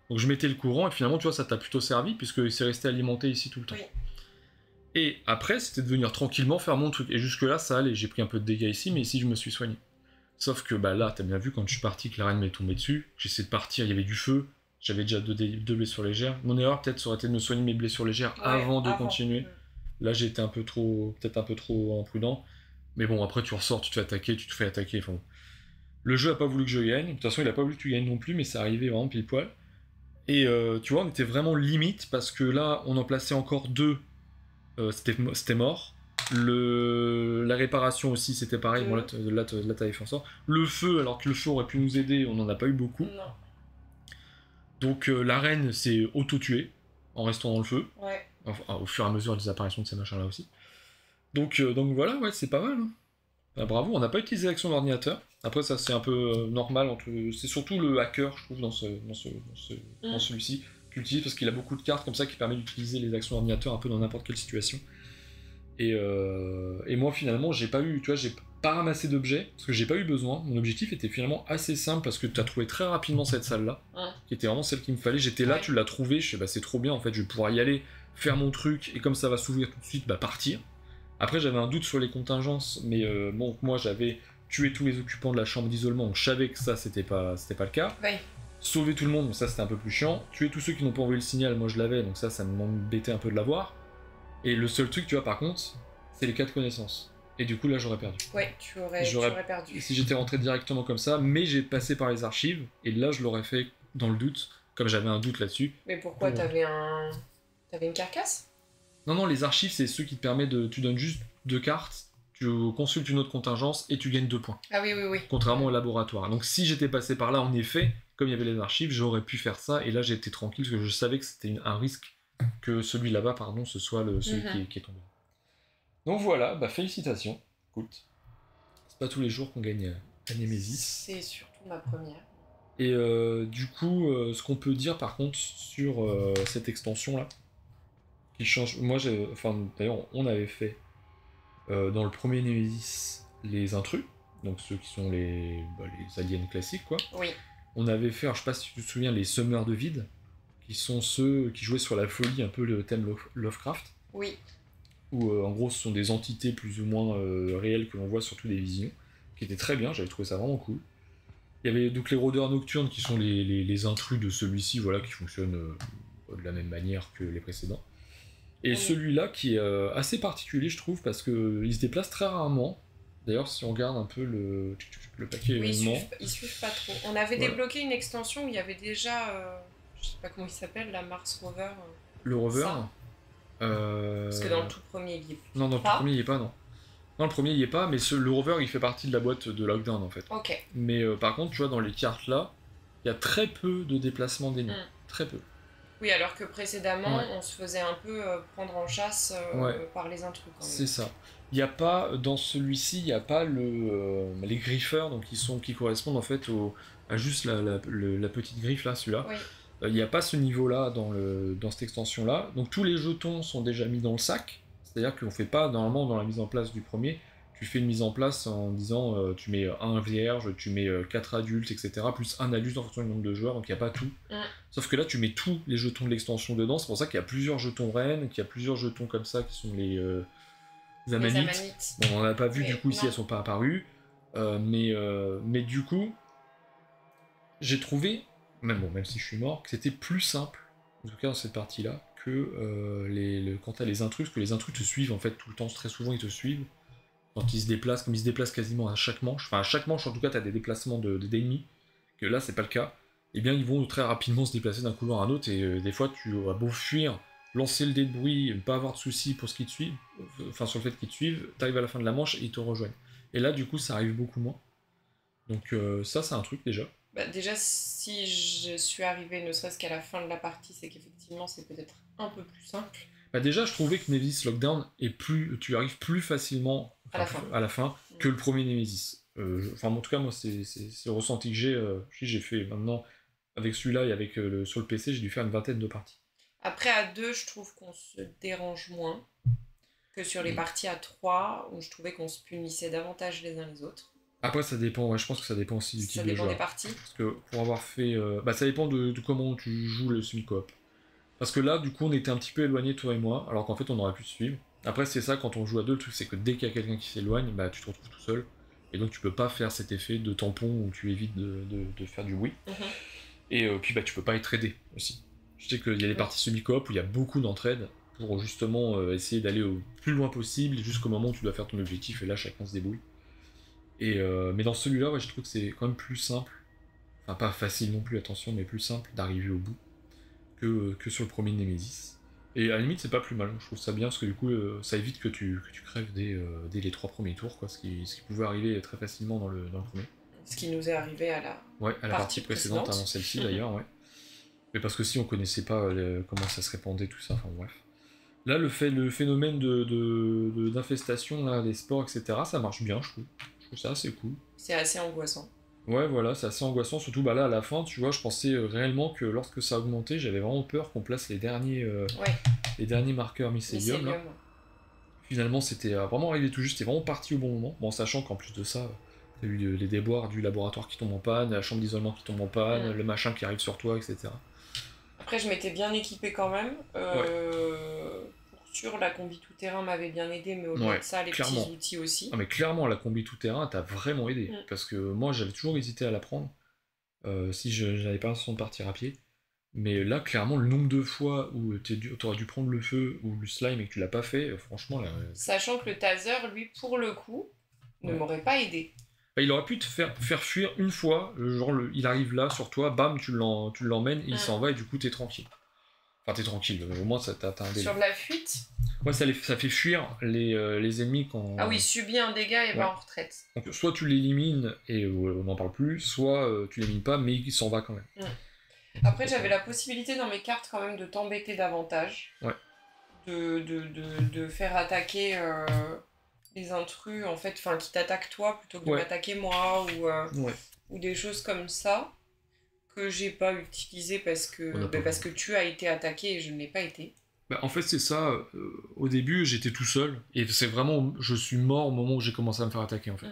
Donc je mettais le courant, et finalement, tu vois, ça t'a plutôt servi, puisque c'est resté alimenté ici tout le temps. Oui. Et après, c'était de venir tranquillement faire mon truc. Et jusque-là, ça allait. J'ai pris un peu de dégâts ici, mais ici, je me suis soigné. Sauf que bah là, t'as bien vu quand je suis parti que la reine m'est tombée dessus. J'essaie de partir, il y avait du feu. J'avais déjà deux blessures légères. Mon erreur, peut-être, ça aurait été de me soigner mes blessures légères avant de continuer. Là, j'ai été peut-être un peu trop imprudent. Mais bon, après, tu ressors, tu te fais attaquer, tu te fais attaquer. Enfin, le jeu a pas voulu que je gagne. De toute façon, il a pas voulu que tu gagnes non plus, mais c'est arrivé vraiment pile poil. Et tu vois, on était vraiment limite parce que là, on en plaçait encore deux. C'était mort. La réparation aussi, c'était pareil. Bon, là t'avais fait en sorte. Le feu, alors que le feu aurait pu nous aider, on n'en a pas eu beaucoup. Non. Donc la reine s'est auto-tuée en restant dans le feu. Ouais. Enfin, au fur et à mesure des apparitions de ces machins-là aussi. Donc voilà, ouais, c'est pas mal. Hein. Bah, bravo, on n'a pas utilisé l'action d'ordinateur. Après, ça c'est un peu normal. C'est surtout le hacker, je trouve, dans celui-ci, qui utilise parce qu'il a beaucoup de cartes comme ça qui permet d'utiliser les actions d'ordinateur un peu dans n'importe quelle situation. Et moi finalement, j'ai pas ramassé d'objets parce que j'ai pas eu besoin. Mon objectif était finalement assez simple parce que tu as trouvé très rapidement cette salle-là, qui était vraiment celle qu'il me fallait. J'étais là, tu l'as trouvée, je sais, bah c'est trop bien en fait, je vais pouvoir y aller, faire mon truc et comme ça va s'ouvrir tout de suite, bah partir. Après j'avais un doute sur les contingences, mais bon, moi j'avais tué tous les occupants de la chambre d'isolement, donc je savais que ça c'était pas le cas. Oui. Sauver tout le monde, donc ça c'était un peu plus chiant. Tuer tous ceux qui n'ont pas envoyé le signal, moi je l'avais, donc ça m'embêtait un peu de l'avoir. Et le seul truc, tu vois, par contre, c'est les 4 connaissances. Et du coup, là, j'aurais perdu. Ouais, tu aurais perdu. Si j'étais rentré directement comme ça, mais j'ai passé par les archives, et là, je l'aurais fait dans le doute, comme j'avais un doute là-dessus. Mais pourquoi t'avais une carcasse? Non, les archives, c'est ceux qui te permettent de... Tu donnes juste 2 cartes, tu consultes une autre contingence, et tu gagnes 2 points. Ah oui. Contrairement au laboratoire. Donc si j'étais passé par là, en effet, comme il y avait les archives, j'aurais pu faire ça, et là, j'étais tranquille, parce que je savais que c'était un risque que celui là-bas, pardon, ce soit celui qui est tombé. Donc voilà, bah félicitations. Écoute, c'est pas tous les jours qu'on gagne à Nemesis. C'est surtout ma première. Et du coup, ce qu'on peut dire par contre sur cette extension-là, qui change... d'ailleurs, on avait fait dans le premier Nemesis les intrus, donc ceux qui sont les aliens classiques, quoi. Oui. On avait fait, alors, je sais pas si tu te souviens, les Semeurs de Vide, qui sont ceux qui jouaient sur la folie, un peu le thème Lovecraft. Oui. Où en gros ce sont des entités plus ou moins réelles que l'on voit surtout des visions, qui étaient très bien, j'avais trouvé ça vraiment cool. Il y avait donc les rôdeurs nocturnes qui sont les intrus de celui-ci, voilà, qui fonctionnent de la même manière que les précédents. Et celui-là qui est assez particulier je trouve, parce qu'il se déplace très rarement. D'ailleurs si on regarde un peu le paquet événement... Ils suivent pas trop. On avait débloqué une extension où il y avait déjà, je sais pas comment il s'appelle, la Mars Rover. Le rover Parce que dans le tout premier, il y est pas. Non, dans le tout premier, il y est pas, non. Non, le premier, il y est pas, mais le rover, il fait partie de la boîte de Lockdown, en fait. Ok. Mais par contre, tu vois, dans les cartes, là, il y a très peu de déplacements d'ennemis. Très peu. Oui, alors que précédemment, on se faisait un peu prendre en chasse par les intrus, quand même. C'est ça. Il n'y a pas, dans celui-ci, il n'y a pas les griffeurs, donc qui correspondent, en fait, à juste la petite griffe, là, celui-là. Oui. Il n'y a pas ce niveau-là dans cette extension-là. Donc tous les jetons sont déjà mis dans le sac. C'est-à-dire qu'on ne fait pas, normalement, dans la mise en place du premier, tu fais une mise en place en disant tu mets un vierge, tu mets 4 adultes, etc. Plus un adulte en fonction du nombre de joueurs, donc il n'y a pas tout. Sauf que là, tu mets tous les jetons de l'extension dedans. C'est pour ça qu'il y a plusieurs jetons reines, qu'il y a plusieurs jetons comme ça qui sont les amanites. Bon, on n'en a pas vu, du coup, ici, elles sont pas apparues. Mais du coup, j'ai trouvé... Même si je suis mort, que c'était plus simple, en tout cas dans cette partie-là, que quand t'as les intrus, parce que les intrus te suivent en fait tout le temps, très souvent ils te suivent, quand ils se déplacent, comme ils se déplacent quasiment à chaque manche, enfin à chaque manche en tout cas t'as des déplacements d'ennemis, que là c'est pas le cas, et bien ils vont très rapidement se déplacer d'un couloir à un autre, et des fois tu vas beau fuir, lancer le dé de bruit, ne pas avoir de soucis pour ce qu'ils te suivent, enfin sur le fait qu'ils te suivent, t'arrives à la fin de la manche et ils te rejoignent. Et là du coup ça arrive beaucoup moins. Donc ça c'est un truc déjà. Bah, déjà, si je suis arrivée ne serait-ce qu'à la fin de la partie, c'est qu'effectivement c'est peut-être un peu plus simple. Bah déjà, je trouvais que Nemesis Lockdown tu arrives plus facilement à la fin que le premier Nemesis. En tout cas, moi, c'est le ressenti que j'ai fait maintenant avec celui-là et avec sur le PC, j'ai dû faire une vingtaine de parties. Après, à 2, je trouve qu'on se dérange moins que sur les parties à 3, où je trouvais qu'on se punissait davantage les uns les autres. Après, ça dépend, je pense que ça dépend aussi du type de joueur. Ça dépend des parties. Parce que pour avoir fait... ça dépend de comment tu joues le semi-coop. Parce que là, du coup, on était un petit peu éloignés, toi et moi, alors qu'en fait, on aurait pu se suivre. Après, c'est ça, quand on joue à deux, le truc c'est que dès qu'il y a quelqu'un qui s'éloigne, bah tu te retrouves tout seul. Et donc tu peux pas faire cet effet de tampon où tu évites de faire du bruit. Et puis bah tu peux pas être aidé aussi. Je sais qu'il y a des parties semi-coop où il y a beaucoup d'entraide pour justement essayer d'aller au plus loin possible jusqu'au moment où tu dois faire ton objectif et là chacun se débrouille. Mais dans celui-là, je trouve que c'est quand même plus simple, enfin pas facile non plus, attention, mais plus simple d'arriver au bout que sur le premier Nemesis. Et à la limite, c'est pas plus mal, je trouve ça bien parce que du coup, ça évite que tu crèves dès les 3 premiers tours, quoi, ce qui pouvait arriver très facilement dans le premier. Ce qui nous est arrivé à la partie précédente, avant celle-ci d'ailleurs, ouais. Mais parce que si on connaissait pas comment ça se répandait, tout ça, enfin bref. Là, le phénomène d'infestation, des spores, etc., ça marche bien, je trouve. Je trouve ça assez cool. C'est assez angoissant. Ouais, voilà, c'est assez angoissant, surtout là, à la fin, tu vois, je pensais réellement que lorsque ça augmentait, j'avais vraiment peur qu'on place les derniers marqueurs mycélium. Là. Finalement, c'était vraiment arrivé tout juste, c'était vraiment parti au bon moment. Bon, sachant qu'en plus de ça, t'as eu les déboires du laboratoire qui tombe en panne, la chambre d'isolement qui tombe en panne, le machin qui arrive sur toi, etc. Après, je m'étais bien équipée quand même. Pour sûr, la combi tout-terrain m'avait bien aidé, mais au-delà de ça, les petits outils aussi. Ah, mais clairement, la combi tout-terrain t'a vraiment aidé. Parce que moi, j'avais toujours hésité à la prendre si je n'avais pas l'intention de partir à pied. Mais là, clairement, le nombre de fois où t'aurais dû prendre le feu ou le slime et que tu l'as pas fait, franchement... Là, sachant que le taser, lui, pour le coup, ne m'aurait pas aidé. Bah, il aurait pu te faire fuir une fois, genre il arrive là sur toi, bam, tu l'emmènes et il s'en va et du coup t'es tranquille. Enfin t'es tranquille, au moins t'as un délai. Sur la fuite, ouais, ça fait fuir les ennemis quand... Ah oui, subit un dégât et va en retraite. Donc soit tu l'élimines et on n'en parle plus, soit tu l'élimines pas mais il s'en va quand même. Après j'avais la possibilité dans mes cartes quand même de t'embêter davantage. De faire attaquer... les intrus en fait, qui t'attaquent toi plutôt que de m'attaquer moi ou des choses comme ça que j'ai pas utilisé parce que tu as été attaqué et je ne l'ai pas été. Bah, en fait c'est ça, au début j'étais tout seul et c'est vraiment, je suis mort au moment où j'ai commencé à me faire attaquer en fait.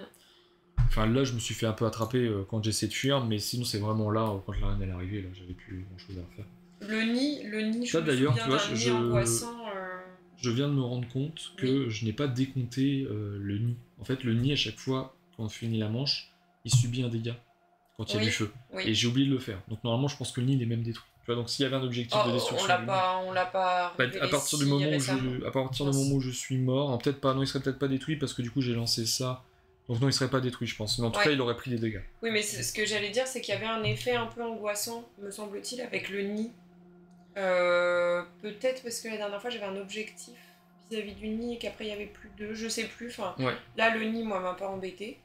Enfin là je me suis fait un peu attraper quand j'ai essayé de fuir, mais sinon c'est vraiment là quand la reine est arrivée, là j'avais plus grand chose à faire. Le nid ça, d'ailleurs, tu vois, angoissant. Je viens de me rendre compte que je n'ai pas décompté le nid. En fait, le nid, à chaque fois, quand on finit la manche, il subit un dégât quand il y a du feu. Et j'ai oublié de le faire. Donc normalement, je pense que le nid il est même détruit. Tu vois, donc s'il y avait un objectif de destruction on l'a pas à partir du moment où je suis mort, hein, peut-être pas, non, il serait peut-être pas détruit parce que du coup j'ai lancé ça. Donc non, il serait pas détruit, je pense. Mais en tout cas, il aurait pris des dégâts. Oui, mais ce que j'allais dire, c'est qu'il y avait un effet un peu angoissant, me semble-t-il, avec le nid. Peut-être parce que la dernière fois j'avais un objectif vis-à-vis du nid et qu'après il y avait plus de, je sais plus, là le nid moi m'a pas embêté.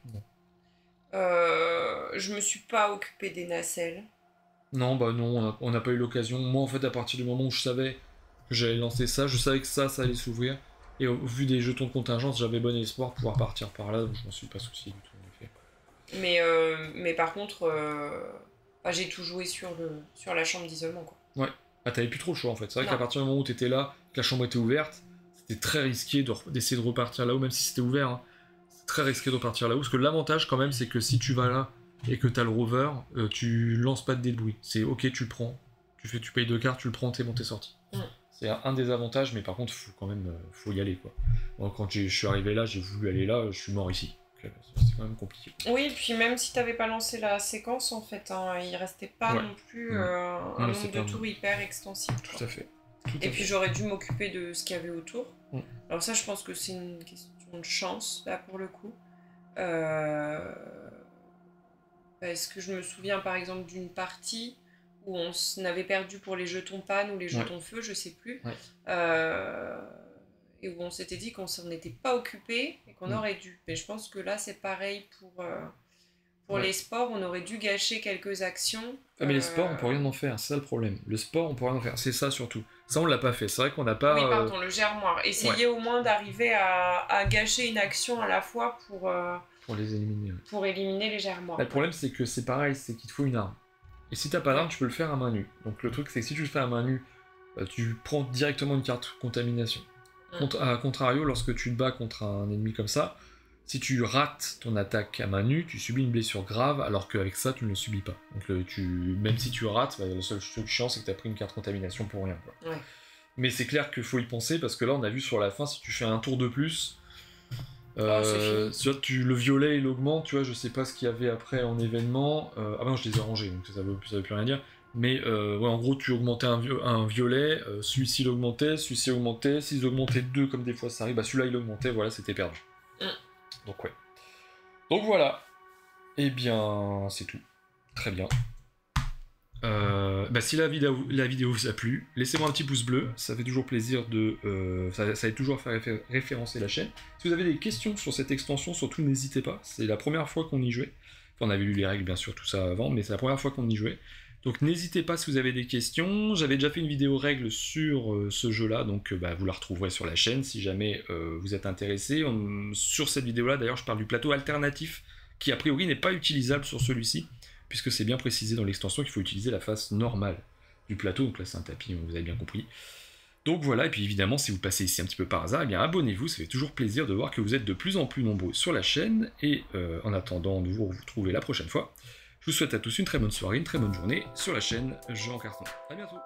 Je me suis pas occupé des nacelles. Non, bah non, on n'a pas eu l'occasion. Moi en fait à partir du moment où je savais que j'allais lancer ça, je savais que ça allait s'ouvrir et au vu des jetons de contingence j'avais bon espoir de pouvoir partir par là, donc je m'en suis pas soucié du tout en effet. Mais par contre j'ai tout joué sur la chambre d'isolement quoi. Ouais. Ah, t'avais plus trop le choix en fait. C'est vrai qu'à partir du moment où t'étais là, que la chambre était ouverte, c'était très risqué d'essayer de repartir là-haut, même si c'était ouvert. Hein. C'est très risqué de repartir là-haut. Parce que l'avantage quand même, c'est que si tu vas là et que t'as le rover, tu lances pas de dés de bruit. C'est ok, tu le prends. Tu payes 2 cartes, tu le prends, t'es bon, t'es sorti. C'est un des avantages, mais par contre, faut y aller quoi. Donc, quand je suis arrivé là, j'ai voulu aller là, je suis mort ici. C'est quand même compliqué. Oui, et puis même si t'avais pas lancé la séquence, en fait, il restait pas non plus un nombre de tours hyper extensible. Tout à fait. Et puis j'aurais dû m'occuper de ce qu'il y avait autour. Alors ça, je pense que c'est une question de chance, là, pour le coup. Parce que je me souviens, par exemple, d'une partie où on avait perdu pour les jetons panne ou les jetons feu, je sais plus. Et où on s'était dit qu'on s'en était pas occupé et qu'on aurait dû. Mais je pense que là, c'est pareil pour les sports, on aurait dû gâcher quelques actions. Mais les sports, on peut rien en faire, c'est ça le problème. Le sport, on peut rien en faire, c'est ça surtout. Ça, on l'a pas fait, c'est vrai qu'on n'a pas... Oui, pardon, le germoire. Essayez au moins d'arriver à gâcher une action à la fois pour les éliminer. Pour éliminer les germoires. Le problème, c'est que c'est pareil, c'est qu'il te faut une arme. Et si t'as pas d'arme, tu peux le faire à main nue. Donc le truc, c'est que si tu le fais à main nue, tu prends directement une carte contamination. A contrario, lorsque tu te bats contre un ennemi comme ça, si tu rates ton attaque à main nue, tu subis une blessure grave, alors qu'avec ça, tu ne le subis pas. Donc même si tu rates, la seule chose chiant, c'est que tu as pris une carte contamination pour rien. Quoi. Mais c'est clair qu'il faut y penser, parce que là, on a vu sur la fin, si tu fais un tour de plus, tu vois, le violet, il augmente, tu vois, je sais pas ce qu'il y avait après en événement. Ah non, je les ai rangés, donc ça veut plus rien dire. Mais ouais, en gros, tu augmentais un violet, celui-ci il augmentait, celui-ci augmentait, s'ils augmentaient deux, comme des fois ça arrive, bah celui-là il augmentait, voilà, c'était perdu. Donc ouais. Donc voilà. Eh bien, c'est tout. Très bien. Si la vidéo vous a plu, laissez-moi un petit pouce bleu, ça fait toujours plaisir de... ça aide toujours à faire référencer la chaîne. Si vous avez des questions sur cette extension, surtout n'hésitez pas, c'est la première fois qu'on y jouait. Enfin, on avait lu les règles bien sûr, tout ça avant, mais c'est la première fois qu'on y jouait. Donc n'hésitez pas si vous avez des questions, j'avais déjà fait une vidéo règles sur ce jeu-là, donc vous la retrouverez sur la chaîne si jamais vous êtes intéressé. Sur cette vidéo-là, d'ailleurs, je parle du plateau alternatif, qui a priori n'est pas utilisable sur celui-ci, puisque c'est bien précisé dans l'extension qu'il faut utiliser la face normale du plateau, donc là c'est un tapis, vous avez bien compris. Donc voilà, et puis évidemment, si vous passez ici un petit peu par hasard, eh bien abonnez-vous, ça fait toujours plaisir de voir que vous êtes de plus en plus nombreux sur la chaîne, et en attendant de vous retrouver la prochaine fois, je vous souhaite à tous une très bonne soirée, une très bonne journée sur la chaîne Jeu en carton. A bientôt.